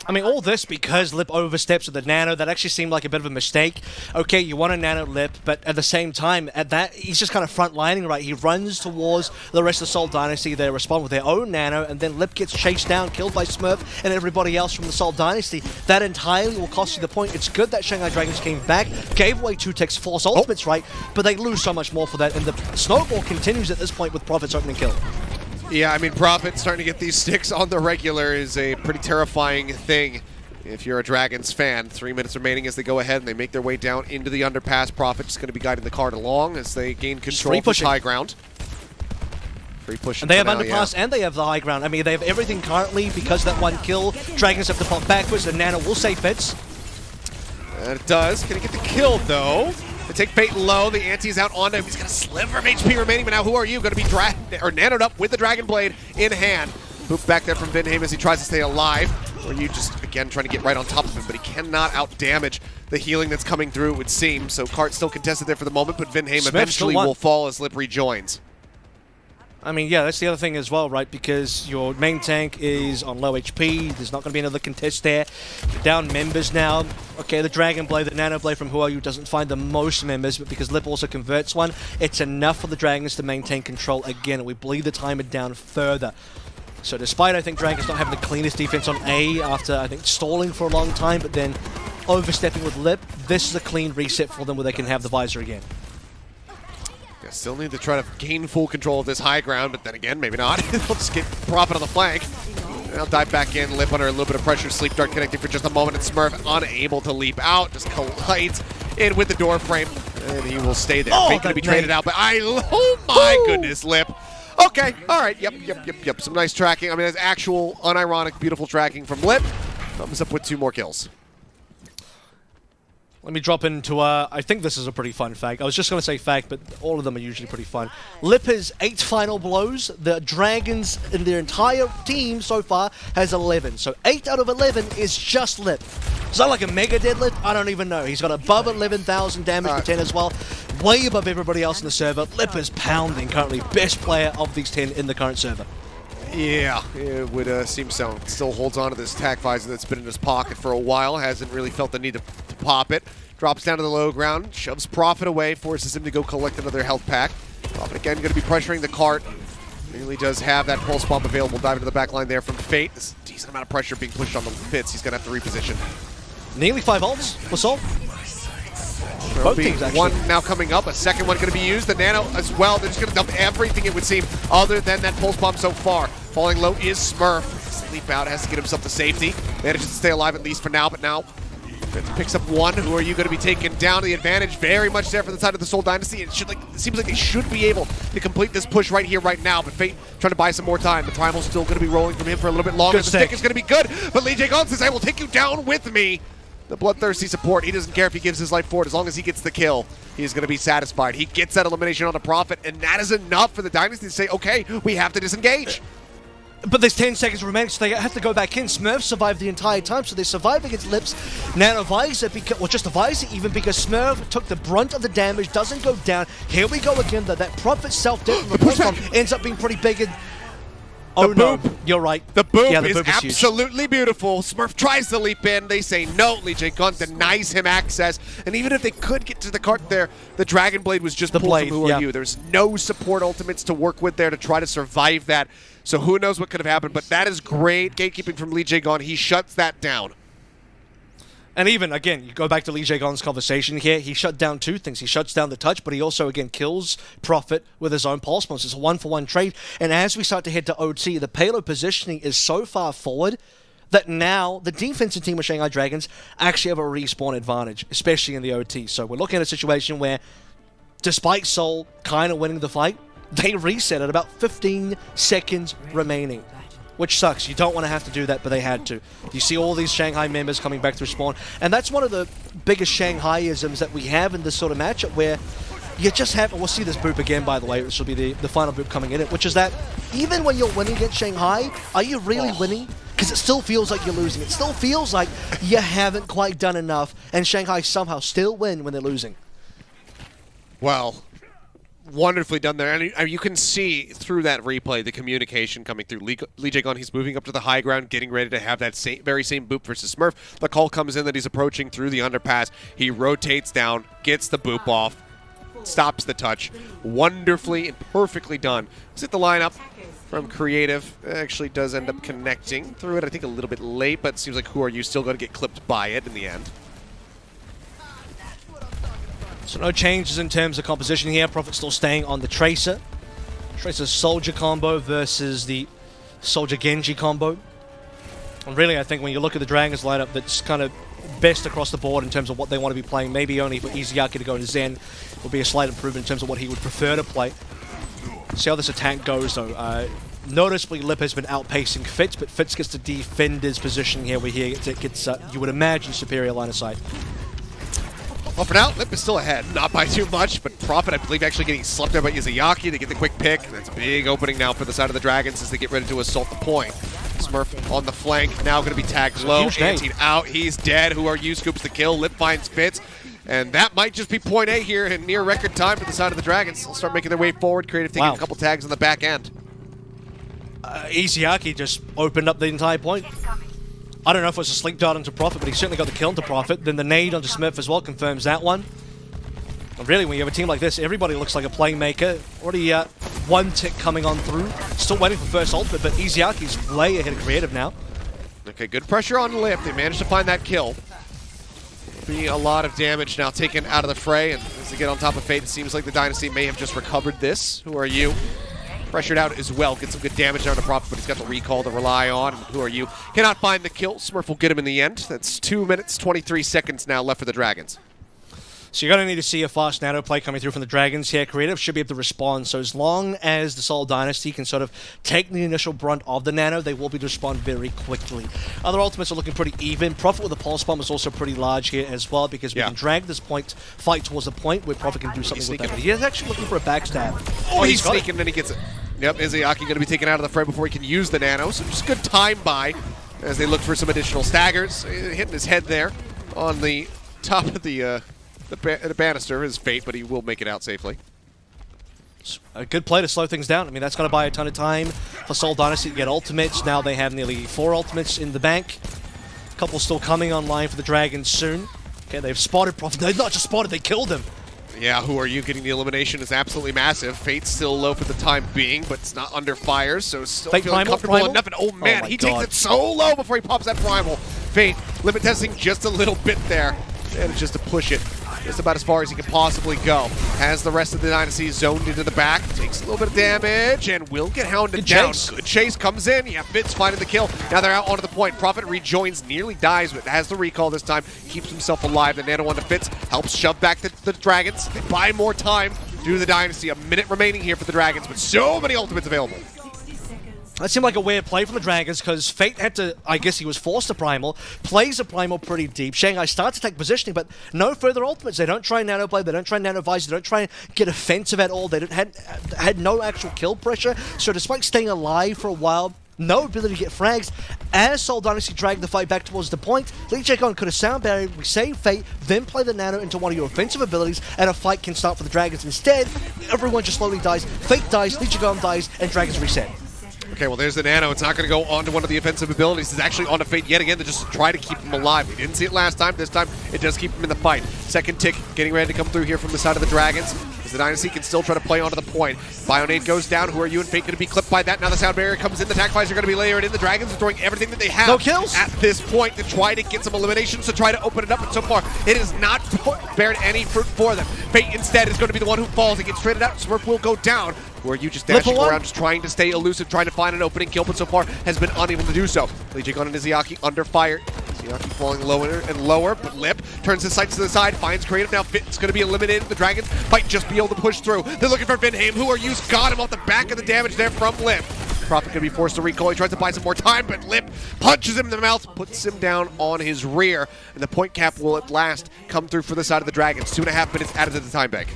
I mean, all this because Lip oversteps with the nano. That actually seemed like a bit of a mistake. Okay, you want a nano Lip, but at the same time, at that, he's just kind of front-lining, right? He runs towards the rest of Seoul Dynasty. They respond with their own nano, and then Lip gets chased down, killed by Smurf and everybody else from the Seoul Dynasty. That entirely will cost you the point. It's good that Shanghai Dragons came back, gave away 2 ticks, force ultimates, right? But they lose so much more for that, and the snowball continues at this point with Prophet's opening kill. Yeah, I mean, Prophet starting to get these sticks on the regular is a pretty terrifying thing. If you're a Dragons fan, 3 minutes remaining as they go ahead and they make their way down into the underpass. Prophet just going to be guiding the cart along as they gain control of the high ground. Free push. And they have underpass and they have the high ground. I mean, they have everything currently because of that 1 kill. Dragons have to pop backwards. The nano will save Fitz. And it does. Can he get the kill, though? They take Fate low. The anti's out on him. He's got a sliver of HP remaining, but now who are you? Going to be nanoed up with the Dragon Blade in hand. Hoop back there from Vinheim as he tries to stay alive. Or you just, again, trying to get right on top of him, but he cannot out-damage the healing that's coming through, it would seem. So Cart still contested there for the moment, but Vinheim eventually will fall as Lip rejoins. I mean, yeah, that's the other thing as well, right? Because your main tank is on low HP. There's not going to be another contest there. You're down members now. Okay, the Dragon Blade, the Nano Blade from Who Are You doesn't find the most members, but because Lip also converts one, it's enough for the Dragons to maintain control again, and we bleed the timer down further. So despite, I think, Dragons not having the cleanest defense on A after, I think, stalling for a long time, but then overstepping with Lip, this is a clean reset for them where they can have the visor again. Yeah, still need to try to gain full control of this high ground, but then again, maybe not. They'll just get Prophet on the flank. They'll dive back in, Lip under a little bit of pressure, Sleep Dart connecting for just a moment, and Smurf unable to leap out, just collides in with the door frame, and he will stay there. Fate going to be traded out, but oh my goodness, Lip. Okay, all right, yep. Some nice tracking. I mean, that's actual, unironic, beautiful tracking from Lip. Thumbs up with 2 more kills. Let me drop into, I think this is a pretty fun fact. I was just going to say fact, but all of them are usually pretty fun. Lip has 8 final blows. The Dragons in their entire team so far has 11. So 8 out of 11 is just Lip. Is that like a mega deadlift? I don't even know. He's got above 11,000 damage per 10 as well. Way above everybody else in the server. Lip is pounding currently. Best player of these 10 in the current server. Yeah, it would seem so. Still holds on to this tac visor that's been in his pocket for a while. Hasn't really felt the need to pop it. Drops down to the low ground, shoves Prophet away, forces him to go collect another health pack. Prophet again going to be pressuring the cart. Really does have that pulse bomb available. Dive into the back line there from Fate. This decent amount of pressure being pushed on the Fitz. He's going to have to reposition. Nearly 5 ults for Seoul. Both teams, actually. One now coming up, a second one going to be used. The Nano as well. They're just going to dump everything, it would seem, other than that pulse bomb so far. Falling low is Smurf. Sleep out, has to get himself to safety. Manages to stay alive at least for now, but now Fitz picks up one. Who are you going to be taken down? The advantage very much there for the side of the Seoul Dynasty. It seems like they should be able to complete this push right here, right now. But Fate trying to buy some more time. The Primal's still going to be rolling from him for a little bit longer. The stick is going to be good, but Lee Jae-gon says, I will take you down with me. The bloodthirsty support, he doesn't care if he gives his life for it. As long as he gets the kill, he's going to be satisfied. He gets that elimination on the Prophet, and that is enough for the Dynasty to say, okay, we have to disengage. But there's 10 seconds remaining, so they have to go back in. Smurf survived the entire time, so they survive against Lips. Nano Visor, well, just a Visor even, because Smurf took the brunt of the damage, doesn't go down. Here we go again, though. That Prophet self-death from the push bomb ends up being pretty big. And oh no, you're right. The boop is absolutely beautiful. Smurf tries to leap in. They say no. Lee Jae-gon denies him access. And even if they could get to the cart there, the Dragon Blade was just pulled from Who Are You. There's no support ultimates to work with there to try to survive that. So who knows what could have happened. But that is great gatekeeping from Lee Jae-gon. He shuts that down. And even, again, you go back to Lee Jae-gon's conversation here, he shut down 2 things. He shuts down the touch, but he also, again, kills Prophet with his own pulse bombs. It's a 1-for-1 trade. And as we start to head to OT, the payload positioning is so far forward that now the defensive team of Shanghai Dragons actually have a respawn advantage, especially in the OT. So we're looking at a situation where, despite Seoul kind of winning the fight, they reset at about 15 seconds remaining. Which sucks. You don't want to have to do that, but they had to. You see all these Shanghai members coming back to respawn, and that's one of the biggest Shanghai-isms that we have in this sort of matchup where you just have, we'll see this boop again, by the way, which will be the final boop coming in it, which is that even when you're winning against Shanghai, are you really winning? Because it still feels like you're losing. It still feels like you haven't quite done enough, and Shanghai somehow still win when they're losing. Well, Wonderfully done there. And you can see through that replay the communication coming through. Lee Jae-gon, he's moving up to the high ground, getting ready to have that very same boop versus Smurf. The call comes in that he's approaching through the underpass. He rotates down, gets the boop off, stops the touch. Wonderfully and perfectly done. Is it the lineup from Creative? It actually does end up connecting through it. I think a little bit late, but it seems like Who Are You still going to get clipped by it in the end. So no changes in terms of composition here. Prophet still staying on the Tracer. Tracer Soldier combo versus the Soldier Genji combo. And really, I think when you look at the Dragons lineup, that's kind of best across the board in terms of what they want to be playing. Maybe only for Izuyaki to go to Zen will be a slight improvement in terms of what he would prefer to play. See how this attack goes, though. Noticeably, Lip has been outpacing Fitz, but Fitz gets to defend his position here, where he gets you would imagine, superior line of sight. Well, for now, Lip is still ahead. Not by too much, but Prophet, I believe, actually getting slept out by Izuyaki. They get the quick pick. That's a big opening now for the side of the Dragons as they get ready to assault the point. Smurf on the flank, now going to be tagged low. Anteed out, he's dead. Who Are You scoops the kill. Lip finds Fitz. And that might just be point A here in near record time for the side of the Dragons. They'll start making their way forward. Creative taking a couple tags on the back end. Izuyaki just opened up the entire point. I don't know if it was a slink dart onto Prophet, but he certainly got the kill onto Prophet. Then the nade onto Smurf as well confirms that one. And really, when you have a team like this, everybody looks like a playmaker. Already one tick coming on through. Still waiting for first ultimate, but Izuyaki's way ahead of Creative now. Okay, good pressure on Lip. They managed to find that kill. Be a lot of damage now taken out of the fray, and as they get on top of Fate, it seems like the Dynasty may have just recovered this. Who Are You? Pressured out as well. Get some good damage down to Prophet, but he's got the recall to rely on. Who Are You? Cannot find the kill. Smurf will get him in the end. That's 2 minutes, 23 seconds now left for the Dragons. So you're going to need to see a fast nano play coming through from the Dragons here. Creative should be able to respond. So as long as the Seoul Dynasty can sort of take the initial brunt of the nano, they will be able to respond very quickly. Other ultimates are looking pretty even. Prophet with a pulse bomb is also pretty large here as well, because we can drag this point, fight towards the point where Prophet can do something with that. But he is actually looking for a backstab. Oh, he's sneaking, then he gets it. Yep, Izuyaki going to be taken out of the fray before he can use the nano. So just good time by as they look for some additional staggers. Hitting his head there on the top of the banister is Fate, but he will make it out safely. A good play to slow things down. I mean, that's going to buy a ton of time for Seoul Dynasty to get ultimates. Now they have nearly 4 ultimates in the bank. A couple still coming online for the Dragons soon. Okay, they've spotted Prophet. They've not just spotted, they killed him. Yeah, Who Are You? Getting the elimination is absolutely massive. Fate's still low for the time being, but it's not under fire, so still Fate feeling comfortable enough. And oh man, he God. takes it so low before he pops that primal. Fate limit testing just a little bit there, and it's just to push it just about as far as he can possibly go. Has the rest of the Dynasty zoned into the back, takes a little bit of damage, and will get hounded down. Good chase comes in. Yeah, Fitz finding the kill. Now they're out onto the point. Prophet rejoins, nearly dies, but has the recall this time. Keeps himself alive. The nano onto Fitz helps shove back the Dragons. They buy more time due to the Dynasty. A minute remaining here for the Dragons, but so many ultimates available. That seemed like a weird play from the Dragons, because Fate had to, I guess he was forced to Primal, plays a Primal pretty deep. Shanghai starts to take positioning, but no further ultimates. They don't try nano play, they don't try nano visor, they don't try and get offensive at all. They had no actual kill pressure, so despite staying alive for a while, no ability to get frags. As Seoul Dynasty dragged the fight back towards the point, Lee Jae-gon could have sound barrier, we save Fate, then play the nano into one of your offensive abilities, and a fight can start for the Dragons. Instead, everyone just slowly dies. Fate dies, Lee Jae-gon dies, and Dragons reset. Okay, well, there's the nano. It's not going to go onto one of the offensive abilities. It's actually onto Fate yet again to just try to keep him alive. We didn't see it last time. This time, it does keep him in the fight. Second tick getting ready to come through here from the side of the Dragons. As the Dynasty can still try to play onto the point. Bionade goes down. Who Are You? And Fate going to be clipped by that. Now the sound barrier comes in. The attack are going to be layered in. The Dragons are throwing everything that they have no kills at this point to try to get some eliminations, to try to open it up. And so far, it has not bared any fruit for them. Fate instead is going to be the one who falls and gets traded out. Smurf will go down. Who Are You just dashing around, just trying to stay elusive, trying to find an opening kill, but so far has been unable to do so. Lee Jae-gon and Izuyaki under fire. Izuyaki falling lower and lower, but Lip turns his sights to the side, finds Creative. Now Fit's going to be eliminated. The Dragons might just be able to push through. They're looking for Vinhame. Who Are You's got him off the back of the damage there from Lip. Prophet going to be forced to recall. He tries to buy some more time, but Lip punches him in the mouth, puts him down on his rear, and the point cap will at last come through for the side of the Dragons. 2.5 minutes added to the time bank.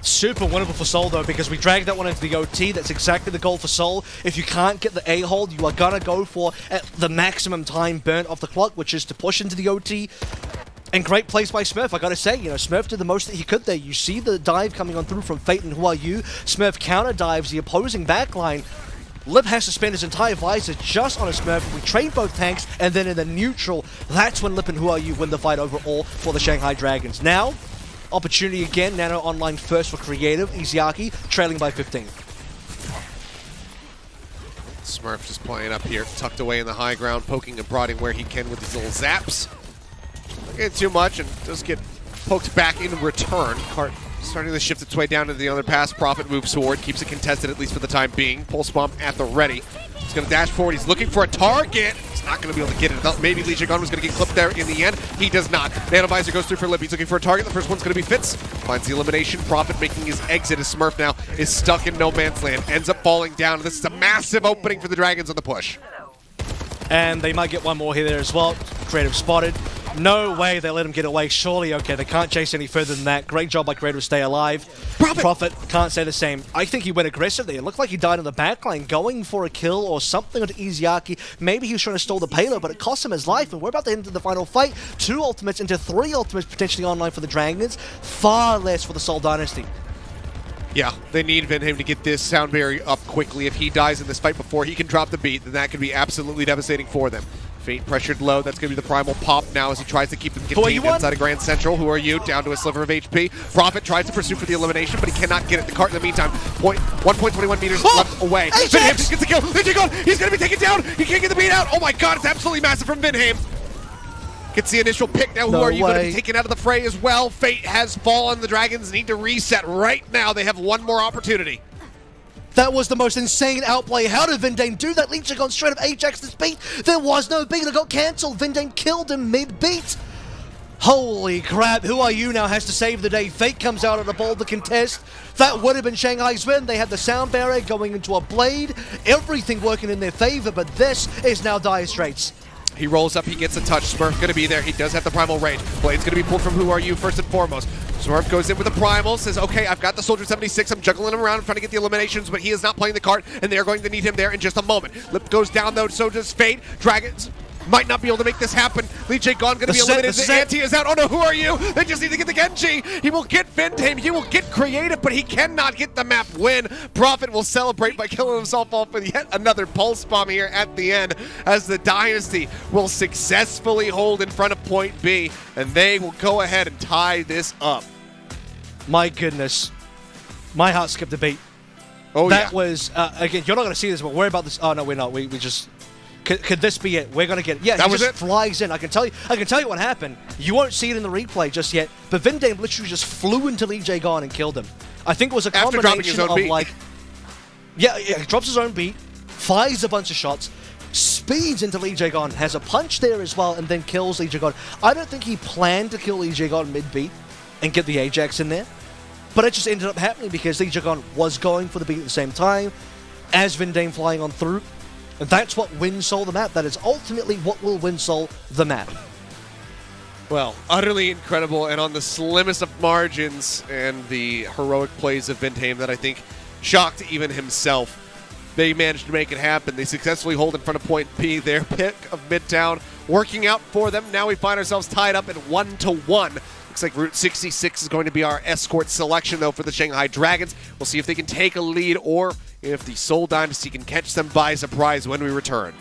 Super winnable for Seoul, though, because we dragged that one into the OT. That's exactly the goal for Seoul. If you can't get the A-hold, you are going to go for the maximum time burnt off the clock, which is to push into the OT. And great plays by Smurf, I gotta say. You know, Smurf did the most that he could there. You see the dive coming on through from Fate and Who Are You? Smurf counter dives the opposing backline. Lip has to spend his entire visor just on a Smurf. We trade both tanks, and then in the neutral, that's when Lip and Who Are You win the fight overall for the Shanghai Dragons. Now, opportunity again. Nano online first for Creative. Iziaki trailing by 15. Smurf just playing up here, tucked away in the high ground, poking and prodding where he can with these little zaps. Not getting too much and does get poked back in return. Cart starting to shift its way down to the other pass. Prophet moves forward, keeps it contested at least for the time being. Pulse bomb at the ready. He's going to dash forward. He's looking for a target. He's not going to be able to get it up. Maybe Lee Jae-gon was going to get clipped there in the end. He does not. Nanovisor goes through for Lip. He's looking for a target. The first one's going to be Fitz. Finds the elimination. Prophet making his exit as Smurf now is stuck in no man's land. Ends up falling down. This is a massive opening for the Dragons on the push. And they might get one more here there as well. Creative spotted. No way they let him get away. Surely, okay, they can't chase any further than that. Great job by Creative to stay alive. Prophet can't say the same. I think he went aggressive there. It looked like he died in the backline, going for a kill or something onto Iziaki. Maybe he was trying to stall the payload, but it cost him his life, and we're about to enter the final fight. 2 ultimates into 3 ultimates potentially online for the Dragons. Far less for the Seoul Dynasty. Yeah, they need Vancouver to get this sound barrier up quickly. If he dies in this fight before he can drop the beat, then that could be absolutely devastating for them. Fate pressured low. That's going to be the primal pop now as he tries to keep them contained inside of Grand Central. Who are you? Down to a sliver of HP. Prophet tries to pursue for the elimination, but he cannot get it. The cart in the meantime, 1.21 meters left away. Vinheim gets the kill. He's going to be taken down. He can't get the beat out. Oh my god, it's absolutely massive from Vinheim. Gets the initial pick now. Who are you going to be taken out of the fray as well? Fate has fallen. The Dragons need to reset right now. They have one more opportunity. That was the most insane outplay. How did Vinheim do that? Lee Jae-gon straight up Ajax this beat. There was no beat. It got cancelled. Vinheim killed him mid-beat. Holy crap. Who Are You now has to save the day. Fate comes out at the ball to contest. That would have been Shanghai's win. They had the sound barrier going into a blade. Everything working in their favor, but this is now dire straits. He rolls up, he gets a touch. Smurf going to be there. He does have the primal range. Blade's going to be pulled from Who Are You first and foremost. Smurf goes in with the primal, says, okay, I've got the Soldier 76. I'm juggling him around. I'm trying to get the eliminations, but he is not playing the card, and they're going to need him there in just a moment. Lip goes down, though, so does Fate. Dragons might not be able to make this happen. Lee Jae-gon going to be eliminated. The Anti is out. Oh no, Who Are You? They just need to get the Genji. He will get Vinheim. He will get Creative, but he cannot get the map win. Prophet will celebrate by killing himself off with yet another pulse bomb here at the end as the Dynasty will successfully hold in front of point B, and they will go ahead and tie this up. My goodness. My heart skipped a beat. Oh, that was, again, you're not going to see this, but we're about this. Oh, no, we're not. We just... Could this be it? We're gonna get it. Yeah, that he was just it. Flies in. I can tell you what happened. You won't see it in the replay just yet. But Vinheim literally just flew into Lee Jae-gon and killed him. I think it was a combination of beat. like, yeah, he drops his own beat, fires a bunch of shots, speeds into Lee Jae-gon, has a punch there as well, and then kills Lee Jae-gon. I don't think he planned to kill Lee Jae-gon mid-beat and get the Ajax in there, but it just ended up happening because Lee Jae-gon was going for the beat at the same time as Vinheim flying on through. And that's what wins Seoul the map. That is ultimately what will win Seoul the map. Well, utterly incredible, and on the slimmest of margins, and the heroic plays of Vinheim that I think shocked even himself. They managed to make it happen. They successfully hold in front of point B. Their pick of Midtown working out for them. Now we find ourselves tied up at 1-1. Looks like Route 66 is going to be our escort selection, though, for the Shanghai Dragons. We'll see if they can take a lead or if the Seoul Dynasty can catch them by surprise when we return.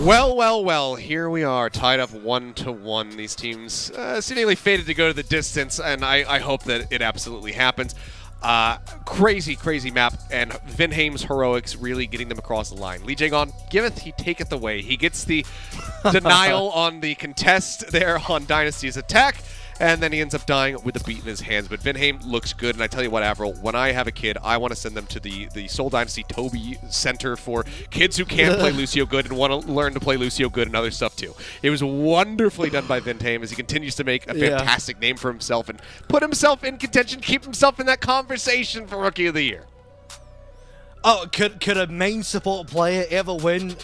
Well, here we are, tied up 1-1. These teams seemingly fated to go to the distance, and I hope that it absolutely happens. Crazy map, and Vinheim's heroics really getting them across the line. Lee Jae-gon, giveth, he taketh away. He gets the denial on the contest there on Dynasty's attack, and then he ends up dying with a beat in his hands. But Vinheim looks good, and I tell you what, Avril, when I have a kid, I want to send them to the Seoul Dynasty Toby Center for kids who can't play Lucio good and want to learn to play Lucio good and other stuff too. It was wonderfully done by Vinheim as he continues to make a fantastic name for himself and put himself in contention, keep himself in that conversation for Rookie of the Year. Oh, could a main support player ever win?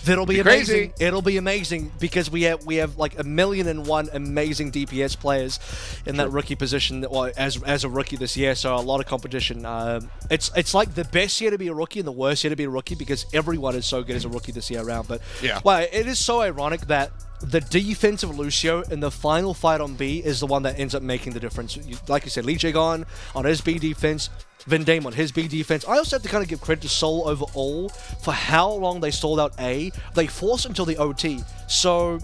That'll be amazing. Crazy. It'll be amazing because we have like 1,000,001 amazing DPS players in that rookie position. Well, as a rookie this year, so a lot of competition. It's like the best year to be a rookie and the worst year to be a rookie because everyone is so good as a rookie this year around. But well, it is so ironic that the defense of Lucio in the final fight on B is the one that ends up making the difference. Like you said, Lee Jae-gon on his B defense, Vinheim on his B defense. I also have to kind of give credit to Seoul overall for how long they stalled out A. They forced until the OT, so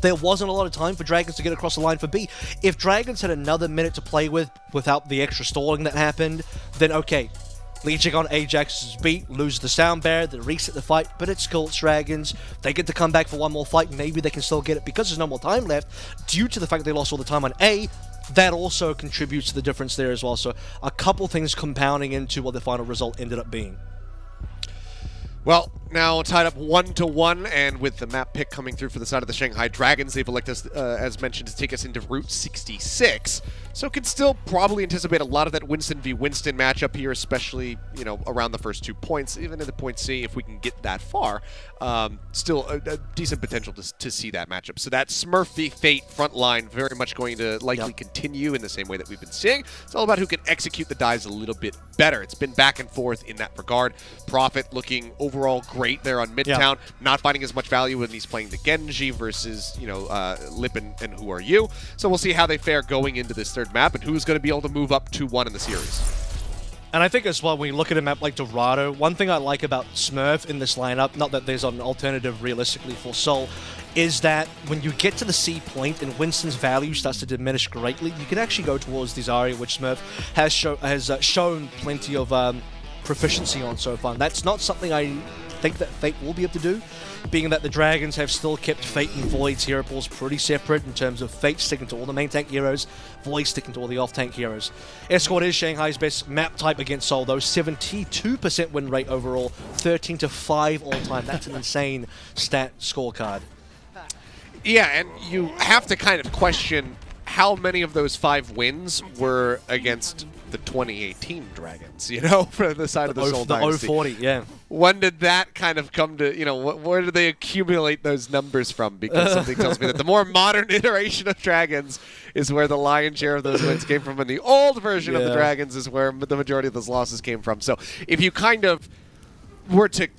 there wasn't a lot of time for Dragons to get across the line for B. If Dragons had another minute to play with without the extra stalling that happened, then okay. Lee Jae-gon Ajax's beat, lose the sound barrier, they reset the fight, but it's still Dragons. They get to come back for one more fight. Maybe they can still get it because there's no more time left due to the fact they lost all the time on A. That also contributes to the difference there as well. So a couple things compounding into what the final result ended up being. Well, now tied up 1-1, and with the map pick coming through for the side of the Shanghai Dragons, they've elected us, as mentioned, to take us into Route 66. So can still probably anticipate a lot of that Winston v. Winston matchup here, especially, you know, around the first 2 points, even in the point C, if we can get that far. Still a decent potential to see that matchup. So that Smurf v. Fate front line very much going to likely continue in the same way that we've been seeing. It's all about who can execute the dives a little bit better. It's been back and forth in that regard. Prophet looking overall great there on Midtown, not finding as much value when he's playing the Genji versus, you know, Lip and Who Are You. So we'll see how they fare going into this third map and who's going to be able to move up 2-1 in the series. And I think as well, when you look at a map like Dorado, one thing I like about Smurf in this lineup, not that there's an alternative realistically for Seoul, is that when you get to the C point and Winston's value starts to diminish greatly, you can actually go towards the Zarya, which Smurf has shown plenty of proficiency on so far. And that's not something I think that Fate will be able to do, being that the Dragons have still kept Fate and Void's hero pools pretty separate in terms of Fate sticking to all the main tank heroes, Void sticking to all the off-tank heroes. Escort is Shanghai's best map type against Seoul, though. 72% win rate overall, 13-5 all-time. That's an insane stat scorecard. Yeah, and you have to kind of question how many of those 5 wins were against the 2018 Dragons, you know, for the side of the Seoul Dynasty. The 040, yeah. When did that kind of come to, you know, where did they accumulate those numbers from? Because something tells me that the more modern iteration of Dragons is where the lion's share of those wins came from, and the old version of the Dragons is where the majority of those losses came from. So if you kind of were to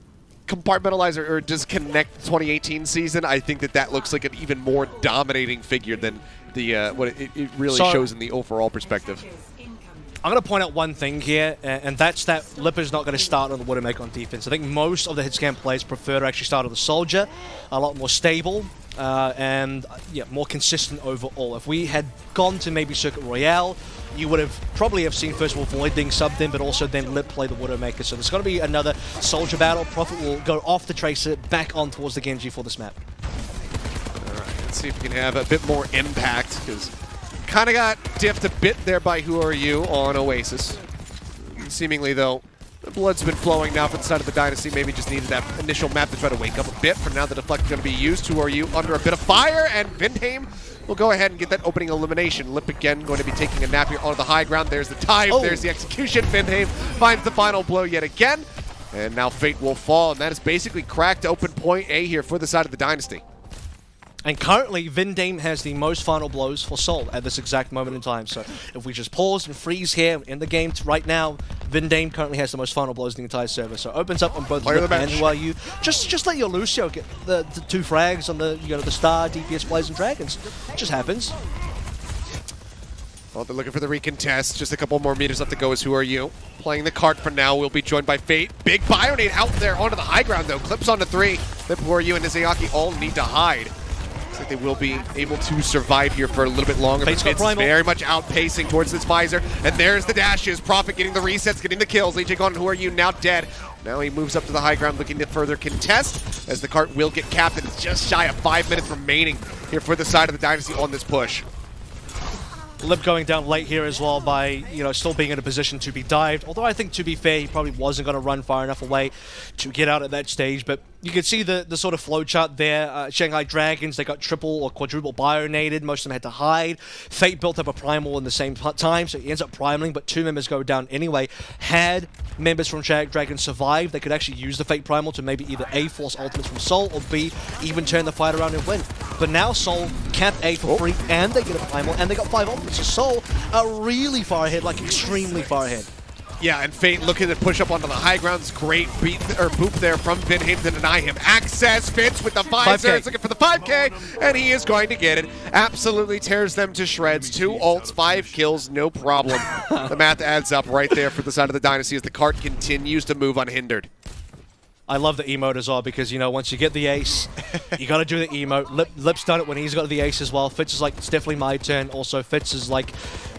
compartmentalize or disconnect the 2018 season, I think that looks like an even more dominating figure than the what it really shows in the overall perspective. I'm going to point out one thing here, and that's that Lipper's not going to start on the Widowmaker on defense. I think most of the hitscan players prefer to actually start on the Soldier, a lot more stable, and more consistent overall. If we had gone to maybe Circuit Royale, you would have probably seen first of all Void being subbed in, but also then Lip play the Widowmaker. So there's going to be another Soldier battle. Prophet will go off the Tracer, back on towards the Genji for this map. All right, let's see if we can have a bit more impact, because kind of got diffed a bit there by Who Are You on Oasis. Seemingly, though, the blood's been flowing now for the side of the Dynasty. Maybe just needed that initial map to try to wake up a bit. For now, the deflect is going to be used. Who Are You under a bit of fire, and Vinheim will go ahead and get that opening elimination. Lip again going to be taking a nap here on the high ground. There's the dive, there's the execution. Vinheim finds the final blow yet again, and now Fate will fall, and that is basically cracked open point A here for the side of the Dynasty. And currently, Vinheim has the most final blows for Seoul at this exact moment in time. So if we just pause and freeze here in the game right now, Vinheim currently has the most final blows in the entire server. So it opens up on both Lip and Who Are You. Just let your Lucio get the 2 frags on the the star DPS players and Dragons. It just happens. Well, they're looking for the recontest. Just a couple more meters left to go as Who Are You? Playing the cart for now. We'll be joined by Fate. Big Bionade out there onto the high ground, though. Clips onto 3. Flip, Who Are You and Izayaki all need to hide. Looks like they will be able to survive here for a little bit longer. Fate's got Primal. Very much outpacing towards this visor. And there's the dashes. Prophet getting the resets, getting the kills. Legion on Who Are You now dead. Now he moves up to the high ground looking to further contest as the cart will get capped. And it's just shy of 5 minutes remaining here for the side of the Dynasty on this push. Lip going down late here as well by, you know, still being in a position to be dived. Although I think, to be fair, he probably wasn't going to run far enough away to get out at that stage. But you can see the sort of flowchart there. Shanghai Dragons, they got triple or quadruple bionated. Most of them had to hide. Fate built up a primal in the same time, so he ends up primaling, but 2 members go down anyway. Had members from Shanghai Dragons survived, they could actually use the Fate primal to maybe either A, force ultimates from Seoul, or B, even turn the fight around and win. But now Seoul cap A for free, and they get a primal, and they got 5 ultimates. So Seoul are really far ahead, like extremely far ahead. Yeah, and Fate looking to push up onto the high grounds. Great boop there from Vinhaim to deny him access. Fits with the visor. He's looking for the 5K, and he is going to get it. Absolutely tears them to shreds. 2 ults, 5 kills, no problem. The math adds up right there for the side of the Dynasty as the cart continues to move unhindered. I love the emote as well because, you know, once you get the ace, you got to do the emote. Lip's done it when he's got the ace as well. Fitz is like, it's definitely my turn. Also, Fitz is like,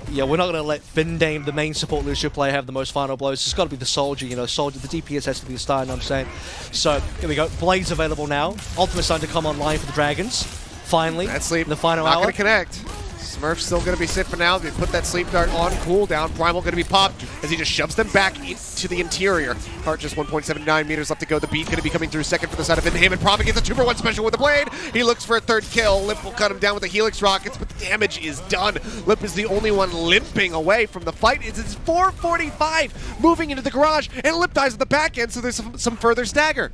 yeah, we're not going to let Vinhaim, the main support leadership player, have the most final blows. It's got to be the soldier, you know, soldier. The DPS has to be the star, you know what I'm saying? So, here we go. Blades available now. Ultimate's starting to come online for the Dragons. Finally, that sleep, in the final not hour. Not going to connect. Smurf's still going to be sit for now. They put that sleep dart on cooldown. Primal going to be popped as he just shoves them back into the interior. Cart just 1.79 meters left to go. The beat going to be coming through second for the side of Vinhaim, and Prophet gets a 2-for-1 special with the blade. He looks for a 3rd kill. Lip will cut him down with the Helix Rockets, but the damage is done. Lip is the only one limping away from the fight. It's 4:45 moving into the garage, and Lip dies at the back end, so there's some further stagger.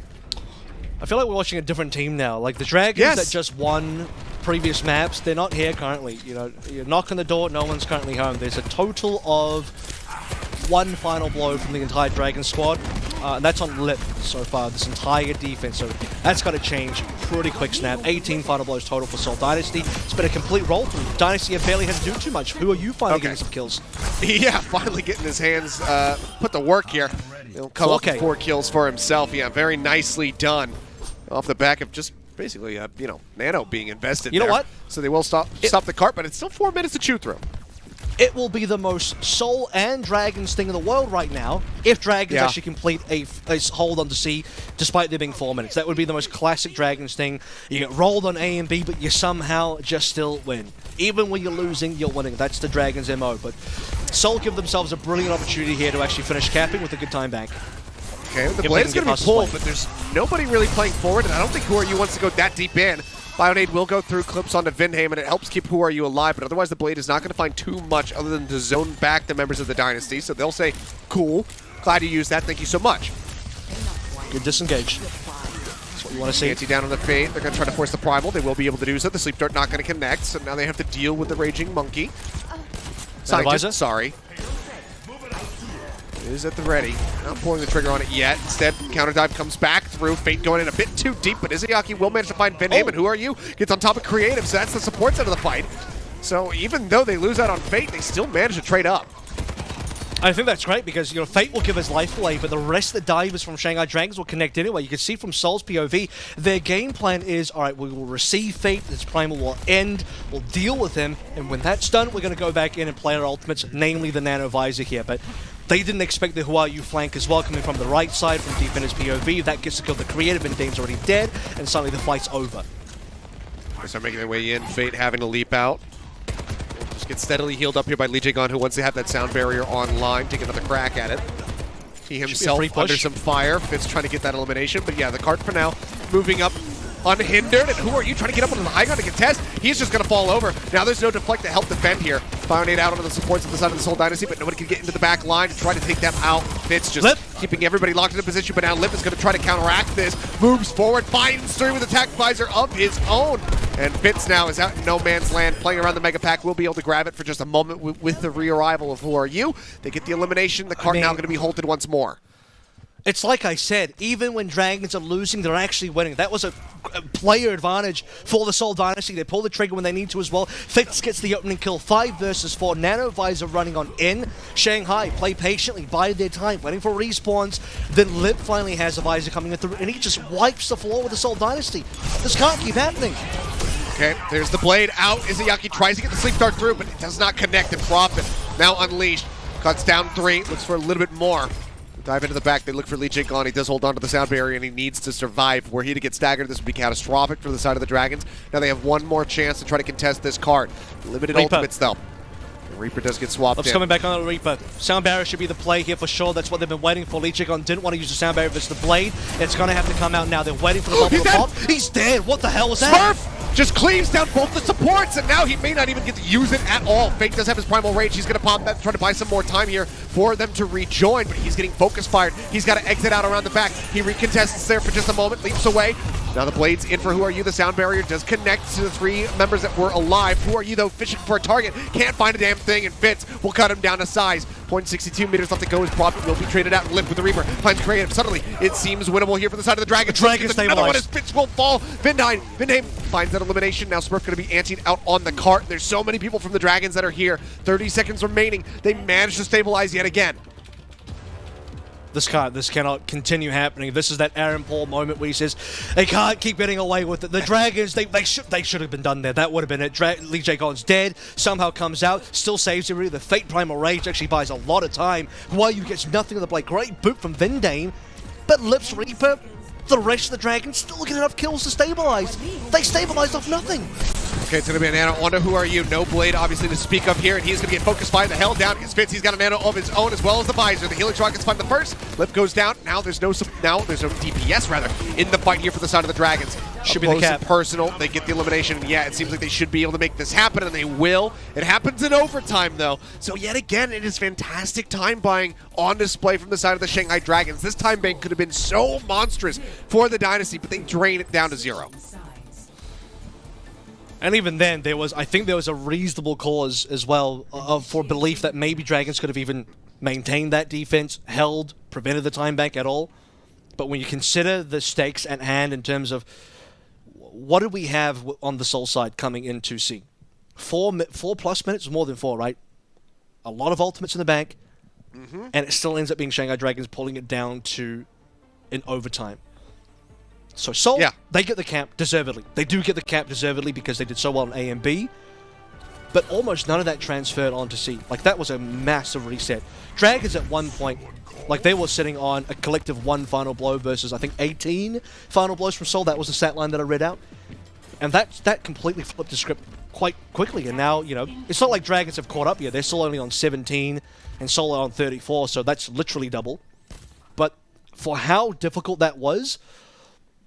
I feel like we're watching a different team now. Like the Dragons that just won previous maps, they're not here currently. You know, you knock on the door, no one's currently home. There's a total of 1 final blow from the entire Dragon squad, and that's on Lip so far, this entire defense. So that's got to change pretty quick snap. 18 final blows total for Seoul Dynasty. It's been a complete roll through. Dynasty have barely had to do too much. Who Are You finally getting some kills? Yeah, finally getting his hands put to work here. He'll come up with 4 kills for himself. Yeah, very nicely done. Off the back of just basically, you know, Nano being invested. You know what? So they will stop the cart, but it's still 4 minutes to chew through. It will be the most Seoul and Dragons thing in the world right now if Dragons actually complete a hold on to C despite there being 4 minutes. That would be the most classic Dragons thing. You get rolled on A and B, but you somehow just still win. Even when you're losing, you're winning. That's the Dragons' MO. But Seoul give themselves a brilliant opportunity here to actually finish capping with a good time back. Okay, the blade's going to be pulled, but there's nobody really playing forward, and I don't think Who Are You wants to go that deep in. Bionade will go through clips onto Vinhaim, and it helps keep Who Are You alive, but otherwise the blade is not going to find too much other than to zone back the members of the Dynasty, so they'll say, cool, glad you used that, thank you so much. Good disengage. That's what you want to see. Anti down on the Fate, they're going to try to force the Primal, they will be able to do so. The Sleep Dart not going to connect, so now they have to deal with the Raging Monkey. Scientist, sorry. Is at the ready. Not pulling the trigger on it yet. Instead, counter dive comes back through. Fate going in a bit too deep, but Izayaki will manage to find Vinhaim, and Who Are You gets on top of Creative, so that's the support side of the fight. So even though they lose out on Fate, they still manage to trade up. I think that's great because, you know, Fate will give his life away, but the rest of the divers from Shanghai Dragons will connect anyway. You can see from Seoul's POV, their game plan is, all right, we will receive Fate, this Primal will end, we'll deal with him, and when that's done, we're going to go back in and play our ultimates, namely the Nano Visor here. But they didn't expect the Who Are You flank as well, coming from the right side, from deep in his POV. That gets to kill the Creative, and Dame's already dead, and suddenly the fight's over. They start making their way in, Fate having to leap out. Just get steadily healed up here by Lee Jae-gun, who wants to have that sound barrier online, take another crack at it. He himself under some fire. Fitz trying to get that elimination, but yeah, the cart for now moving up unhindered. And Who Are You trying to get up onto the high ground to contest? He's just going to fall over. Now there's no deflect to help defend here. Bionade out onto the supports of the side of the Seoul Dynasty, but nobody can get into the back line to try to take them out. Fitz just keeping everybody locked into position, but now Lip is going to try to counteract this. Moves forward, finds through with attack visor of his own. And Fitz now is out in no man's land, playing around the Mega Pack. Will be able to grab it for just a moment with the re-arrival of Who Are You. They get the elimination. The cart now going to be halted once more. It's like I said, even when Dragons are losing, they're actually winning. That was a player advantage for the Seoul Dynasty. They pull the trigger when they need to as well. Fitz gets the opening kill, 5 versus 4. Nano Visor running on in. Shanghai play patiently, bide their time, waiting for respawns. Then Lip finally has a Visor coming in through, and he just wipes the floor with the Seoul Dynasty. This can't keep happening. Okay, there's the blade out. Izayaki tries to get the sleep dart through, but it does not connect and Profit. Now unleashed. Cuts down 3, looks for a little bit more. Dive into the back, they look for Lee Jae-gon. He does hold on to the sound barrier and he needs to survive. Were he to get staggered, this would be catastrophic for the side of the Dragons. Now they have one more chance to try to contest this card. Limited Reaper. ultimates though. The Reaper does get swapped Love's in. coming back on the Reaper. Sound barrier should be the play here for sure. That's what they've been waiting for. Lee Jae-gon didn't want to use the sound barrier versus the blade. It's going to have to come out now. They're waiting for the bubble to pop. He's dead. What the hell was that? Smurf just cleaves down both the supports, and now he may not even get to use it at all. Fake does have his primal rage. He's going to pop that, try to buy some more time here for them to rejoin, but he's getting focus fired. He's got to exit out around the back. He recontests there for just a moment, leaps away. Now the blade's in for Who Are You? The sound barrier does connect to the 3 members that were alive. Who Are You, though, fishing for a target. Can't find a damn thing, and Fitz will cut him down to size. 0.62 meters left to go. His Profit will be traded out and Lip with the Reaper. Finds Creative. Suddenly, it seems winnable here for the side of the Dragon. Dragon Another one stabilized. as Fitz will fall. Vindheim finds that elimination. Now Smurf going to be anteed out on the cart. There's so many people from the Dragons that are here. 30 seconds remaining. They managed to stabilize yet again. This cannot continue happening. This is that Aaron Paul moment where he says they can't keep getting away with it. The Dragons, they should have been done there. That would have been it. Lee Jae-gon's dead. Somehow comes out, still saves everybody. The Fate Primal Rage actually buys a lot of time. Why you gets nothing on the blade. Great boot from Vindheim, but Lip's Reaper, the rest of the Dragons still get enough kills to stabilize. They stabilized off nothing. Okay, it's going to be a nano onto Who Are You? No blade, obviously, to speak of here, and he's going to get focused by the hell down against Fitz. He's got a nano of his own as well as the visor. The healing rockets find the first. Lip goes down. Now there's no DPS rather in the fight here for the side of the Dragons. Should be the cap. Personal. They get the elimination. Yeah, it seems like they should be able to make this happen, and they will. It happens in overtime though. So yet again, it is fantastic time buying on display from the side of the Shanghai Dragons. This time bank could have been so monstrous for the Dynasty, but they drain it down to 0. And even then, I think there was a reasonable cause as well for belief that maybe Dragons could have even maintained that defense, prevented the time bank at all. But when you consider the stakes at hand in terms of what did we have on the Seoul side coming into C? 4+ minutes, more than 4, right? A lot of ultimates in the bank, and it still ends up being Shanghai Dragons pulling it down to in overtime. So Seoul, they get the cap deservedly. They do get the cap deservedly because they did so well in A and B. But almost none of that transferred onto C. Like, that was a massive reset. Dragons at one point, like, they were sitting on a collective 1 final blow versus, I think, 18 final blows from Seoul. That was the stat line that I read out. And that completely flipped the script quite quickly. And now, you know, it's not like Dragons have caught up yet. They're still only on 17 and Seoul are on 34, so that's literally double. But for how difficult that was,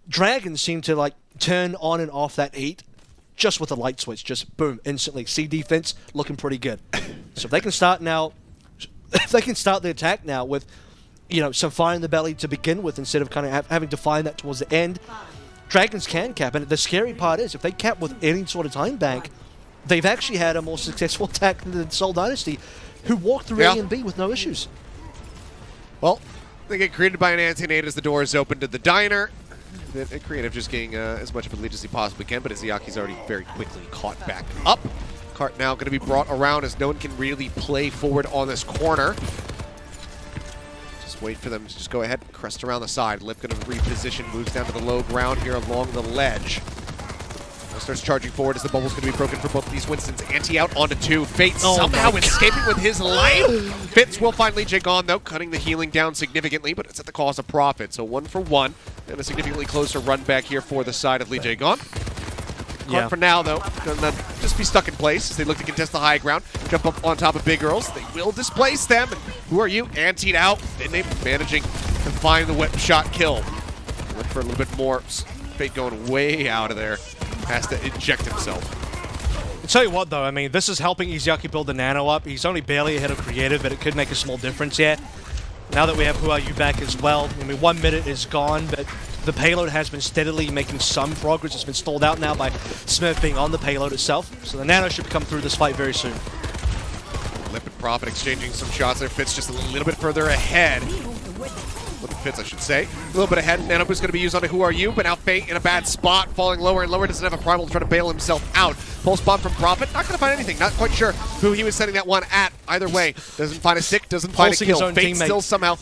Dragons seem to, like, turn on and off that heat just with a light switch. Just boom, instantly. C defense looking pretty good. So if they can start now, if they can start the attack now with, you know, some fire in the belly to begin with instead of kind of having to find that towards the end, Dragons can cap. And the scary part is if they cap with any sort of time bank, they've actually had a more successful attack than the Seoul Dynasty, who walked through A and B with no issues. Well, they get greeted by an anti-nade as the door is open to the diner. Creative just getting as much of a lead as he possibly can, but Izayaki's already very quickly caught back up. Cart now going to be brought around as no one can really play forward on this corner. Just wait for them to just go ahead and crest around the side. Lip going to reposition, moves down to the low ground here along the ledge. Starts charging forward as the bubble's going to be broken for both of these Winstons. Anti out onto 2. Fate somehow escaping with his life. Fitz will find Lee Jae-gon though, cutting the healing down significantly, but it's at the cost of Profit. So 1 for 1, and a significantly closer run back here for the side of Lee Jae-gon. Cart for now though, gonna just be stuck in place as they look to contest the high ground. Jump up on top of Big Girls. They will displace them. And Who Are You? Antied out. Vindheim managing to find the whip shot kill. Look for a little bit more. Fate going way out of there. Has to inject himself. I'll tell you what, though, I mean, this is helping Izayaki build the nano up. He's only barely ahead of Creative, but it could make a small difference here. Now that we have Who Are You back as well, I mean, 1 minute is gone, but the payload has been steadily making some progress. It's been stalled out now by Smurf being on the payload itself, so the nano should come through this fight very soon. Lip and Profit exchanging some shots there. Fitz just a little bit further ahead. With the Fitz, I should say. A little bit ahead. Nanobo's going to be used on a Who Are You, but now Fate in a bad spot, falling lower and lower. Doesn't have a Primal to try to bail himself out. Pulse bomb from Prophet. Not going to find anything. Not quite sure who he was sending that one at. Either way, doesn't find a stick, doesn't find a Pulsing his kill. own Fate teammate. still somehow,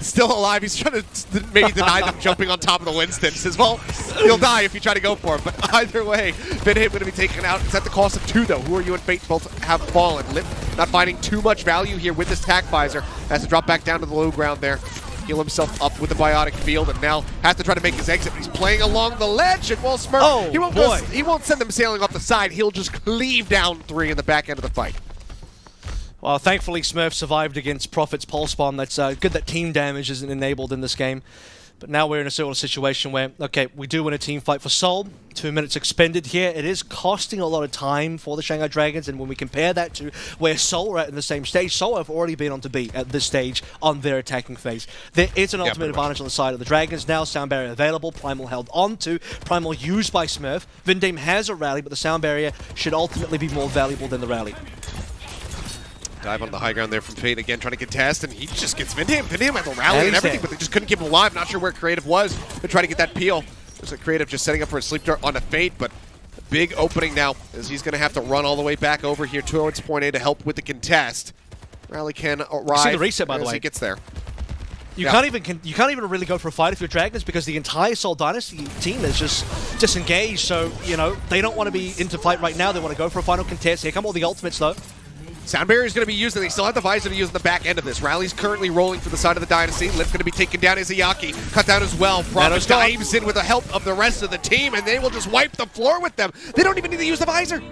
still alive. He's trying to maybe deny them jumping on top of the Winston. Says, well, you'll die if you try to go for it. But either way, Vinham going to be taken out. It's at the cost of 2, though. Who Are You and Fate both have fallen. Lip not finding too much value here with this tack visor. Has to drop back down to the low ground there. Heal himself up with the biotic field, and now has to try to make his exit. He's playing along the ledge, and well, Smurf, he won't send them sailing off the side. He'll just cleave down 3 in the back end of the fight. Well, thankfully Smurf survived against Prophet's Pulse Bomb. That's good that team damage isn't enabled in this game. But now we're in a sort of situation where, okay, we do win a team fight for Seoul. 2 minutes expended here. It is costing a lot of time for the Shanghai Dragons, and when we compare that to where Seoul are at in the same stage, Seoul have already been on to B at this stage on their attacking phase. There is an ultimate advantage on the side of the Dragons. Now sound barrier available, Primal held onto, Primal used by Smurf. Vindame has a rally, but the sound barrier should ultimately be more valuable than the rally. Dive on the high ground there from Fate again, trying to contest, and he just gets Vindam. Vindam had the rally and everything, but they just couldn't keep him alive. Not sure where Creative was to try to get that peel. There's a Creative just setting up for a sleep dart on a Fate, but a big opening now as he's going to have to run all the way back over here towards point A to help with the contest. Rally can arrive. See the reset, by the way. He gets there. You can't even really go for a fight if you're Dragons because the entire Seoul Dynasty team is just disengaged. So they don't want to be into fight right now. They want to go for a final contest. Here come all the ultimates though. Sound barrier is going to be used, and they still have the visor to use on the back end of this. Rally's currently rolling for the side of the Dynasty. Lip's going to be taken down. Izayaki cut down as well. Prophet dives in with the help of the rest of the team, and they will just wipe the floor with them. They don't even need to use the visor.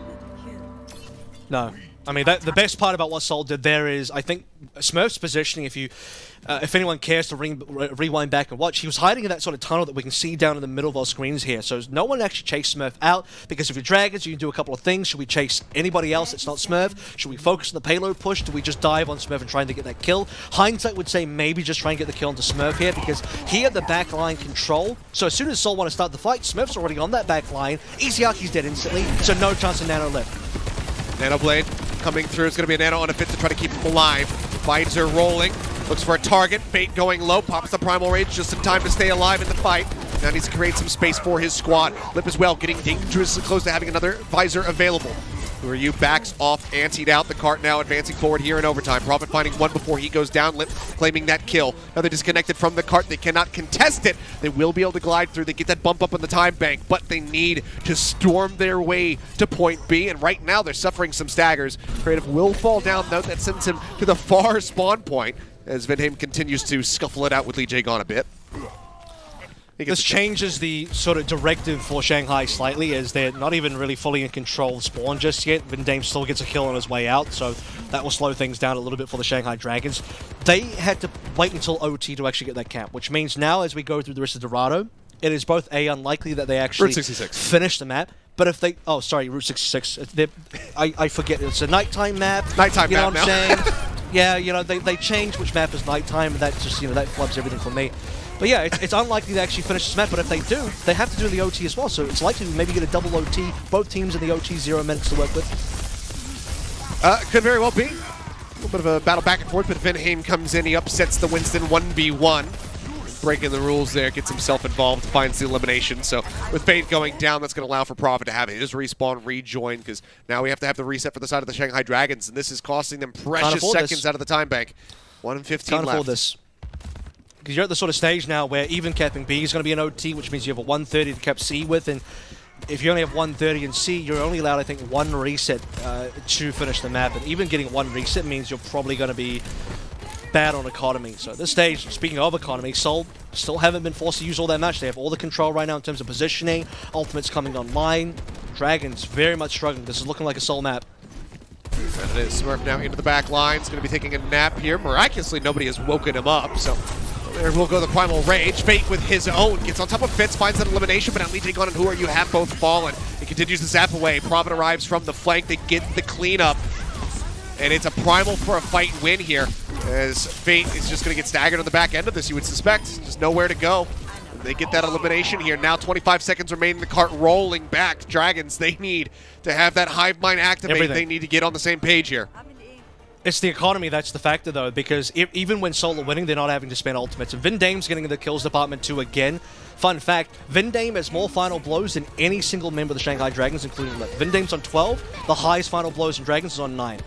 No. I mean, the best part about what Seoul did there is, I think, Smurf's positioning, if anyone cares to rewind back and watch, he was hiding in that sort of tunnel that we can see down in the middle of our screens here. So no one actually chased Smurf out, because if you're Dragons, you can do a couple of things. Should we chase anybody else that's not Smurf? Should we focus on the payload push? Do we just dive on Smurf and trying to get that kill? Hindsight would say maybe just try and get the kill onto Smurf here, because he had the backline control. So as soon as Seoul want to start the fight, Smurf's already on that backline. Izayaki's dead instantly, so no chance of Nano left. Nano Blade coming through. It's going to be a Nano on a Fit to try to keep him alive. Visor rolling. Looks for a target. Fate going low. Pops the Primal Rage just in time to stay alive in the fight. Now needs to create some space for his squad. Lip as well, getting dangerously close to having another Visor available. Who Are You backs off, anteed out. The cart now advancing forward here in overtime. Prophet finding one before he goes down. Lip claiming that kill. Now they're disconnected from the cart. They cannot contest it. They will be able to glide through. They get that bump up in the time bank, but they need to storm their way to point B. And right now they're suffering some staggers. Creative will fall down, though. That sends him to the far spawn point as Vinham continues to scuffle it out with Lee Jae gone a bit. This changes the sort of directive for Shanghai slightly, as they're not even really fully in control of spawn just yet. Vindame still gets a kill on his way out, so that will slow things down a little bit for the Shanghai Dragons. They had to wait until OT to actually get that camp, which means now as we go through the rest of Dorado, it is both unlikely that they actually finish the map, but if they... Oh, sorry, Route 66. I forget. It's a nighttime map. Nighttime map now. You know what I'm saying? Yeah, they changed which map is nighttime, and that just, that flubs everything for me. But yeah, it's unlikely to actually finish this map, but if they do, they have to do the OT as well, so it's likely to maybe get a double OT, both teams in the OT, 0 minutes to work with. Could very well be. A little bit of a battle back and forth, but Vinham comes in, he upsets the Winston 1v1. Breaking the rules there, gets himself involved, finds the elimination. So with Fate going down, that's going to allow for Prophet to have his respawn rejoin, because now we have to have the reset for the side of the Shanghai Dragons, and this is costing them precious seconds out of the time bank. 1 and 15 Can't left. afford this. Because you're at the sort of stage now where even capping B is going to be an OT, which means you have a 130 to cap C with, and if you only have 130 in C, you're only allowed, I think, 1 reset to finish the map, and even getting 1 reset means you're probably going to be bad on economy. So at this stage, speaking of economy, Seoul still haven't been forced to use all that much. They have all the control right now in terms of positioning, ultimates coming online. Dragons very much struggling. This is looking like a Seoul map. And it is Smurf now into the back line. He's going to be taking a nap here. Miraculously, nobody has woken him up, so there will go the Primal Rage. Fate with his own. Gets on top of Fitz, finds that elimination, but Lee Jae and Who Are You have both fallen. He continues to zap away. Prophet arrives from the flank. They get the cleanup. And it's a Primal for a fight win here, as Fate is just going to get staggered on the back end of this, you would suspect. Just nowhere to go. They get that elimination here. Now 25 seconds remaining. The cart rolling back. Dragons, they need to have that hive mind activate. Everything. They need to get on the same page here. It's the economy that's the factor, though, because even when Seoul are winning, they're not having to spend ultimates. And Vindame's getting in the kills department too again. Fun fact, Vindame has more final blows than any single member of the Shanghai Dragons, including Lip. Vindame's on 12. The highest final blows in Dragons is on 9.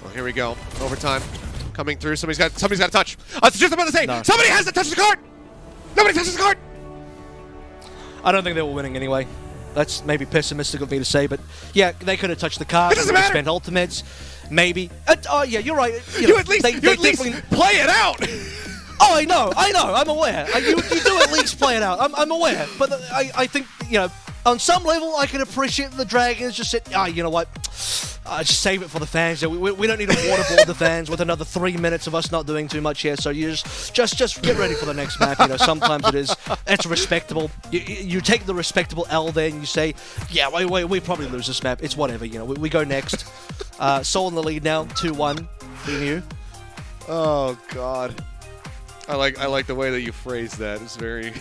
Well, here we go. Overtime coming through. Somebody's got to touch. I was just about to say, somebody has to touch the card! Nobody touches the card! I don't think they were winning anyway. That's maybe pessimistic of me to say, but yeah, they could have touched the card. It doesn't matter. Spent ultimates, maybe. Oh yeah, you're right. You at least play it out. Oh, I know, I'm aware. You do at least play it out. I'm aware, but I think, you know, on some level, I can appreciate the Dragons just said, you know what, just save it for the fans. We don't need to waterboard the fans with another 3 minutes of us not doing too much here. So you just get ready for the next map. You know, sometimes it's respectable. You take the respectable L there and you say, yeah, we probably lose this map. It's whatever. You know, we go next. Seoul in the lead now, 2-1. Being you. Oh God, I like the way that you phrased that. It's very.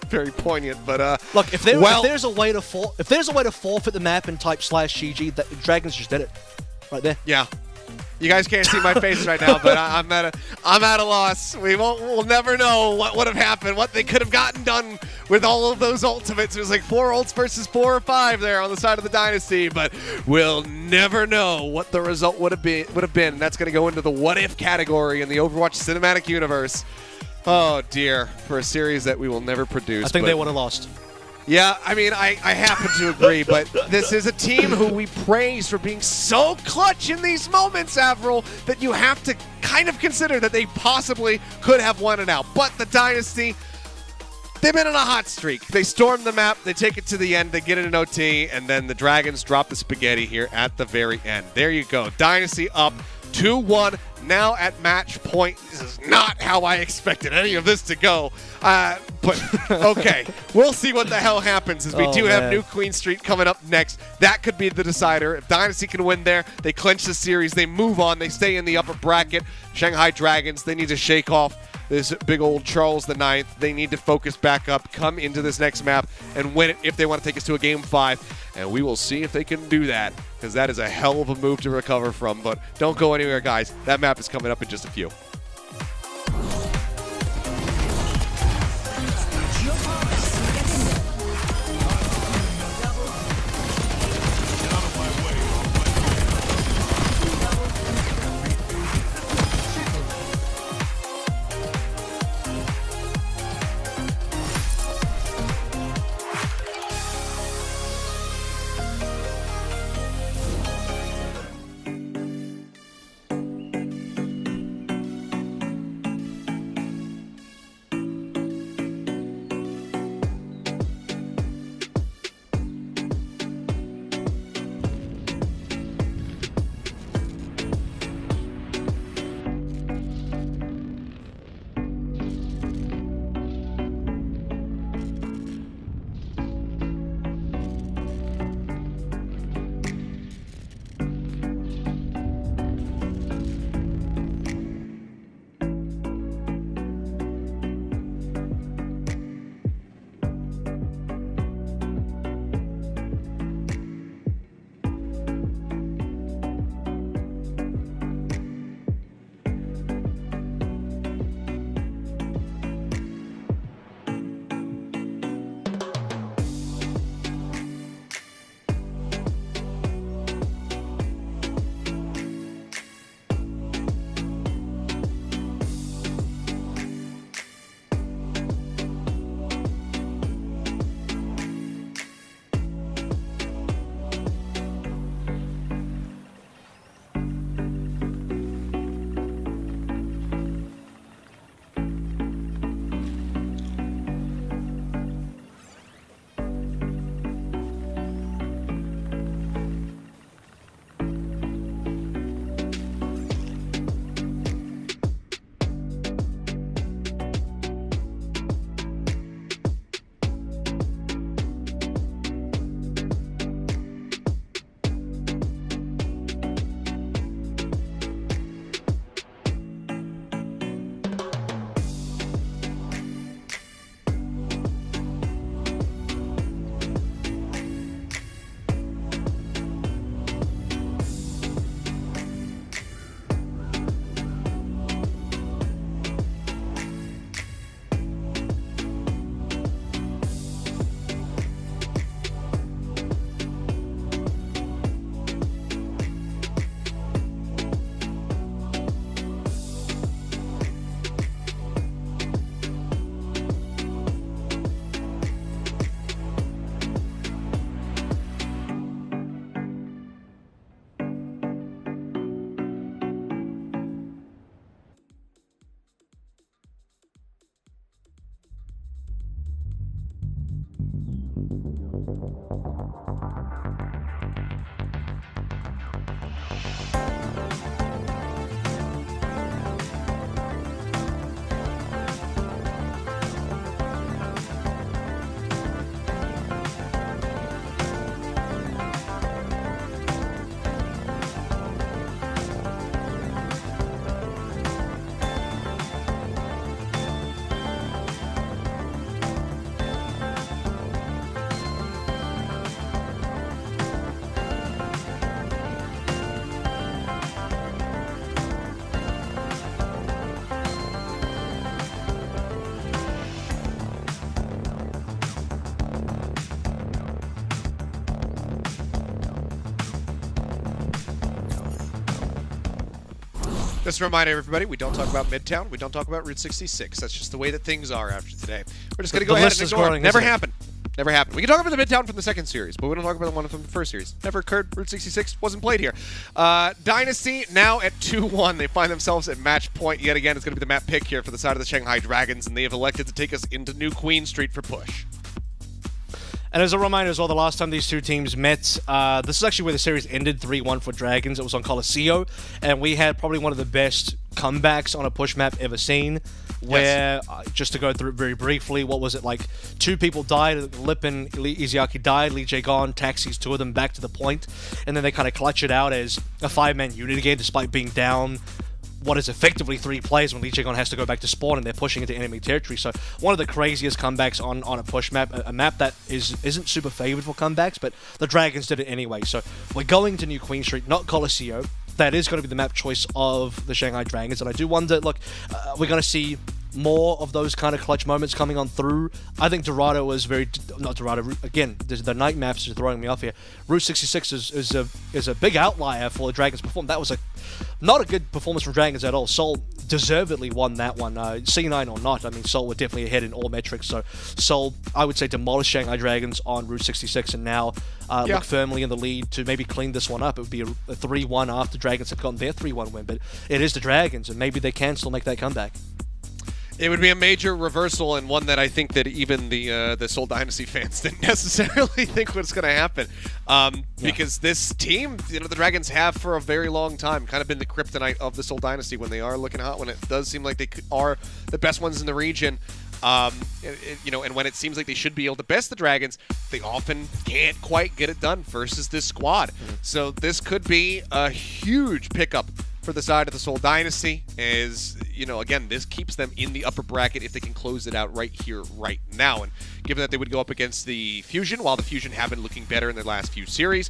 Very poignant, but look, if there's a way to forfeit the map and type /GG, the Dragons just did it, right there. Yeah, you guys can't see my face right now, but I'm at a loss. We'll never know what would have happened, what they could have gotten done with all of those ultimates. It was like 4 ults versus 4 or 5 there on the side of the Dynasty, but we'll never know what the result would have been. And that's going to go into the what if category in the Overwatch cinematic universe. Oh, dear, for a series that we will never produce. I think they would have lost. Yeah, I mean, I happen to agree, but this is a team who we praise for being so clutch in these moments, Avril, that you have to kind of consider that they possibly could have won it out. But the Dynasty, they've been on a hot streak. They storm the map, they take it to the end, they get an OT, and then the Dragons drop the spaghetti here at the very end. There you go. Dynasty up 2-1. Now at match point. This is not how I expected any of this to go. But okay, we'll see what the hell happens as we have New Queen Street coming up next. That could be the decider. If Dynasty can win there, they clinch the series, they move on, they stay in the upper bracket. Shanghai Dragons, they need to shake off this big old Charles IX. They need to focus back up, come into this next map, and win it if they want to take us to a Game 5. And we will see if they can do that, because that is a hell of a move to recover from. But don't go anywhere, guys. That map is coming up in just a few. Just a reminder, everybody, we don't talk about Midtown. We don't talk about Route 66. That's just the way that things are after today. We're just going to go ahead and ignore it. Never happened. Never happened. We can talk about the Midtown from the second series, but we don't talk about the one from the first series. Never occurred. Route 66 wasn't played here. Dynasty now at 2-1. They find themselves at match point yet again. It's going to be the map pick here for the side of the Shanghai Dragons, and they have elected to take us into New Queen Street for push. And as a reminder as well, the last time these two teams met, this is actually where the series ended, 3-1 for Dragons. It was on Coliseum, and we had probably one of the best comebacks on a push map ever seen, where, just to go through it very briefly, what was it, like, 2 people died, Lip and Iziaki died, Lee Jae Gon taxis 2 of them back to the point, and then they kind of clutch it out as a 5-man unit again, despite being down what is effectively 3 plays when Lee Jae Gon has to go back to spawn and they're pushing into enemy territory. So one of the craziest comebacks on a push map, a map that isn't super favored for comebacks, but the Dragons did it anyway. So we're going to New Queen Street, not Coliseum. That is going to be the map choice of the Shanghai Dragons, and I do wonder, look, we're going to see more of those kind of clutch moments coming on through. I think Dorado was not Dorado, again, the night maps are throwing me off here. Route 66 is a big outlier for the Dragons' performance. That was not a good performance from Dragons at all. Seoul deservedly won that one. C9 or not, I mean, Seoul were definitely ahead in all metrics, so Seoul, I would say, demolished Shanghai Dragons on Route 66 and now look firmly in the lead to maybe clean this one up. It would be a 3-1 after Dragons have gotten their 3-1 win, but it is the Dragons, and maybe they can still make that comeback. It would be a major reversal, and one that I think that even the Seoul Dynasty fans didn't necessarily think was going to happen. Because this team, the Dragons have for a very long time kind of been the kryptonite of the Seoul Dynasty when they are looking hot, when it does seem like they are the best ones in the region. And when it seems like they should be able to best the Dragons, they often can't quite get it done versus this squad. So this could be a huge pickup for the side of the Seoul Dynasty, is, again, this keeps them in the upper bracket if they can close it out right here, right now. And given that they would go up against the Fusion, while the Fusion have been looking better in their last few series,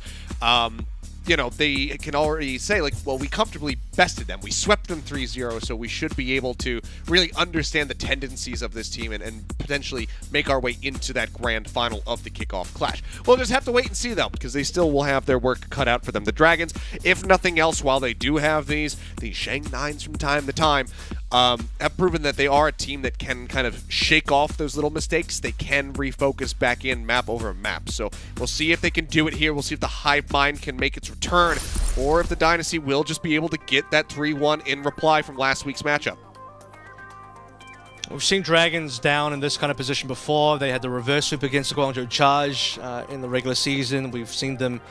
they can already say, like, well, we comfortably bested them. We swept them 3-0, so we should be able to really understand the tendencies of this team and potentially make our way into that grand final of the kickoff clash. We'll just have to wait and see, though, because they still will have their work cut out for them. The Dragons, if nothing else, while they do have these Shang 9s from time to time, have proven that they are a team that can kind of shake off those little mistakes. They can refocus back in map over map. So we'll see if they can do it here. We'll see if the Hive Mind can make its return, or if the Dynasty will just be able to get that 3-1 in reply from last week's matchup. We've seen Dragons down in this kind of position before. They had the reverse sweep against the Guangzhou Charge in the regular season. We've seen them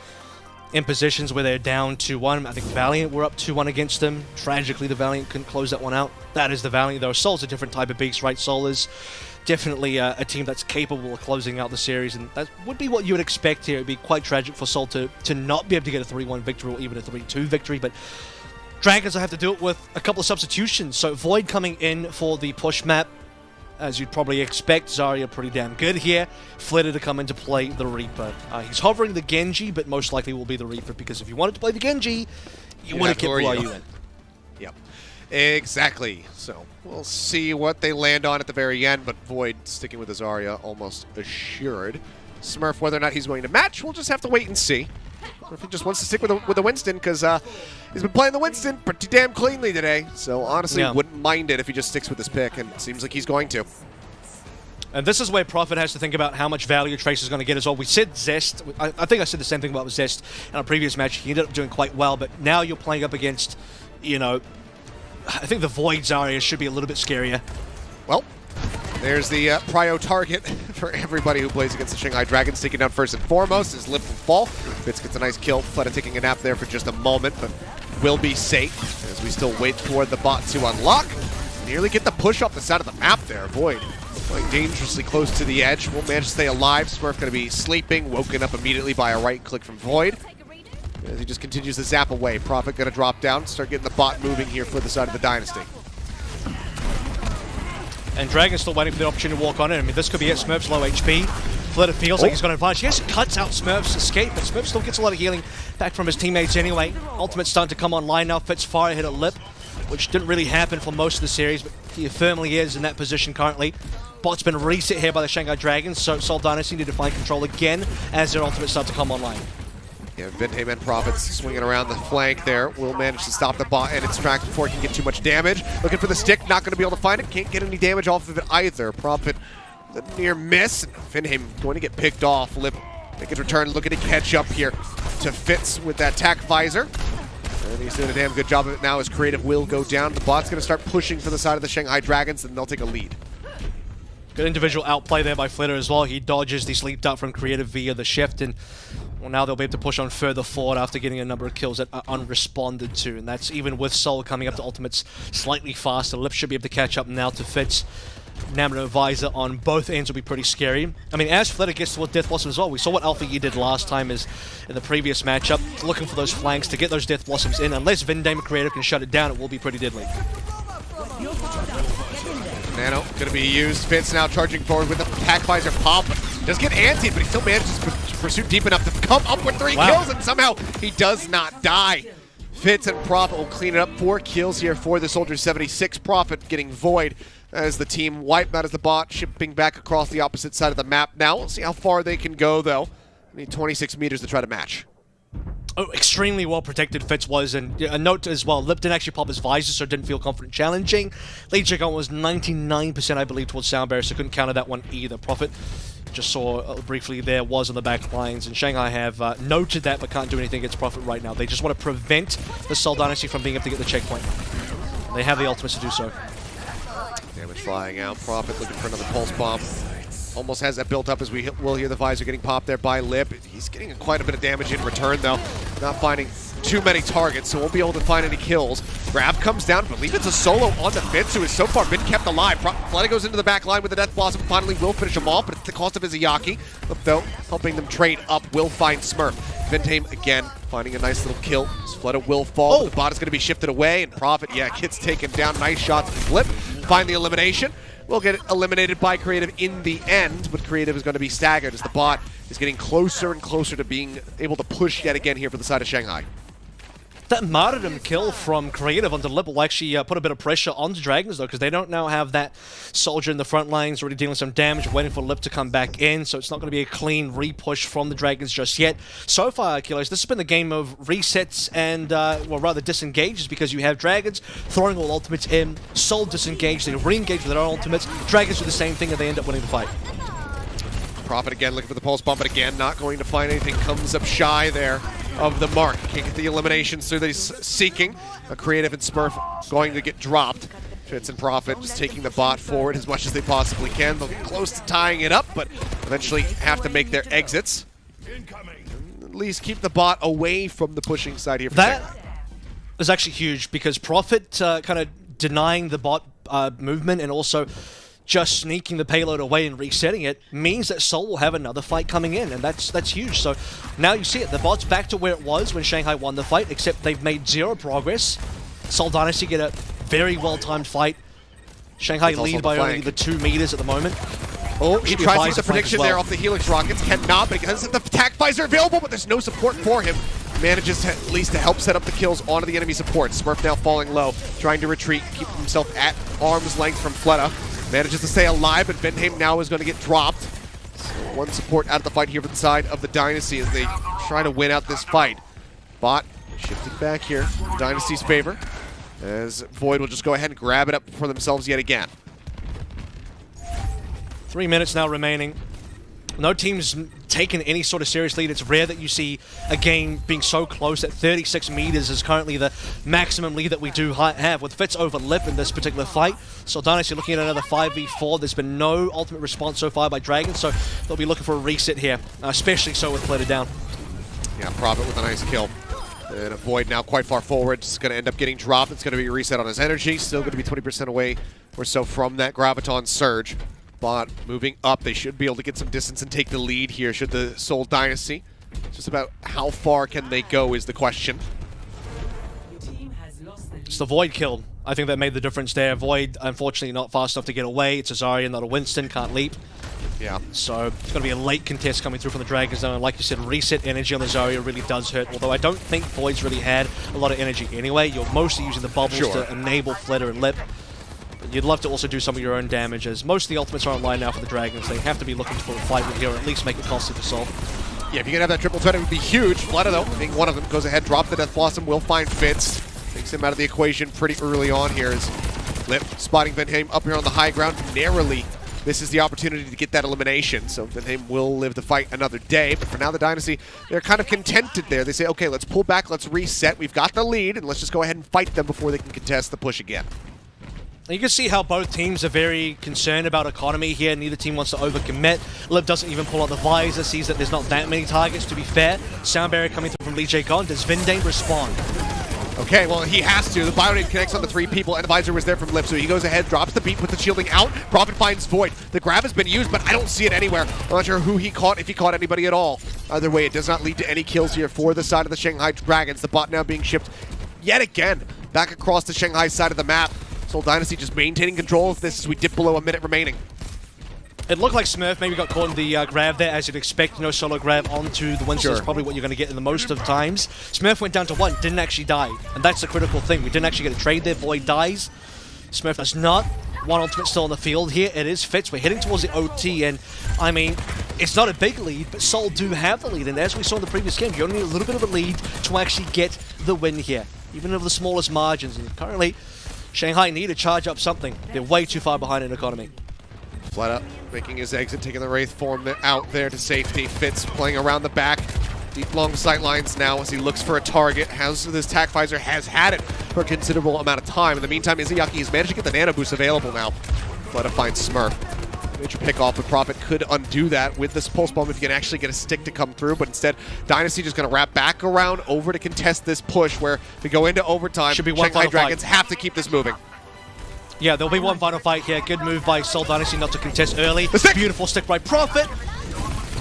in positions where they're down 2-1. I think Valiant were up 2-1 against them. Tragically, the Valiant couldn't close that one out. That is the Valiant, though. Seoul's a different type of beast, right? Seoul is definitely a team that's capable of closing out the series, and that would be what you would expect here. It would be quite tragic for Seoul to not be able to get a 3-1 victory or even a 3-2 victory, but Dragons will have to do it with a couple of substitutions. So Void coming in for the push map. As you'd probably expect, Zarya pretty damn good here. Flitter to come in to play the Reaper. He's hovering the Genji, but most likely will be the Reaper, because if you wanted to play the Genji, you would have kept Ryu in. Yep, exactly. So we'll see what they land on at the very end, but Void sticking with his Zarya almost assured. Smurf, whether or not he's going to match, we'll just have to wait and see. Or if he just wants to stick with the Winston, because he's been playing the Winston pretty damn cleanly today. So honestly, wouldn't mind it if he just sticks with his pick, and it seems like he's going to. And this is where Prophet has to think about how much value Trace is going to get as well. We said Zest. I think I said the same thing about Zest in our previous match. He ended up doing quite well, but now you're playing up against, I think the Void Zarya should be a little bit scarier. Well, there's the prio target for everybody who plays against the Shanghai Dragons. Taken down first and foremost is Lip will fall. Fitz gets a nice kill. Fleta taking a nap there for just a moment, but will be safe as we still wait for the bot to unlock. Nearly get the push off the side of the map there. Void playing dangerously close to the edge. Won't manage to stay alive. Smurf going to be sleeping, woken up immediately by a right click from Void. As he just continues to zap away. Prophet going to drop down, start getting the bot moving here for the side of the Dynasty. And Dragon's still waiting for the opportunity to walk on it. I mean, this could be it. Smurf's low HP. Flitter feels like he's got an advantage. Yes, cuts out Smurf's escape, but Smurf still gets a lot of healing back from his teammates anyway. Ultimate's starting to come online now. Fitz fire hit a Lip, which didn't really happen for most of the series, but he firmly is in that position currently. Bot's been reset here by the Shanghai Dragons, so Seoul Dynasty need to find control again as their ultimates start to come online. Yeah, Vindham and Profits swinging around the flank there. Will manage to stop the bot and extract before it can get too much damage. Looking for the stick, not going to be able to find it. Can't get any damage off of it either. Profit, the near miss. Vindham going to get picked off. Lip make his return, looking to catch up here to Fitz with that tack visor. And he's doing a damn good job of it now as Creative will go down. The bot's going to start pushing for the side of the Shanghai Dragons, and they'll take a lead. Good individual outplay there by Flitter as well. He dodges the sleep dart from Creative via the shift, and well, now they'll be able to push on further forward after getting a number of kills that are unresponded to, and that's even with Seoul coming up to ultimates slightly faster. Lip should be able to catch up now to Fitz. Namino Visor on both ends will be pretty scary. I mean, as Flitter gets towards Death Blossom as well, we saw what Alpha E did last time is in the previous matchup, looking for those flanks to get those Death Blossoms in. Unless Vindham Creative can shut it down, it will be pretty deadly. Nano going to be used. Fitz now charging forward with the tack visor pop. Does get antied, but he still manages to pursue deep enough to come up with 3 kills, and somehow he does not die. Fitz and Profit will clean it up. 4 kills here for the Soldier 76. Profit getting void as the team wiped out as the bot, shipping back across the opposite side of the map. Now we'll see how far they can go, though. Need 26 meters to try to match. Oh, extremely well protected Fitz was, and a note as well, Lip didn't actually pop his visor, so didn't feel confident challenging. Lead check on was 99%, I believe, towards Sound Barrier, so couldn't counter that one either. Profit just saw briefly there was on the back lines, and Shanghai have noted that but can't do anything against Profit right now. They just want to prevent the Seoul Dynasty from being able to get the checkpoint. They have the ultimates to do so. Damage flying out. Profit looking for another pulse bomb. Almost has that built up as we will hear the visor getting popped there by Lip. He's getting quite a bit of damage in return, though. Not finding too many targets, so won't be able to find any kills. Grab comes down. I believe it's a solo on the Fitz, who has so far been kept alive. Fleta goes into the back line with the Death Blossom. Finally will finish him off, but it's the cost of Izayaki. Lip, though, helping them trade up, will find Smurf. Vindham, again, finding a nice little kill. Fleta will fall, but the bot is going to be shifted away, and Profit, yeah, gets taken down. Nice shots from Flip. Find the elimination. Will get eliminated by Creative in the end, but Creative is going to be staggered as the bot is getting closer and closer to being able to push yet again here for the side of Shanghai. That martyrdom kill from Creative onto Lip will actually put a bit of pressure onto Dragons, though, because they don't now have that soldier in the front lines already dealing some damage, waiting for Lip to come back in, so it's not going to be a clean re-push from the Dragons just yet. So far, Kilos, this has been the game of resets and, well, rather disengages, because you have Dragons throwing all ultimates in, Seoul disengage, they re-engage with their own ultimates, Dragons do the same thing, and they end up winning the fight. Profit again looking for the pulse bomb, but again, not going to find anything. Comes up shy there of the mark. Can't get the elimination, so they're seeking. A Creative and Smurf going to get dropped. Fitz and Profit just taking the bot forward as much as they possibly can. They'll get close to tying it up, but eventually have to make their exits. At least keep the bot away from the pushing side here for That is actually huge, because Profit kind of denying the bot movement and also just sneaking the payload away and resetting it means that Seoul will have another fight coming in, and that's huge. So now you see it, the bot's back to where it was when Shanghai won the fight, except they've made 0 progress. Seoul Dynasty get a very well-timed fight. Shanghai lead by only the 2 meters at the moment. Oh, he tries to use the prediction there off the Helix Rockets. Cannot, but he doesn't have the attack visor available, but there's no support for him. Manages to, at least to help set up the kills onto the enemy support. Smurf now falling low, trying to retreat, keep himself at arm's length from Fleta. Manages to stay alive, but Vindham now is going to get dropped. So 1 support out of the fight here for the side of the Dynasty as they try to win out this fight. Bot shifted back here in Dynasty's favor, as Void will just go ahead and grab it up for themselves yet again. 3 minutes now remaining. No team's taken any sort of serious lead. It's rare that you see a game being so close that 36 meters is currently the maximum lead that we do have, with Fitz over Lip in this particular fight. So Dynasty looking at another 5v4. There's been no ultimate response so far by Dragons, so they'll be looking for a reset here, especially so with Fleta down. Yeah, Profit with a nice kill. And a Void now quite far forward. It's going to end up getting dropped. It's going to be a reset on his energy. Still going to be 20% away or so from that Graviton Surge. Bot moving up. They should be able to get some distance and take the lead here, should the Seoul Dynasty. Just about how far can they go is the question. It's the Void kill. I think that made the difference there. Void, unfortunately, not fast enough to get away. It's a Zarya, not a Winston, can't leap. Yeah. So it's going to be a late contest coming through from the Dragons. And like you said, reset energy on the Zarya really does hurt. Although I don't think Void's really had a lot of energy anyway. You're mostly using the bubbles to enable Fleta and Lip. But you'd love to also do some of your own damage, as most of the ultimates are online now for the Dragons. They have to be looking for a fight with here, or at least make it costly to Seoul. Yeah, if you can have that triple threat, it would be huge. Fleta, though, being one of them, goes ahead, drops the Death Blossom, will find Fitz. Takes him out of the equation pretty early on here as Lip spotting Venheim up here on the high ground narrowly. This is the opportunity to get that elimination, so Venheim will live to fight another day. But for now, the Dynasty, they're kind of contented there. They say, okay, let's pull back, let's reset. We've got the lead, and let's just go ahead and fight them before they can contest the push again. You can see how both teams are very concerned about economy here. Neither team wants to overcommit. Lip doesn't even pull out the visor, sees that there's not that many targets, to be fair. Sound barrier coming through from Lee Jae-gon. Does Vindane respond? Okay, well, he has to. The Bionade connects on the 3 people, and the visor was there from Lip, so he goes ahead, drops the beat, puts the shielding out. Prophet finds Void. The grab has been used, but I don't see it anywhere. I'm not sure who he caught, if he caught anybody at all. Either way, it does not lead to any kills here for the side of the Shanghai Dragons. The bot now being shipped yet again back across the Shanghai side of the map. Seoul Dynasty just maintaining control of this as we dip below a minute remaining. It looked like Smurf maybe got caught in the grab there, as you'd expect. No solo grab onto the Winston is probably what you're going to get in the most of times. Smurf went down to 1, didn't actually die. And that's the critical thing. We didn't actually get a trade there. Void dies. Smurf does not. One ultimate still on the field here. It is Fitz. We're heading towards the OT, and I mean, it's not a big lead, but Seoul do have the lead. And as we saw in the previous game, you only need a little bit of a lead to actually get the win here, even over the smallest margins. And currently, Shanghai need to charge up something. They're way too far behind in economy. Fleta making his exit, taking the Wraith form out there to safety. Fitz playing around the back. Deep long sight lines now as he looks for a target. This tac visor has had it for a considerable amount of time. In the meantime, Izayaki has managed to get the nano boost available now. Fleta finds Smurf. Major pick off, but Prophet could undo that with this pulse bomb if you can actually get a stick to come through. But instead, Dynasty just going to wrap back around over to contest this push where we go into overtime. Should be one Shanghai final Dragons fight. have to keep this moving. Yeah, there'll be one final fight here. Good move by Seoul Dynasty not to contest early. The stick! Beautiful stick by Prophet.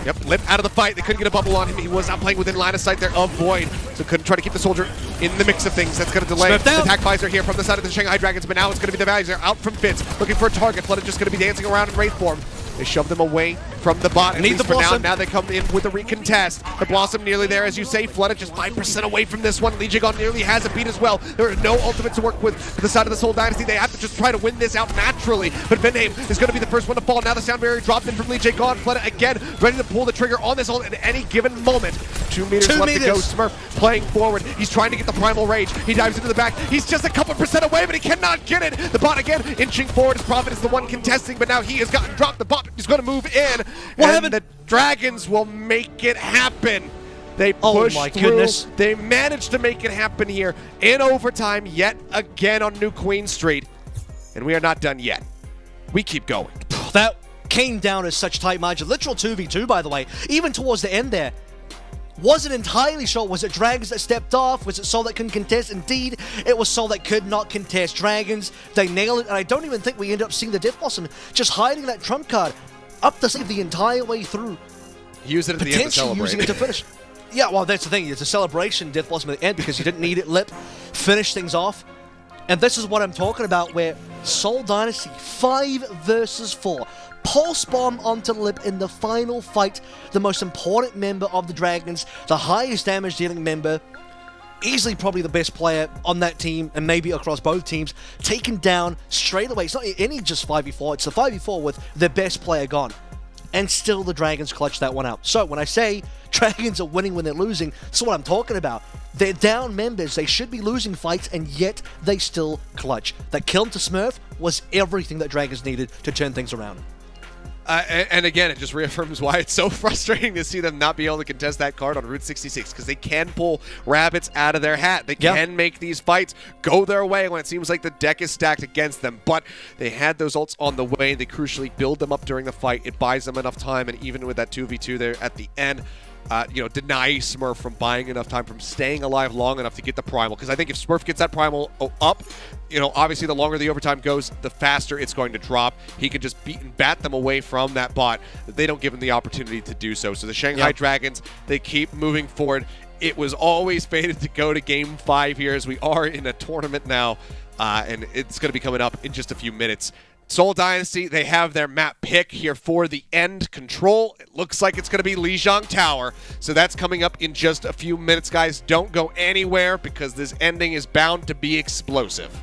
Yep, Lip out of the fight. They couldn't get a bubble on him. He was not playing within line of sight there of Void, so couldn't try to keep the soldier in the mix of things. That's going to delay the attack visor here from the side of the Shanghai Dragons, but now it's going to be the visor out from Fitz, looking for a target. Flooded just going to be dancing around in Wraith form. They shove them away from the bot, at least for now. Now they come in with a recontest. The Blossom nearly there, as you say. Flooded just 5% away from this one. Lee Jae-gon nearly has a beat as well. There are no ultimates to work with for the side of the Seoul Dynasty. They have to just try to win this out naturally. But Venheim is going to be the first one to fall. Now the sound barrier dropped in from Lee Jae-gon. Flooded again, ready to pull the trigger on this ult at any given moment. 2 meters left to go. Smurf playing forward. He's trying to get the Primal Rage. He dives into the back. He's just a couple % away, but he cannot get it. The bot again inching forward. His Prophet is the one contesting, but now he has gotten dropped. The bot is going to move in. And the Dragons will make it happen. They push through. They managed to make it happen here in overtime yet again on New Queen Street. And we are not done yet. We keep going. That came down as such tight margin. Literal 2v2, by the way. Even towards the end there. Wasn't entirely sure. Was it Dragons that stepped off? Was it Seoul that couldn't contest? Indeed, it was Seoul that could not contest. Dragons, they nailed it. And I don't even think we end up seeing the Death Blossom just hiding that trump card up the sleeve the entire way through. Use it at the end to celebrate. Using it to finish. Yeah, well, that's the thing. It's a celebration, Death Blossom at the end, because you didn't need it. Lip, finish things off. And this is what I'm talking about, where Seoul Dynasty, 5 versus 4. Pulse bomb onto Lip in the final fight. The most important member of the Dragons, the highest damage dealing member, easily probably the best player on that team, and maybe across both teams, taken down straight away. It's not any just 5v4, it's the 5v4 with the best player gone. And still the Dragons clutch that one out. So when I say Dragons are winning when they're losing, that's what I'm talking about. They're down members, they should be losing fights, and yet they still clutch. That kill to Smurf was everything that Dragons needed to turn things around. And again, it just reaffirms why it's so frustrating to see them not be able to contest that card on Route 66, because they can pull rabbits out of their hat. They can make these fights go their way when it seems like the deck is stacked against them. But they had those ults on the way. They crucially build them up during the fight. It buys them enough time, and even with that 2v2 there at the end, deny Smurf from buying enough time, from staying alive long enough to get the Primal. Because I think if Smurf gets that Primal up, obviously the longer the overtime goes, the faster it's going to drop. He can just beat and bat them away from that bot. They don't give him the opportunity to do so. So the Shanghai Dragons, they keep moving forward. It was always fated to go to Game 5 here, as we are in a tournament now, and it's going to be coming up in just a few minutes. Seoul Dynasty, they have their map pick here for the end. Control, it looks like it's going to be Lijiang Tower. So that's coming up in just a few minutes, guys. Don't go anywhere, because this ending is bound to be explosive.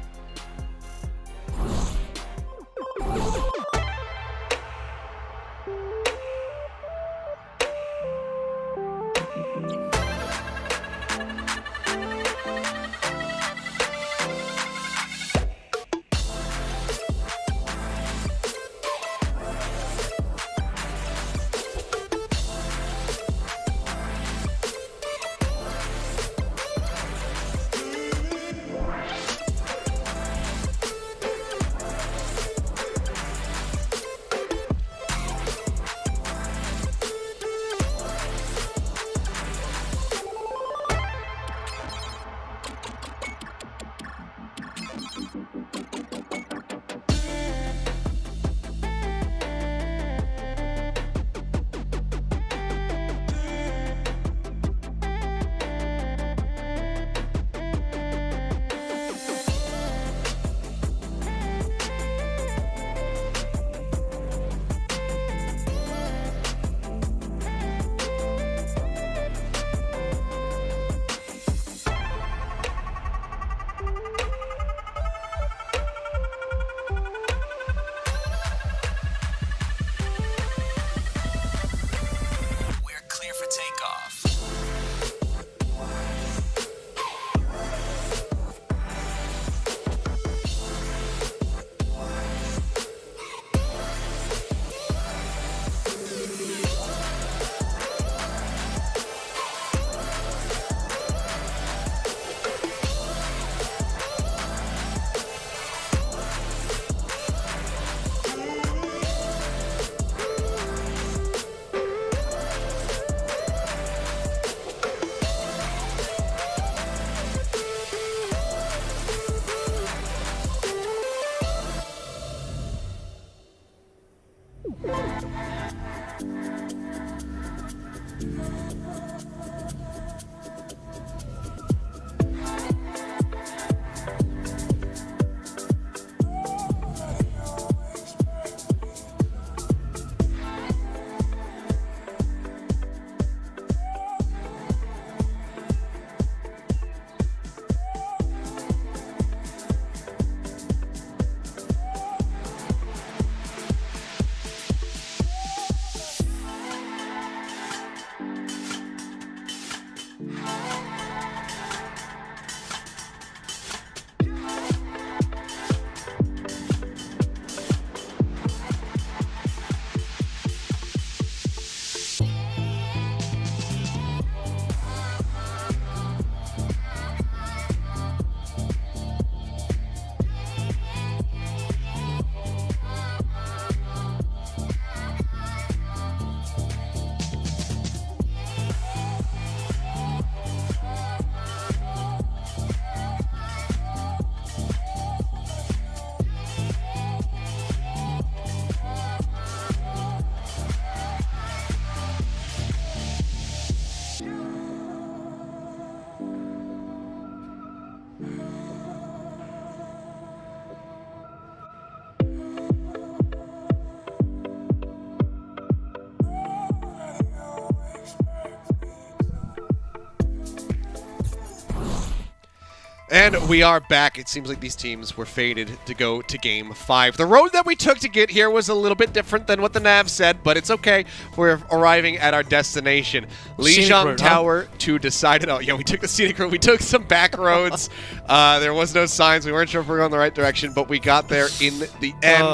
And we are back. It seems like these teams were fated to go to Game 5. The road that we took to get here was a little bit different than what the Nav said, but it's okay. We're arriving at our destination. Lijiang Tower to decide it. Oh, yeah, we took the scenic road. We took some back roads. There was no signs. We weren't sure if we were going the right direction, but we got there in the end.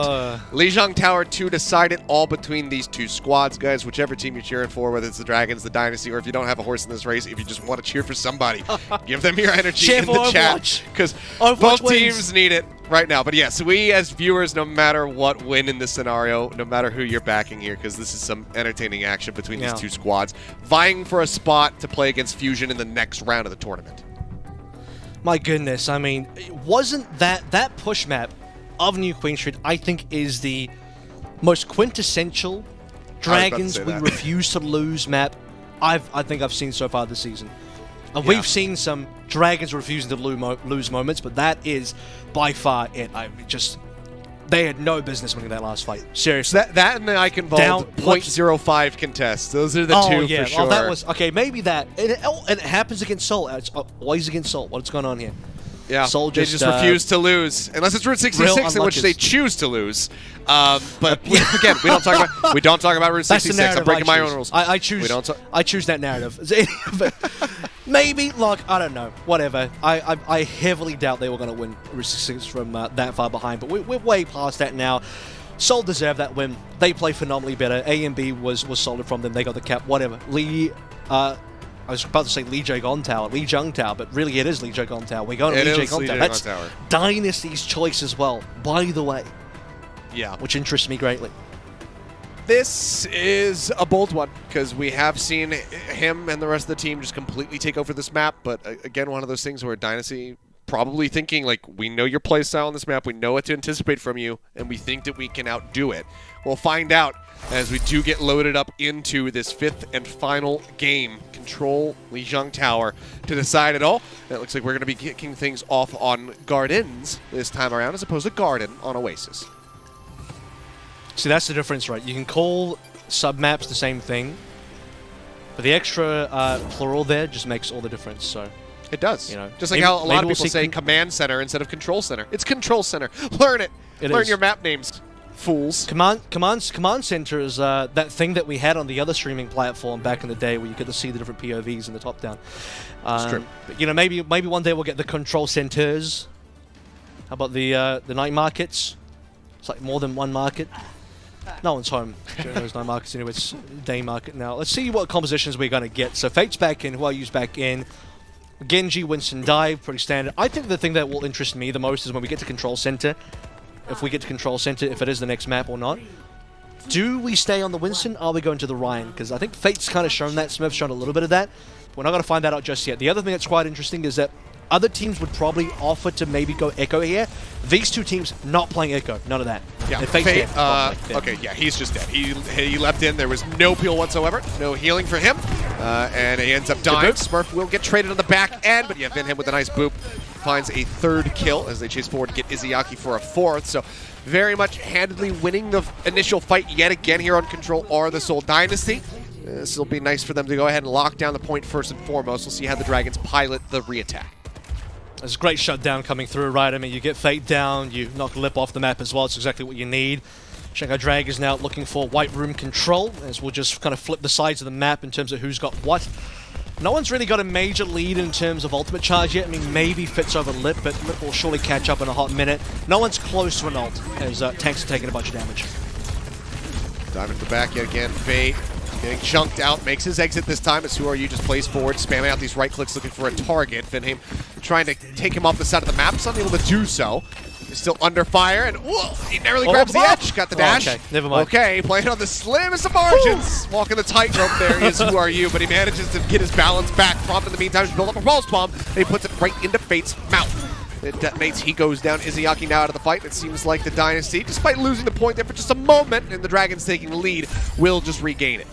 Lijiang Tower to decide it all between these two squads, guys. Whichever team you're cheering for, whether it's the Dragons, the Dynasty, or if you don't have a horse in this race, if you just want to cheer for somebody, give them your energy in the chat. Because both teams need it right now. But yes, we as viewers, no matter what, win in this scenario, no matter who you're backing here, because this is some entertaining action between these two squads, vying for a spot to play against Fusion in the next round of the tournament. My goodness, I mean, wasn't that push map of New Queen Street, I think, is the most quintessential Dragons we refuse to lose map I think I've seen so far this season. And we've seen some Dragons refusing to lose moments, but that is by far it. They had no business winning that last fight. Seriously. That and the Icon Vault 0.05 contest. Those are the two for sure. Oh, that was okay. Maybe that. And it happens against Seoul. It's always against Seoul. What's going on here? Yeah, Seoul they just refuse to lose, unless it's Route 66, in which they choose to lose. But again, we don't talk about Route 66. I'm breaking my own rules. I choose that narrative. Maybe, look, I don't know. Whatever. I heavily doubt they were going to win Route 66 from that far behind, but we're way past that now. Seoul deserved that win. They play phenomenally better. A and B was solid from them. They got the cap. Whatever. I was about to say Lijiang Tower, but really it is Lijiang Tower. We're going to Lijiang Tower. That's Dynasty's choice as well, by the way. Yeah. Which interests me greatly. This is a bold one, because we have seen him and the rest of the team just completely take over this map, but again, one of those things where Dynasty probably thinking, like, we know your play style on this map, we know what to anticipate from you, and we think that we can outdo it. We'll find out as we do get loaded up into this fifth and final game. Control Lijiang Tower to decide it all. It looks like we're going to be kicking things off on Gardens this time around, as opposed to Garden on Oasis. See, that's the difference, right? You can call submaps the same thing, but the extra plural there just makes all the difference. So it does. You know, just like how a lot of people say Command Center instead of Control Center. It's Control Center. Learn it. Learn your map names, fools. Command Center is that thing that we had on the other streaming platform back in the day, where you get to see the different POVs in the top down. It's true. But, you know, maybe one day we'll get the Control Centers. How about the night markets? It's like more than one market. No one's home during those night markets anyway. It's day market now. Let's see what compositions we're going to get. So Fate's back in, Huayu's back in. Genji, Winston, Dive, pretty standard. I think the thing that will interest me the most is when we get to Control Center. If we get to Control Center, if it is the next map or not. Do we stay on the Winston? Are we going to the Ryan? Because I think Fate's kind of shown that. Smith's shown a little bit of that. We're not going to find that out just yet. The other thing that's quite interesting is that other teams would probably offer to maybe go Echo here. These two teams not playing Echo. None of that. Yeah, Fate, okay, yeah, he's just dead. He leapt in. There was no peel whatsoever. No healing for him. And he ends up dying. Smurf will get traded on the back end, but yeah, Vinham with a nice boop finds a third kill as they chase forward to get Izayaki for a fourth. So very much handedly winning the initial fight yet again here on Control are the Seoul Dynasty. This will be nice for them to go ahead and lock down the point first and foremost. We'll see how the Dragons pilot the re-attack. There's a great shutdown coming through, right? I mean, you get Fate down, you knock Lip off the map as well. It's exactly what you need. Shanghai Dragons now looking for White Room control, as we'll just kind of flip the sides of the map in terms of who's got what. No one's really got a major lead in terms of ultimate charge yet. I mean, maybe Fitz over Lip, but Lip will surely catch up in a hot minute. No one's close to an ult, as tanks are taking a bunch of damage. Dive into the back yet again. Fate getting chunked out, makes his exit this time as Who Are You just plays forward, spamming out these right clicks looking for a target. Vinham trying to take him off the side of the map, he's unable to do so. He's still under fire, and he narrowly grabs the edge. Got the dash. Okay, never mind. Okay, playing on the slimmest of margins. Walking the tightrope there is Who Are You, but he manages to get his balance back. Prompt in the meantime to build up a pulse bomb, and he puts it right into Fate's mouth. It detonates, he goes down. Izayaki now out of the fight. It seems like the Dynasty, despite losing the point there for just a moment, and the Dragons taking the lead, will just regain it.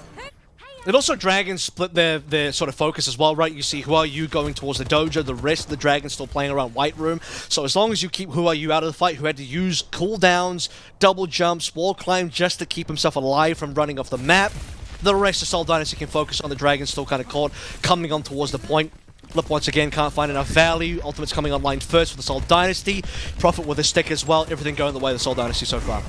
It also Dragons split their sort of focus as well, right? You see Who Are You going towards the dojo, the rest of the Dragons still playing around White Room. So as long as you keep Who Are You out of the fight, who had to use cooldowns, double jumps, wall climb just to keep himself alive from running off the map, the rest of Seoul Dynasty can focus on the Dragons still kind of caught, coming on towards the point. Lip once again can't find enough value. Ultimate's coming online first for the Seoul Dynasty. Prophet with a stick as well. Everything going the way of the Seoul Dynasty so far.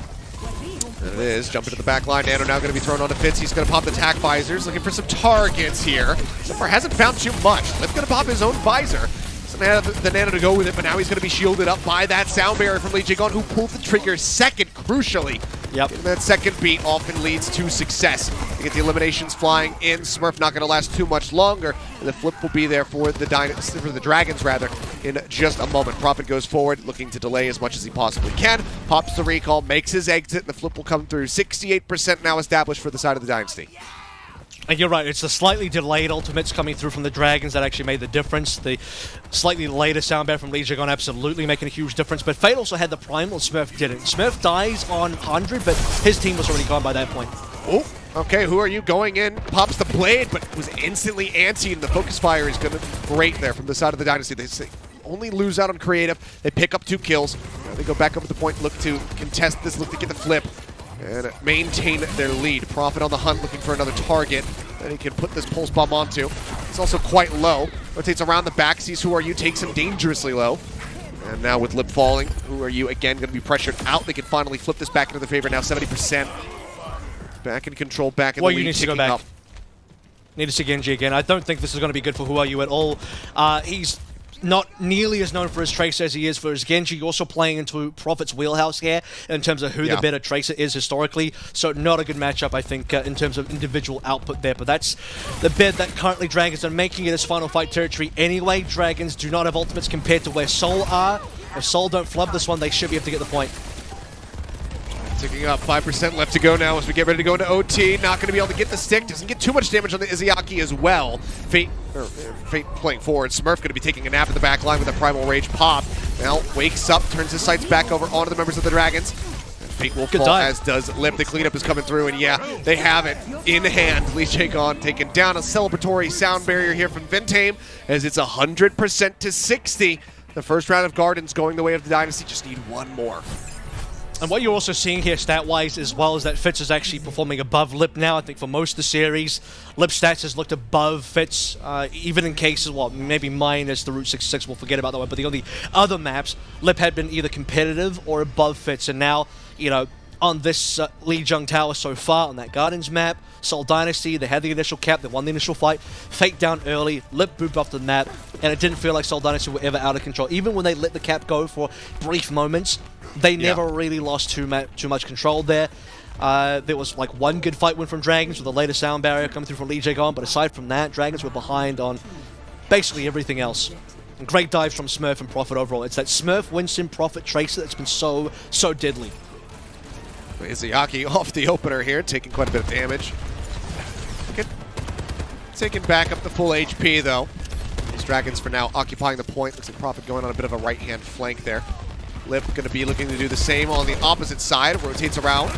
There it is, jumping to the back line. Nano now going to be thrown onto Fitz. He's going to pop the tack visors, looking for some targets here. So far hasn't found too much. Lip's going to pop his own visor. So now the Nano to go with it, but now he's going to be shielded up by that sound barrier from Lee Jae-gon, who pulled the trigger second, crucially. Yep. And that second beat often leads to success. You get the eliminations flying in. Smurf not going to last too much longer. And the flip will be there for the Dragons in just a moment. Prophet goes forward, looking to delay as much as he possibly can. Pops the recall, makes his exit, and the flip will come through. 68% now established for the side of the Dynasty. And you're right, it's the slightly delayed ultimates coming through from the Dragons that actually made the difference. The slightly later sound bear from Lee Jae-gon absolutely making a huge difference, but Fate also had the primal, Smurf didn't. Smurf dies on 100, but his team was already gone by that point. Oh, okay, who are you going in? Pops the blade, but was instantly antsy, and the focus fire is going to be great there from the side of the Dynasty. They only lose out on creative. They pick up 2 kills. Now they go back up at the point, look to contest this, look to get the flip, and maintain their lead. Prophet on the hunt, looking for another target that he can put this pulse bomb onto. It's also quite low. Rotates around the back, sees Who Are You, takes him dangerously low. And now with Lip falling, Who Are You again going to be pressured out. They can finally flip this back into their favor now, 70%. Back in control, back in the lead, you need to go ticking back. up. Need to see Genji again. I don't think this is going to be good for Who Are You at all. He's not nearly as known for his Tracer as he is for his Genji. Also playing into Prophet's wheelhouse here in terms of who the better Tracer is historically. So not a good matchup, I think, in terms of individual output there. But that's the bid that currently Dragons are making it as final fight territory anyway. Dragons do not have ultimates compared to where Seoul are. If Seoul don't flub this one, they should be able to get the point. Ticking up, 5% left to go now as we get ready to go into OT. Not going to be able to get the stick. Doesn't get too much damage on the Izayaki as well. Fate playing forward. Smurf going to be taking a nap in the back line with a Primal Rage pop. Now wakes up, turns his sights back over onto the members of the Dragons. And Fate will fall, as does Lip. The cleanup is coming through, and yeah, they have it in hand. Lee Jae-gon taking down a celebratory sound barrier here from Vintame as it's 100% to 60. The first round of Gardens going the way of the Dynasty. Just need one more. And what you're also seeing here stat-wise as well is that Fitz is actually performing above Lip now. I think for most of the series, Lip stats has looked above Fitz, even in cases, well, maybe minus the Route 66, we'll forget about that one, but the only other maps, Lip had been either competitive or above Fitz, and now, you know, on this Lee Jung Tower so far, on that Gardens map, Seoul Dynasty, they had the initial cap, they won the initial fight, Fate down early, Lip moved off the map, and it didn't feel like Seoul Dynasty were ever out of control. Even when they let the cap go for brief moments, they never really lost too much control there. There was like one good fight win from Dragons with a later sound barrier coming through from Lee Jae-gon, but aside from that, Dragons were behind on basically everything else. And great dives from Smurf and Prophet overall. It's that Smurf, Winston, Prophet, Tracer that's been so deadly. Izayaki off the opener here, taking quite a bit of damage. Taking back up the full HP though. These Dragons for now occupying the point. Looks like Prophet going on a bit of a right-hand flank there. Lip going to be looking to do the same on the opposite side. Rotates around.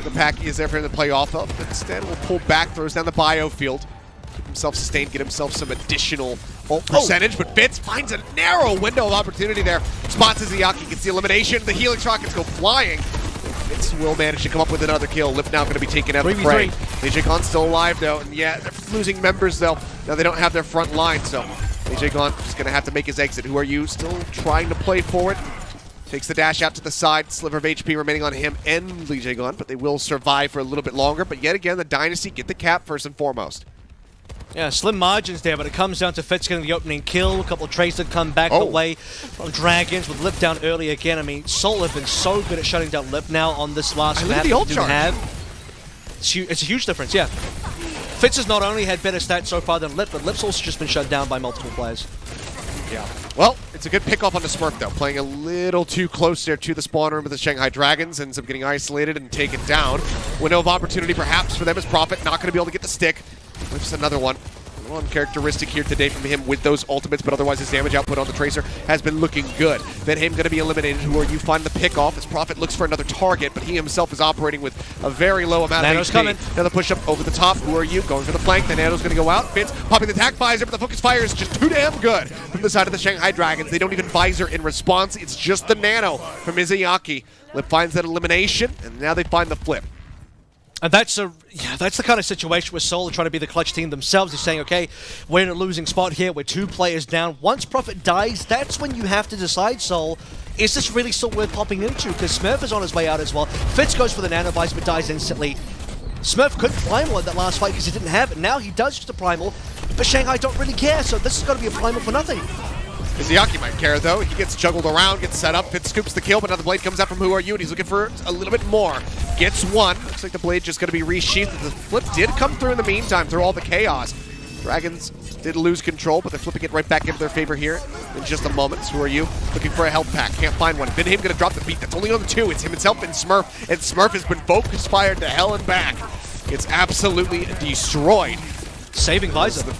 The pack is there for him to play off of, but instead will pull back, throws down the biofield. Keep himself sustained, get himself some additional ult percentage, but Fitz finds a narrow window of opportunity there. Spots Izayaki, gets the elimination. The Helix rockets go flying. Fitz will manage to come up with another kill. Lip now going to be taken out of the fray. Lee Jae-gon's still alive though, and yeah, they're losing members though. Now they don't have their front line, so Lee Jae-gon is going to have to make his exit. Who Are You still trying to play forward? Takes the dash out to the side, sliver of HP remaining on him and Lee Jae-gon, but they will survive for a little bit longer. But yet again, the Dynasty get the cap first and foremost. Yeah, slim margins there, but it comes down to Fitz getting the opening kill. A couple of trades that come back the way from Dragons with Lip down early again. I mean, Seoul have been so good at shutting down Lip now on this last map. The ult charge. It's a huge difference, yeah. Fitz has not only had better stats so far than Lip, but Lip's also just been shut down by multiple players. Yeah. Well, it's a good pick-off on the Smurf, though. Playing a little too close there to the spawn room of the Shanghai Dragons. Ends up getting isolated and taken down. Window of opportunity, perhaps, for them as Prophet. Not going to be able to get the stick. Whips another one. Uncharacteristic here today from him with those ultimates, but otherwise his damage output on the Tracer has been looking good. Vintame going to be eliminated. Who Are You find the pick-off as Prophet looks for another target, but he himself is operating with a very low amount of HP. Coming. Another push-up over the top. Who Are You going for the flank. The Nano's going to go out. Fitz popping the attack visor, but the focus fire is just too damn good from the side of the Shanghai Dragons. They don't even visor in response. It's just the Nano from Izayaki. Lip finds that elimination, and now they find the flip. And that's the kind of situation where Seoul are trying to be the clutch team themselves. They're saying, okay, we're in a losing spot here. We're 2 players down. Once Prophet dies, that's when you have to decide, Seoul, is this really still worth popping into? Because Smurf is on his way out as well. Fitz goes for the Nano Vice, but dies instantly. Smurf couldn't Primal in that last fight because he didn't have it. Now he does use the Primal, but Shanghai don't really care, so this is going to be a Primal for nothing. Izayaki might care, though. He gets juggled around, gets set up, Fitz scoops the kill, but now the blade comes out from Who Are You, and he's looking for a little bit more. Gets one. Looks like the blade just going to be resheathed. The flip did come through in the meantime, through all the chaos. Dragons did lose control, but they're flipping it right back into their favor here in just a moment. So Who Are You? Looking for a health pack. Can't find one. Vindhame going to drop the beat. That's only on the 2. It's him himself and Smurf, and Smurf has been focus fired to hell and back. It's absolutely destroyed. Saving Visor.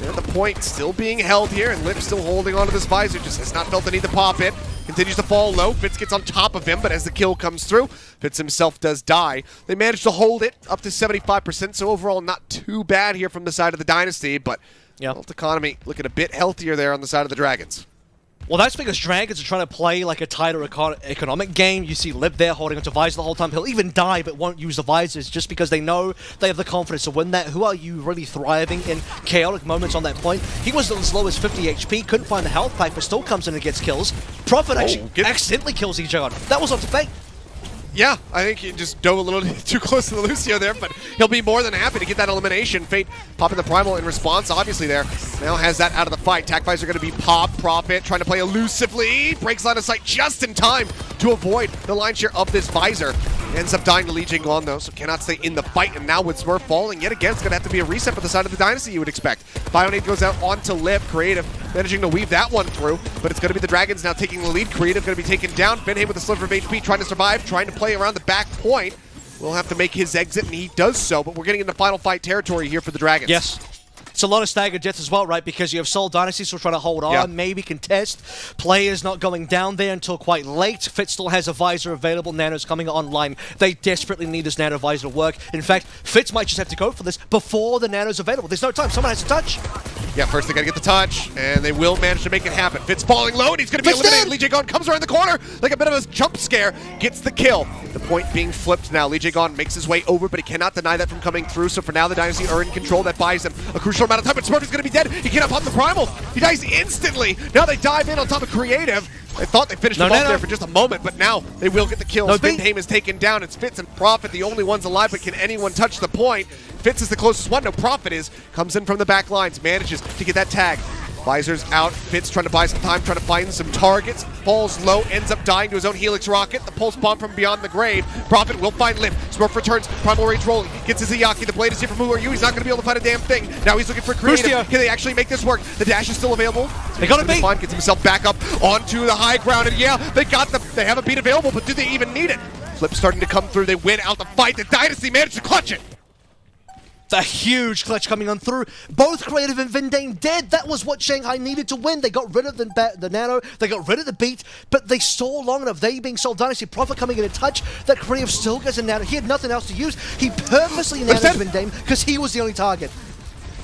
And the point still being held here, and Lip still holding onto this Visor, just has not felt the need to pop it. Continues to fall low. Fitz gets on top of him, but as the kill comes through, Fitz himself does die. They managed to hold it up to 75%, so overall not too bad here from the side of the Dynasty, but health economy looking a bit healthier there on the side of the Dragons. Well, that's because Dragons are trying to play like a tighter economic game. You see Lip there holding onto Visor the whole time. He'll even die, but won't use the Visors just because they know they have the confidence to win that. Who Are You really thriving in chaotic moments on that point? He was as low as 50 HP, couldn't find the health pack, but still comes in and gets kills. Prophet actually accidentally kills Ejon. That was up to fate. Yeah, I think he just dove a little too close to the Lucio there, but he'll be more than happy to get that elimination. Fate popping the Primal in response, obviously there. Now has that out of the fight. Tac Visor going to be popped. Prophet trying to play elusively. Breaks line of sight just in time to avoid the line share of this Visor. Ends up dying to Lee Jae-gon though, so cannot stay in the fight. And now with Smurf falling yet again, it's going to have to be a reset for the side of the Dynasty, you would expect. Bionade goes out onto Lip. Creative managing to weave that one through, but it's going to be the Dragons now taking the lead. Creative going to be taken down. Vindhame with a sliver of HP, trying to survive, trying to play around the back point. Will have to make his exit, and he does so, but we're getting into final fight territory here for the Dragons. Yes. It's a lot of staggered jets as well, right? Because you have Seoul Dynasty still trying to hold on, maybe contest. Players not going down there until quite late. Fitz still has a Visor available. Nano's coming online. They desperately need this Nano Visor to work. In fact, Fitz might just have to go for this before the Nano's available. There's no time. Someone has to touch. Yeah, first they got to get the touch, and they will manage to make it happen. Fitz falling low, and he's going to be eliminated. Lee Jae-gon comes around the corner like a bit of a jump scare. Gets the kill. The point being flipped now. Lee Jae-gon makes his way over, but he cannot deny that from coming through. So for now, the Dynasty are in control. That buys them a crucial amount of time, but Smurf is going to be dead. He cannot pop the Primal. He dies instantly. Now they dive in on top of Creative. I thought they finished him off there for just a moment, but now they will get the kills. Vindhame is taken down. It's Fitz and Prophet, the only ones alive, but can anyone touch the point? Fitz is the closest one. No, Prophet is. Comes in from the back lines, manages to get that tag. Visor's out. Fitz trying to buy some time, trying to find some targets. Falls low, ends up dying to his own Helix rocket. The pulse bomb from beyond the grave. Prophet will find Lip. Smurf returns. Primal Rage rolling. Gets his Izayaki. The blade is here from Who Are You. He's not going to be able to find a damn thing. Now he's looking for Creative. Can they actually make this work? The dash is still available. They got a beat. Gets himself back up onto the high ground. And yeah, they have a beat available, but do they even need it? Flip starting to come through. They win out the fight. The Dynasty managed to clutch it. A huge clutch coming on through. Both Creative and Vindhame dead. That was what Shanghai needed to win. They got rid of the Nano, they got rid of the beat, but they stalled long enough. They being Seoul Dynasty, Prophet coming in a touch, that Creative still gets a Nano. He had nothing else to use. He purposely Nanoed Vindhame because he was the only target.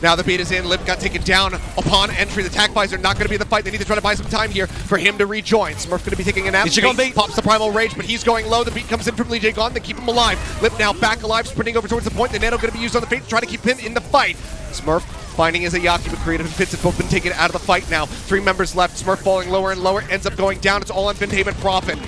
Now the beat is in. Lip got taken down upon entry. The Tac Visor not going to be in the fight. They need to try to buy some time here for him to rejoin. Smurf going to be taking a nap. Fate pops the Primal Rage, but he's going low. The beat comes in from Lee Jae-gon. They keep him alive. Lip now back alive, sprinting over towards the point. The Nano going to be used on the Fate to try to keep him in the fight. Smurf finding his Izayaki, but Creative and Fitz have both been taken out of the fight now. 3 members left. Smurf falling lower and lower. Ends up going down. It's all on Vindhame and Prophet.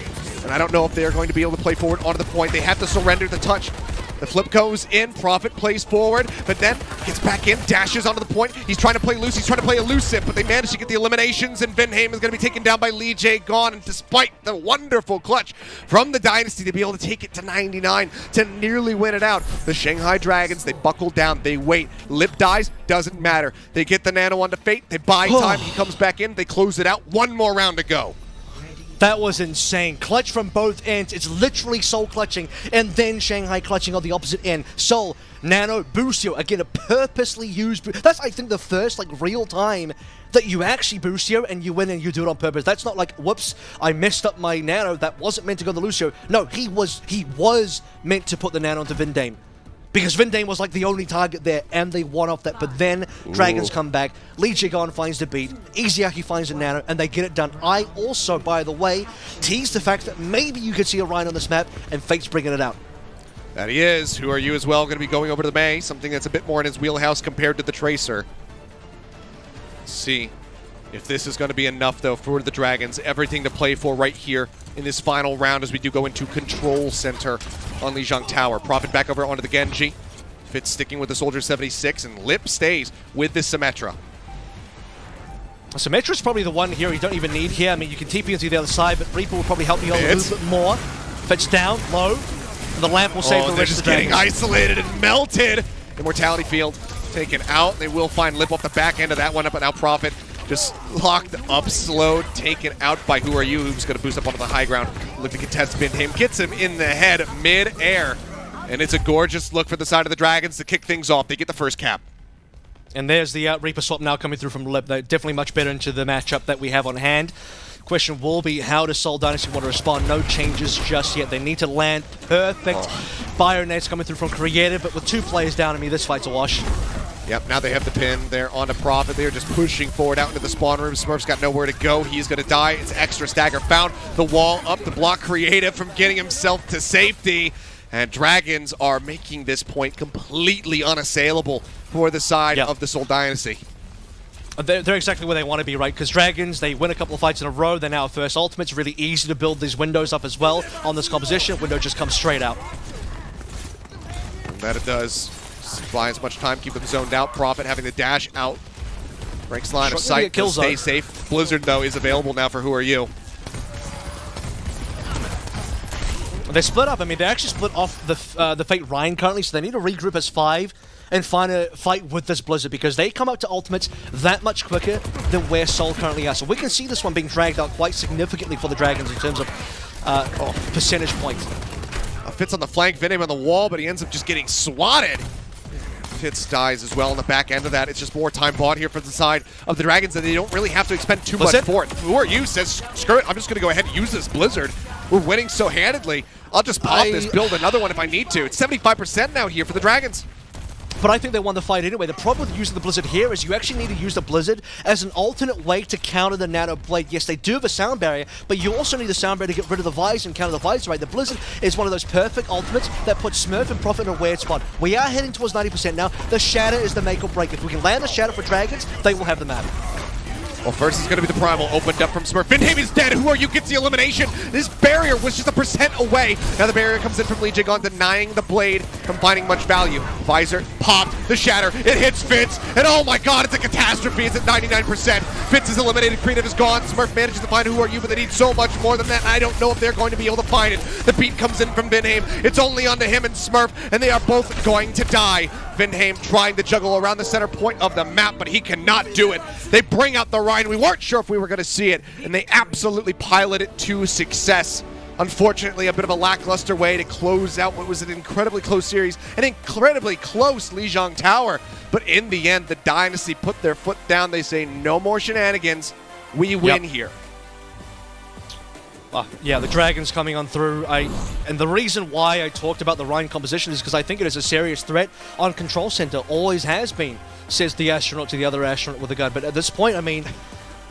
And I don't know if they are going to be able to play forward onto the point. They have to surrender the touch. The flip goes in, Prophet plays forward, but then gets back in, dashes onto the point. He's trying to play loose, he's trying to play elusive, but they manage to get the eliminations, and Vindhame is going to be taken down by Lee Jae-gon, and despite the wonderful clutch from the Dynasty to be able to take it to 99, to nearly win it out, the Shanghai Dragons, they buckle down, they wait. Lip dies, doesn't matter. They get the Nano onto Fate, they buy time, he comes back in, they close it out, 1 more round to go. That was insane. Clutch from both ends. It's literally Seoul clutching and then Shanghai clutching on the opposite end. Seoul, Nano, Boostio. Again, a purposely used... That's, I think, the first, real time that you actually Boostio and you win and you do it on purpose. That's not like, whoops, I messed up my Nano. That wasn't meant to go to Lucio. No, he was meant to put the Nano onto Vindhame. Because Vindhame was the only target there, and they won off that. But then Dragons come back, Lee Jae-gon finds the beat, Izayaki finds a Nano, and they get it done. I also, by the way, teased the fact that maybe you could see a Rhino on this map, and Fate's bringing it out. That he is. Who are you as well? Going to be going over to the May, something that's a bit more in his wheelhouse compared to the Tracer. Let's see if this is going to be enough, though, for the Dragons. Everything to play for right here in this final round as we do go into Control Center on Lijiang Tower. Profit back over onto the Genji. Fitz sticking with the Soldier 76, and Lip stays with the Symmetra. Symmetra's probably the one here you don't even need here. I mean, you can TP into the other side, but Reaper will probably help you out a little bit more. Fitz down, low. The lamp will save the rest of the getting Dragons. isolated and melted. Immortality Field taken out. They will find Lip off the back end of that one, but now Profit just locked up, slowed, taken out by Who Are You, who's going to boost up onto the high ground. Looking to contest him, gets him in the head mid-air. And it's a gorgeous look for the side of the Dragons to kick things off. They get the first cap. And there's the Reaper swap now coming through from Lip. They're definitely much better into the matchup that we have on hand. Question will be, how does Seoul Dynasty want to respond? No changes just yet. They need to land perfect. Bio nades coming through from Creative, but with 2 players down, I mean, this fight's a wash. Yep, now they have the pin. They're on to Profit. They're just pushing forward out into the spawn room. Smurf's got nowhere to go. He's going to die. It's extra stagger. Found the wall up to block Creative from getting himself to safety. And Dragons are making this point completely unassailable for the side of the Seoul Dynasty. They're exactly where they want to be, right? Because Dragons, they win a couple of fights in a row. They're now first ultimate. It's really easy to build these windows up as well on this composition. Window just comes straight out. And that it does. Buy as much time, keep them zoned out. Profit having the dash out. Breaks line of sight, to stay safe. Blizzard, though, is available now for Who Are You. They split up. I mean, they actually split off the Fate Ryan currently, so they need to regroup as 5 and find a fight with this Blizzard because they come out to ultimates that much quicker than where Seoul currently are. So we can see this one being dragged out quite significantly for the Dragons in terms of percentage points. Fitz on the flank, Venom on the wall, but he ends up just getting swatted. Fitz dies as well on the back end of that. It's just more time bought here for the side of the Dragons, and they don't really have to expend too much for it. Who Are You says, screw it, I'm just going to go ahead and use this Blizzard. We're winning so handedly. I'll just pop this, build another one if I need to. It's 75% now here for the Dragons. But I think they won the fight anyway. The problem with using the Blizzard here is you actually need to use the Blizzard as an alternate way to counter the Nano Blade. Yes, they do have a sound barrier, but you also need the sound barrier to get rid of the visor and counter the visor, right? The Blizzard is one of those perfect ultimates that puts Smurf and Profit in a weird spot. We are heading towards 90% now. The Shatter is the make or break. If we can land the Shatter for Dragons, they will have the map. Well, first is going to be the Primal, opened up from Smurf. Vindhame is dead. Who Are You gets the elimination. This barrier was just 1% away. Now the barrier comes in from Lijiang, denying the Blade from finding much value. Visor popped, the Shatter, it hits Fitz, and oh my god, it's a catastrophe. It's at 99%. Fitz is eliminated, Creative is gone. Smurf manages to find Who Are You, but they need so much more than that, and I don't know if they're going to be able to find it. The beat comes in from Vindhame. It's only onto him and Smurf, and they are both going to die. Vindhame trying to juggle around the center point of the map, but he cannot do it. They bring out the Rhine. We weren't sure if we were going to see it, and they absolutely pilot it to success. Unfortunately, a bit of a lackluster way to close out what was an incredibly close series, an incredibly close Lijiang Tower. But in the end, the Dynasty put their foot down. They say, no more shenanigans. We win here. Yeah, the Dragons coming on through. And the reason why I talked about the Rhine composition is because I think it is a serious threat on Control Center. Always has been, says the astronaut to the other astronaut with a gun. But at this point, I mean,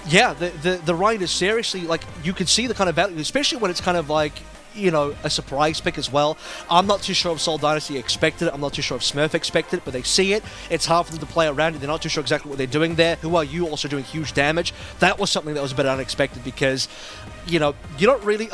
yeah, the Rhine is seriously, like, you can see the kind of value, especially when it's kind of like, you know, a surprise pick as well. I'm not too sure if Seoul Dynasty expected it. I'm not too sure if Smurf expected it, but they see it. It's hard for them to play around it. They're not too sure exactly what they're doing there. Who Are You also doing huge damage? That was something that was a bit unexpected because, you know, you don't really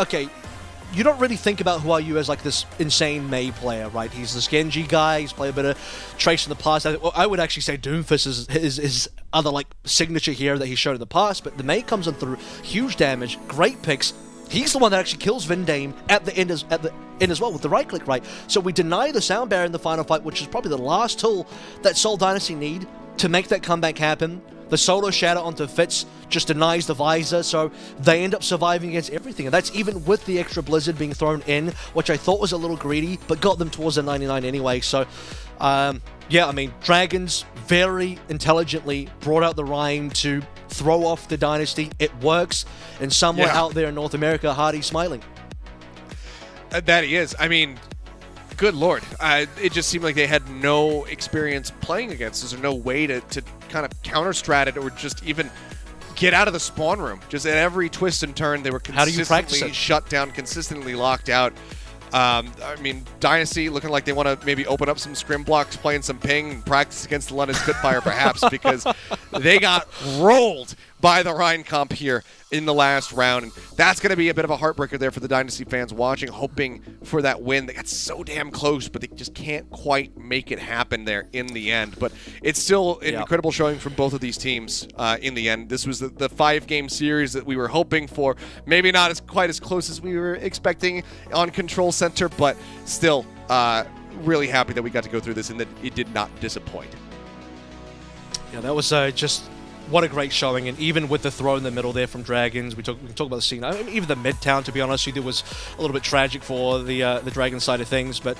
think about Who Are You as like this insane May player, right? He's this Genji guy. He's played a bit of Trace in the past. I would actually say Doomfist is his other like signature here that he showed in the past, but the May comes in through huge damage, great picks. He's the one that actually kills Vindhame at the end as well with the right click, right? So we deny the sound barrier in the final fight, which is probably the last tool that Seoul Dynasty need to make that comeback happen. The solo shatter onto Fitz just denies the visor, so they end up surviving against everything. And that's even with the extra Blizzard being thrown in, which I thought was a little greedy, but got them towards the 99 anyway. So, yeah, I mean, Dragons very intelligently brought out the Rhyme to throw off the Dynasty. It works, and somewhere out there in North America, Hardy's smiling. That he is. I mean, good lord. It just seemed like they had no experience playing against us, or no way to kind of counter-strat it, or just even get out of the spawn room. Just at every twist and turn, they were consistently shut down, consistently locked out. I mean, Dynasty looking like they want to maybe open up some scrim blocks, playing some ping, and practice against the London Spitfire perhaps, because they got rolled by the Rhine Comp here in the last round. And that's going to be a bit of a heartbreaker there for the Dynasty fans watching, hoping for that win. They got so damn close, but they just can't quite make it happen there in the end. But it's still an incredible showing from both of these teams in the end. This was the 5-game series that we were hoping for. Maybe not as quite as close as we were expecting on Control Center, but still really happy that we got to go through this and that it did not disappoint. Yeah, that was just... what a great showing, and even with the throw in the middle there from Dragons, we can talk about the scene. I mean, even the Midtown, to be honest with you, was a little bit tragic for the Dragon side of things. But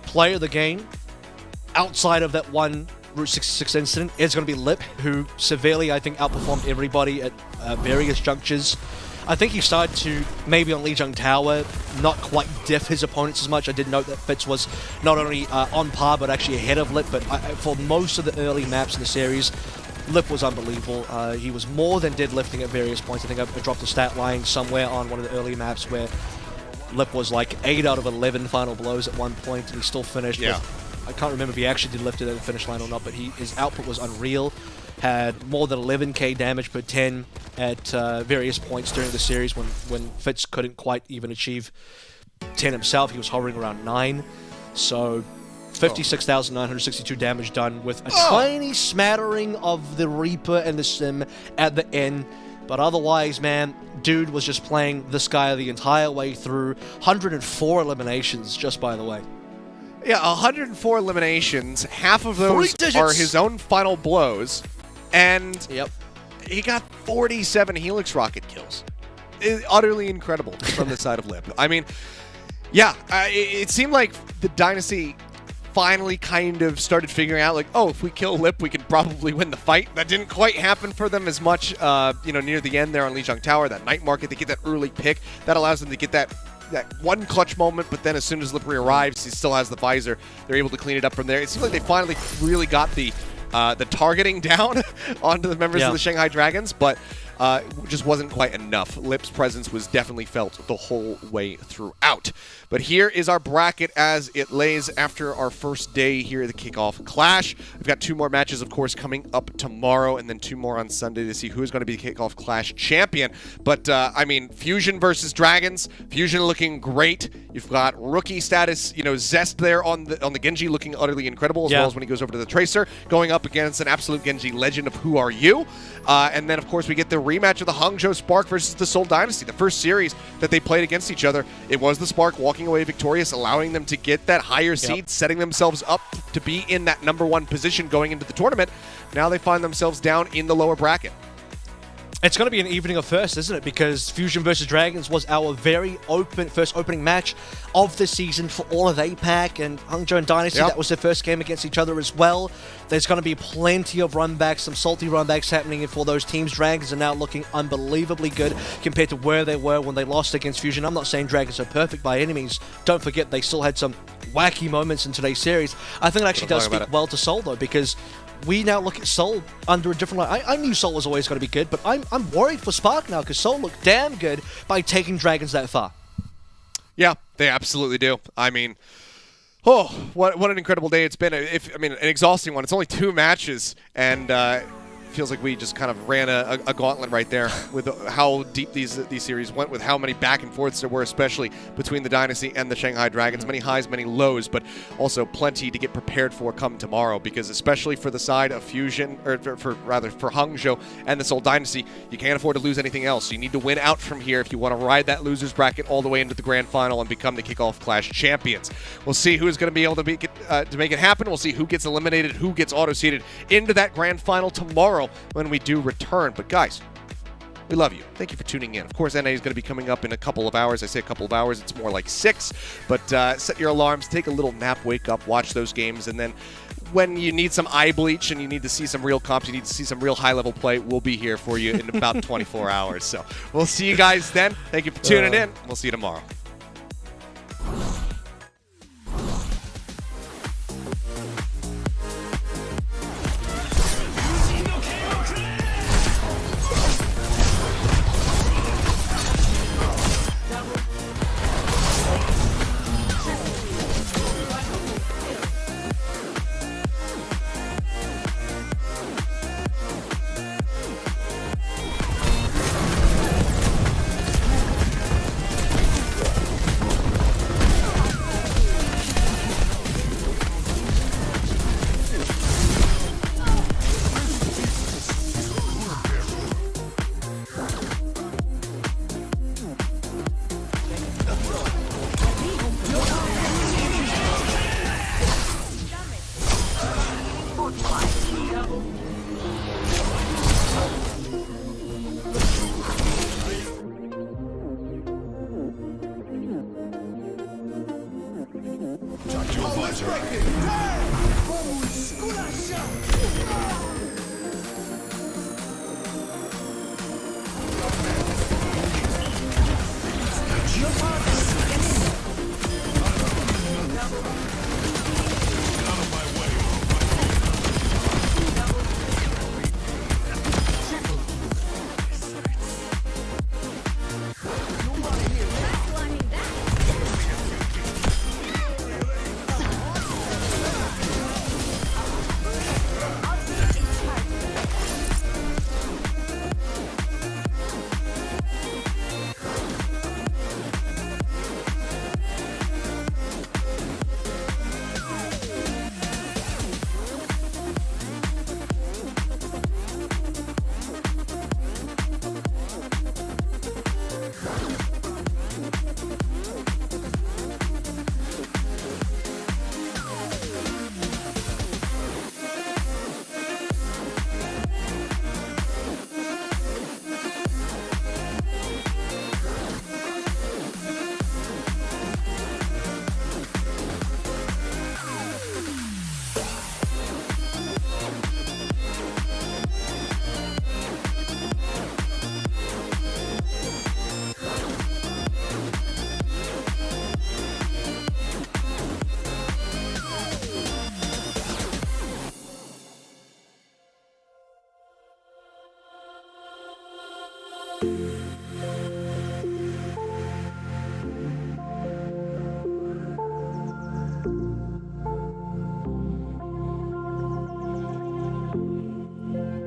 player of the game, outside of that one Route 66 incident, is going to be Lip, who severely, I think, outperformed everybody at various junctures. I think he started to, maybe on Lijiang Tower, not quite diff his opponents as much. I did note that Fitz was not only on par, but actually ahead of Lip. But for most of the early maps in the series, Lip was unbelievable. He was more than deadlifting at various points. I think I dropped a stat line somewhere on one of the early maps where Lip was like 8 out of 11 final blows at one point, and he still finished. Yeah. I can't remember if he actually did lift it at the finish line or not, but his output was unreal. Had more than 11k damage per 10 at various points during the series when Fitz couldn't quite even achieve 10 himself. He was hovering around 9. So 56,962 damage done with a tiny smattering of the Reaper and the Sim at the end. But otherwise, man, dude was just playing this guy the entire way through. 104 eliminations, just by the way. Yeah, 104 eliminations. Half of those are his own final blows. And he got 47 Helix Rocket kills. It's utterly incredible from the side of Lip. I mean, yeah, it seemed like the Dynasty finally kind of started figuring out, like, oh, if we kill Lip, we can probably win the fight. That didn't quite happen for them as much, near the end there on Lijiang Tower, that night market. They get that early pick. That allows them to get that one clutch moment, but then as soon as Lippery arrives, he still has the visor. They're able to clean it up from there. It seems like they finally really got the targeting down onto the members of the Shanghai Dragons, but just wasn't quite enough. Lip's presence was definitely felt the whole way throughout. But here is our bracket as it lays after our first day here at the Kickoff Clash. We've got 2 more matches, of course, coming up tomorrow, and then 2 more on Sunday to see who's going to be the Kickoff Clash champion. But, I mean, Fusion versus Dragons. Fusion looking great. You've got rookie status, Zest there on the Genji looking utterly incredible, as well as when he goes over to the Tracer, going up against an absolute Genji legend of Who Are You? And then, of course, we get the rematch of the Hangzhou Spark versus the Seoul Dynasty. The first series that they played against each other, it was the Spark walking away victorious, allowing them to get that higher seed, setting themselves up to be in that #1 position going into the tournament. Now they find themselves down in the lower bracket. It's going to be an evening of firsts, isn't it? Because Fusion versus Dragons was our very first opening match of the season for all of APAC, and Hangzhou and Dynasty, that was their first game against each other as well. There's going to be plenty of runbacks, some salty runbacks happening for those teams. Dragons are now looking unbelievably good compared to where they were when they lost against Fusion. I'm not saying Dragons are perfect by any means. Don't forget, they still had some wacky moments in today's series. I think it actually does speak well to Seoul, though, because we now look at Seoul under a different light. I knew Seoul was always going to be good, but I'm worried for Spark now because Seoul looked damn good by taking Dragons that far. Yeah, they absolutely do. I mean, what an incredible day it's been. An exhausting one. It's only 2 matches, and feels like we just kind of ran a gauntlet right there with how deep these series went, with how many back and forths there were, especially between the Dynasty and the Shanghai Dragons. Many highs, many lows, but also plenty to get prepared for come tomorrow, because especially for the side of Fusion, or for Hangzhou and the Seoul Dynasty, you can't afford to lose anything else. You need to win out from here if you want to ride that loser's bracket all the way into the grand final and become the Kickoff Clash champions. We'll see who's going to be able to make it happen. We'll see who gets eliminated, who gets auto-seeded into that grand final tomorrow when we do return. But guys, we love you. Thank you for tuning in. Of course, NA is going to be coming up in a couple of hours. I say a couple of hours. It's more like 6. But set your alarms, take a little nap, wake up, watch those games, and then when you need some eye bleach and you need to see some real comps, you need to see some real high-level play, we'll be here for you in about 24 hours. So we'll see you guys then. Thank you for tuning in. We'll see you tomorrow.